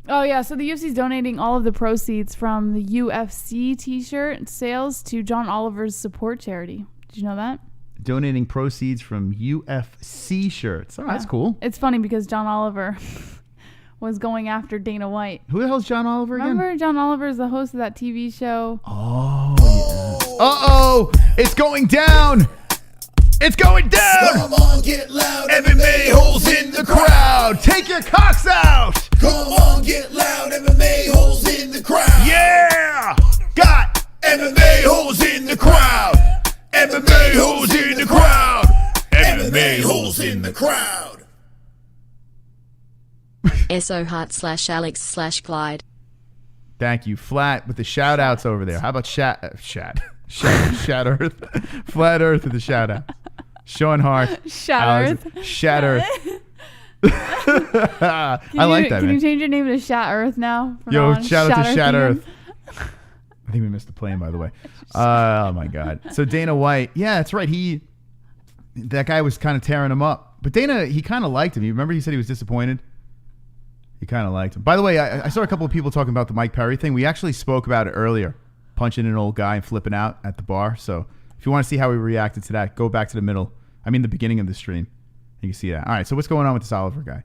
Oh, yeah. So the UFC's donating all of the proceeds from the UFC t-shirt sales to John Oliver's support charity. Did you know that? Donating proceeds from UFC shirts. Oh, that's cool. It's funny because John Oliver was going after Dana White. Who the hell's John Oliver again? Remember John Oliver is the host of that TV show? Oh, yes. Uh-oh! It's going down! It's going down! Come on, get loud. MMA-Holes in the crowd! Take your cocks out! Come on, get loud. MMA-Holes in the crowd. Yeah! Got MMA-Holes in the crowd. MMA-Holes in the crowd. MMA-Holes in the crowd. SO Heart /Alex /Clyde. Thank you. Flat with the shout outs over there. How about Shat Earth? Flat Earth with the shout out. Sean Hart. Shat Earth. I like that, Can man. you change your name to Shat Earth now? Yo, shout out to Shat Earth. I think we missed the plane, by the way. Oh, my God. So Dana White. Yeah, that's right. That guy was kind of tearing him up. But Dana, he kind of liked him. You remember he said he was disappointed? He kind of liked him. By the way, I saw a couple of people talking about the Mike Perry thing. We actually spoke about it earlier, punching an old guy and flipping out at the bar. So if you want to see how we reacted to that, go back to the beginning of the stream. You can see that. All right, so what's going on with this Oliver guy?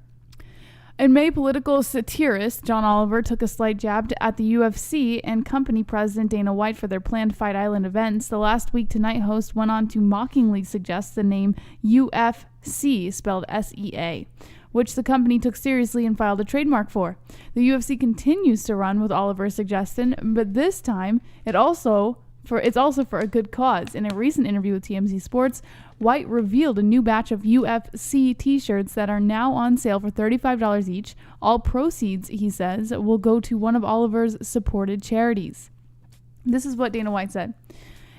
In May, political satirist John Oliver took a slight jab at the UFC and company president Dana White for their planned Fight Island events. The Last Week Tonight host went on to mockingly suggest the name UFC, spelled S-E-A, which the company took seriously and filed a trademark for. The UFC continues to run with Oliver's suggestion, but this time it's also for a good cause. In a recent interview with TMZ Sports, White revealed a new batch of UFC t-shirts that are now on sale for $35 each. All proceeds, he says, will go to one of Oliver's supported charities. This is what Dana White said.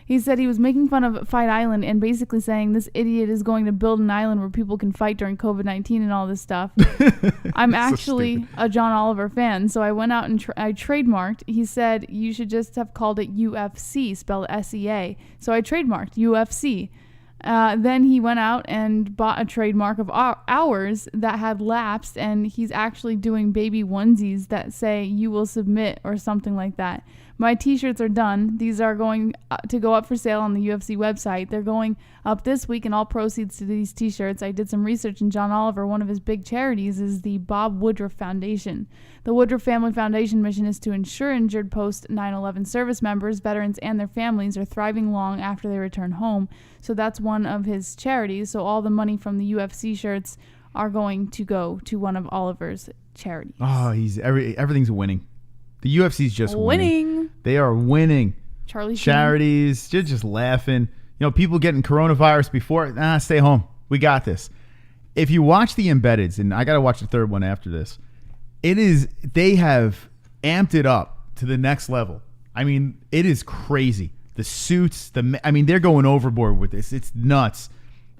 He said he was making fun of Fight Island and basically saying this idiot is going to build an island where people can fight during COVID-19 and all this stuff. I'm actually a John Oliver fan, so I went out and I trademarked. He said you should just have called it UFC, spelled S-E-A. So I trademarked UFC. Then he went out and bought a trademark of ours that had lapsed, and he's actually doing baby onesies that say you will submit or something like that. My t-shirts are done. These are going to go up for sale on the UFC website. They're going up this week, and all proceeds to these t-shirts. I did some research, and John Oliver, one of his big charities, is the Bob Woodruff Foundation. The Woodruff Family Foundation mission is to ensure injured post-9/11 service members, veterans, and their families are thriving long after they return home. So that's one of his charities. So all the money from the UFC shirts are going to go to one of Oliver's charities. Oh, everything's winning. The UFC's just winning. They are winning. Charlie charities, just laughing. You know, people getting coronavirus before. Stay home. We got this. If you watch the embeddeds, and I got to watch the third one after this, they have amped it up to the next level. I mean, it is crazy. The suits, they're going overboard with this. It's nuts.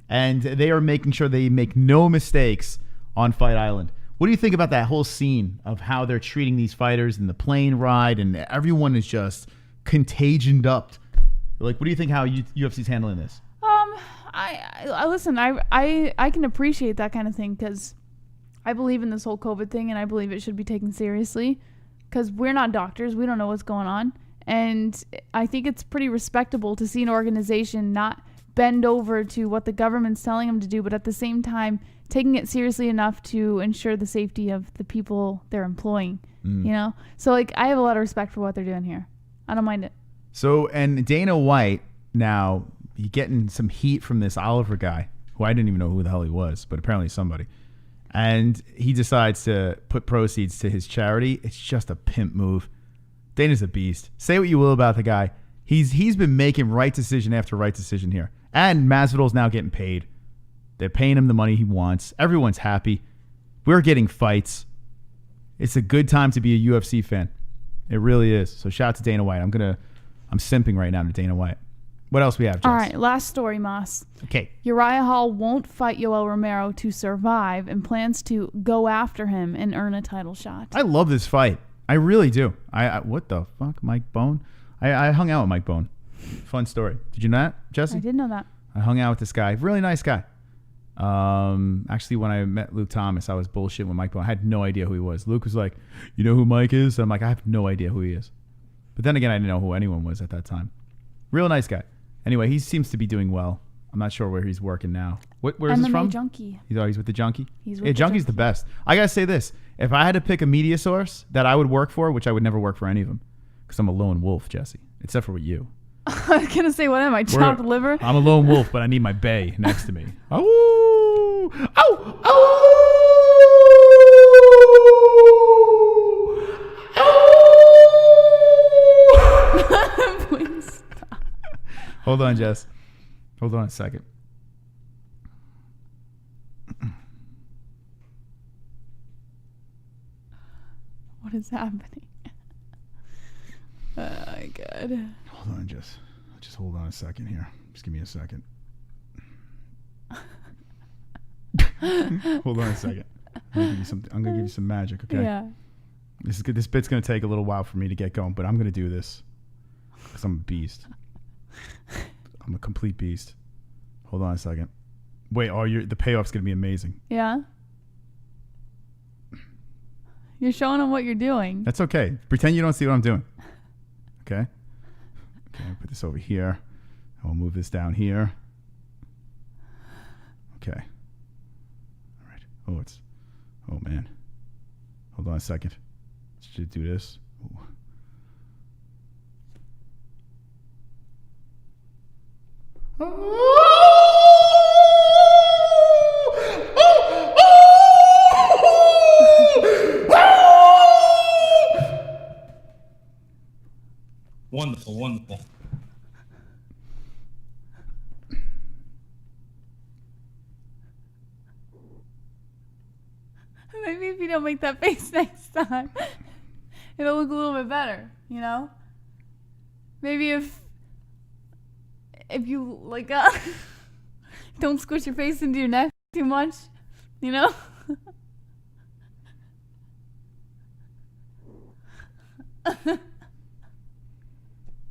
And they are making sure they make no mistakes on Fight Island. What do you think about that whole scene of how they're treating these fighters and the plane ride, and everyone is just contagioned up? Like, what do you think how UFC's handling this? I listen, I can appreciate that kind of thing because I believe in this whole COVID thing, and I believe it should be taken seriously because we're not doctors. We don't know what's going on. And I think it's pretty respectable to see an organization not bend over to what the government's telling them to do, but at the same time taking it seriously enough to ensure the safety of the people they're employing, you know? So, like, I have a lot of respect for what they're doing here. I don't mind it. So, and Dana White, now, he getting some heat from this Oliver guy, who I didn't even know who the hell he was, but apparently somebody. And he decides to put proceeds to his charity. It's just a pimp move. Dana's a beast. Say what you will about the guy. He's been making right decision after right decision here. And Masvidal's now getting paid. They're paying him the money he wants. Everyone's happy. We're getting fights. It's a good time to be a UFC fan. It really is. So shout out to Dana White. I'm simping right now to Dana White. What else we have, Jess? All right, last story, Moss. Okay. Uriah Hall won't fight Yoel Romero to survive and plans to go after him and earn a title shot. I love this fight. I really do. What the fuck, Mike Bone? I hung out with Mike Bone. Fun story. Did you not, Jesse? I did know that. I hung out with this guy. Really nice guy. Actually, when I met Luke Thomas, I was bullshitting with Mike Bone. I had no idea who he was. Luke was like, you know who Mike is? And I'm like, I have no idea who he is. But then again, I didn't know who anyone was at that time. Real nice guy. Anyway, he seems to be doing well. I'm not sure where he's working now. Where is this from? Junkie. He's with the Junkie? He's with the Junkie's Junkie. the best. I got to say this. If I had to pick a media source that I would work for, which I would never work for any of them, because I'm a lone wolf, Jesse, except for with you. I was going to say, what am I, chopped liver? I'm a lone wolf, but I need my bae next to me. Oh! Oh! Oh! Oh! Please stop. Hold on, Jess. Hold on a second. What is happening? Oh, my God. Hold on, Jess. Just hold on a second here. Just give me a second. Hold on a second. I'm gonna give you some magic, okay? Yeah. This is good. This bit's gonna take a little while for me to get going, but I'm gonna do this because I'm a beast. I'm a complete beast. Hold on a second. Wait, the payoff's gonna be amazing. Yeah? You're showing them what you're doing. That's okay. Pretend you don't see what I'm doing. Okay? Okay, I'll put this over here. I will move this down here. Okay. All right. Oh, man. Hold on a second. Should do this. Ooh. Wonderful, wonderful. Maybe if you don't make that face next time, it'll look a little bit better, you know? Maybe if you, like, don't squish your face into your neck too much, you know?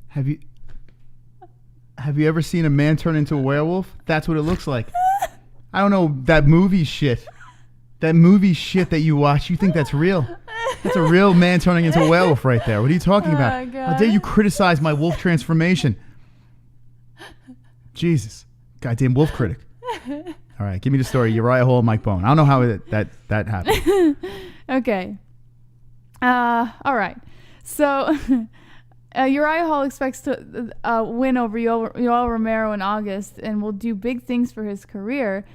Have you ever seen a man turn into a werewolf? That's what it looks like. I don't know, that movie shit. That movie shit that you watch, you think that's real? That's a real man turning into a werewolf right there. What are you talking about? How dare you criticize my wolf transformation? Jesus. Goddamn wolf critic. All right, give me the story. Uriah Hall and Mike Bohn. I don't know how that happened. Okay. All right. So Uriah Hall expects to win over Yoel Romero in August and will do big things for his career.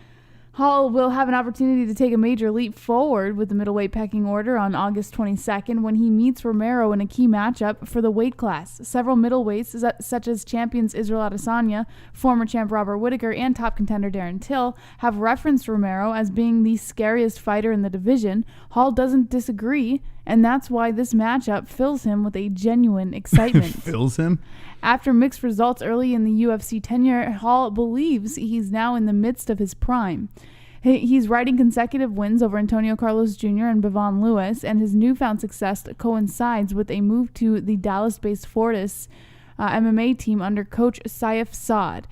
Hall will have an opportunity to take a major leap forward with the middleweight pecking order on August 22nd when he meets Romero in a key matchup for the weight class. Several middleweights, such as champions Israel Adesanya, former champ Robert Whittaker, and top contender Darren Till, have referenced Romero as being the scariest fighter in the division. Hall doesn't disagree, and that's why this matchup fills him with a genuine excitement. Fills him? After mixed results early in the UFC tenure, Hall believes he's now in the midst of his prime. He's riding consecutive wins over Antonio Carlos Jr. and Bevon Lewis, and his newfound success coincides with a move to the Dallas-based Fortis MMA team under coach Saif Saad.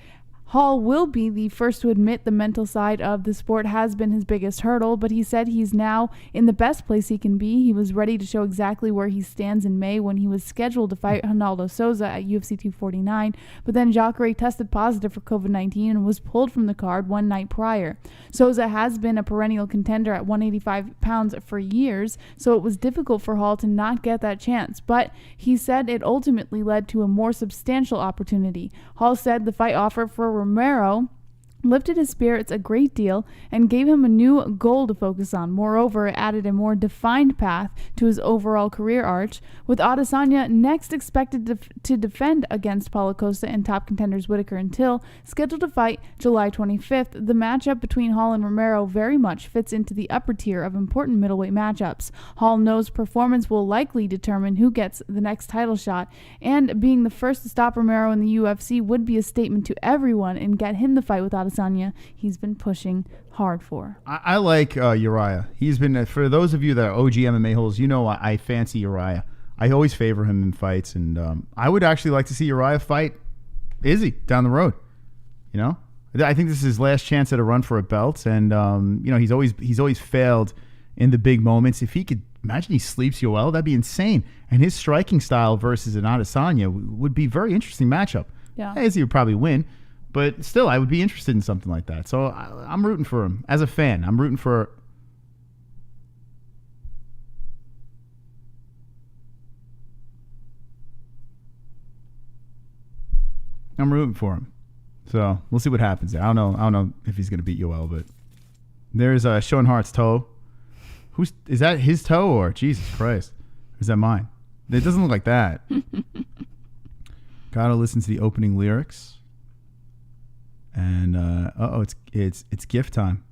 Hall will be the first to admit the mental side of the sport has been his biggest hurdle, but he said he's now in the best place he can be. He was ready to show exactly where he stands in May when he was scheduled to fight Ronaldo Souza at UFC 249, but then Jacare tested positive for COVID-19 and was pulled from the card one night prior. Souza has been a perennial contender at 185 pounds for years, so it was difficult for Hall to not get that chance, but he said it ultimately led to a more substantial opportunity. Hall said the fight offer for Romero lifted his spirits a great deal and gave him a new goal to focus on. Moreover, it added a more defined path to his overall career arch, with Adesanya next expected to defend against Paulo Costa and top contenders Whittaker and Till, scheduled to fight July 25th. The matchup between Hall and Romero very much fits into the upper tier of important middleweight matchups. Hall knows performance will likely determine who gets the next title shot, and being the first to stop Romero in the UFC would be a statement to everyone and get him the fight with Adesanya he's been pushing hard for. I like Uriah. He's been, for those of you that are OG MMA holes, you know I fancy Uriah. I always favor him in fights, and I would actually like to see Uriah fight Izzy down the road. You know, I think this is his last chance at a run for a belt, and you know, he's always failed in the big moments. If he could, imagine he sleeps Yoel, that'd be insane. And his striking style versus an Adesanya would be a very interesting matchup. Yeah, Izzy would probably win. But still, I would be interested in something like that. So I'm rooting for him. As a fan, I'm rooting for... I'm rooting for him. So we'll see what happens there. I don't know if he's going to beat Yoel, but there's Sean Hart's toe. Is that his toe or Jesus Christ? Or is that mine? It doesn't look like that. Gotta listen to the opening lyrics. And it's gift time.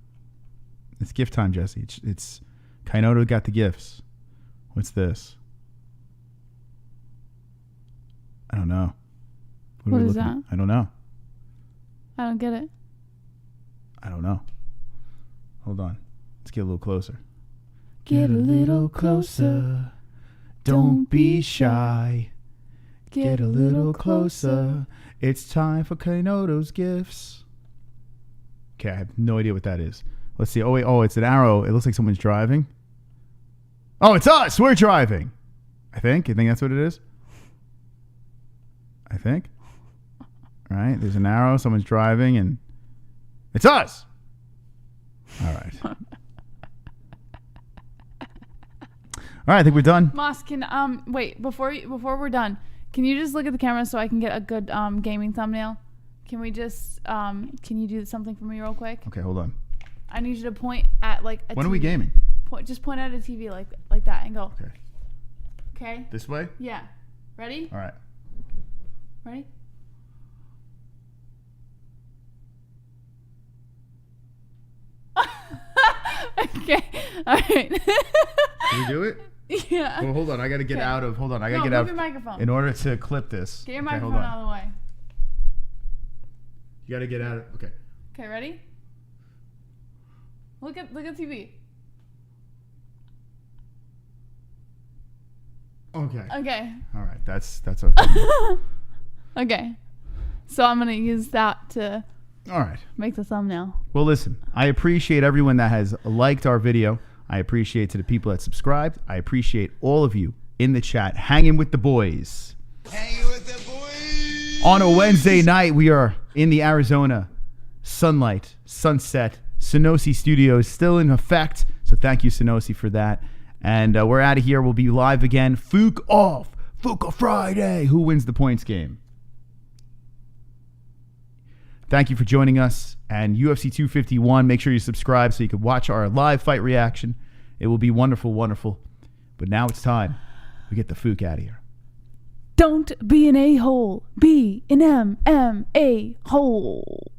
It's gift time, Jesse. It's Kainoto got the gifts. What's this? I don't know. What is that? I don't know. I don't get it. I don't know. Hold on. Let's get a little closer. Get a little closer. Don't be shy. Get a little closer. It's time for Kainoto's gifts. Okay, I have no idea what that is. Let's see. Oh, wait. Oh, it's an arrow. It looks like someone's driving. Oh, it's us. We're driving. I think. You think that's what it is? I think. All right. There's an arrow. Someone's driving, and it's us. All right. All right. I think we're done. Moss, can wait before we're done. Can you just look at the camera so I can get a good gaming thumbnail? Can we just can you do something for me real quick? Okay, hold on. I need you to point at like a When TV. are we gaming? Just point at a TV like that and go. Okay. Okay. This way? Yeah. Ready? All right. Ready? Okay. All right. Can we do it? Yeah. Well, hold on. I got to get out of. Hold on. I got to No, get move out. your microphone. In order to clip this. Get your Okay, microphone hold on. out of the way. You got to get out of. Okay. Okay, ready? Look at TV. Okay. Okay. All right. That's our thing. Okay. So I'm gonna use that to All right. make the thumbnail. Well, listen. I appreciate everyone that has liked our video. I appreciate to the people that subscribed. I appreciate all of you in the chat hanging with the boys. Hanging with the boys. On a Wednesday night, we are in the Arizona sunlight, sunset, Sonosi Studios still in effect. So thank you, Sonosi, for that. And we're out of here. We'll be live again. Fook off. Fuka Friday. Who wins the points game? Thank you for joining us. And UFC 251, make sure you subscribe so you can watch our live fight reaction. It will be wonderful, wonderful. But now it's time we get the Fook out of here. Don't be an a-hole. Be an MMA hole.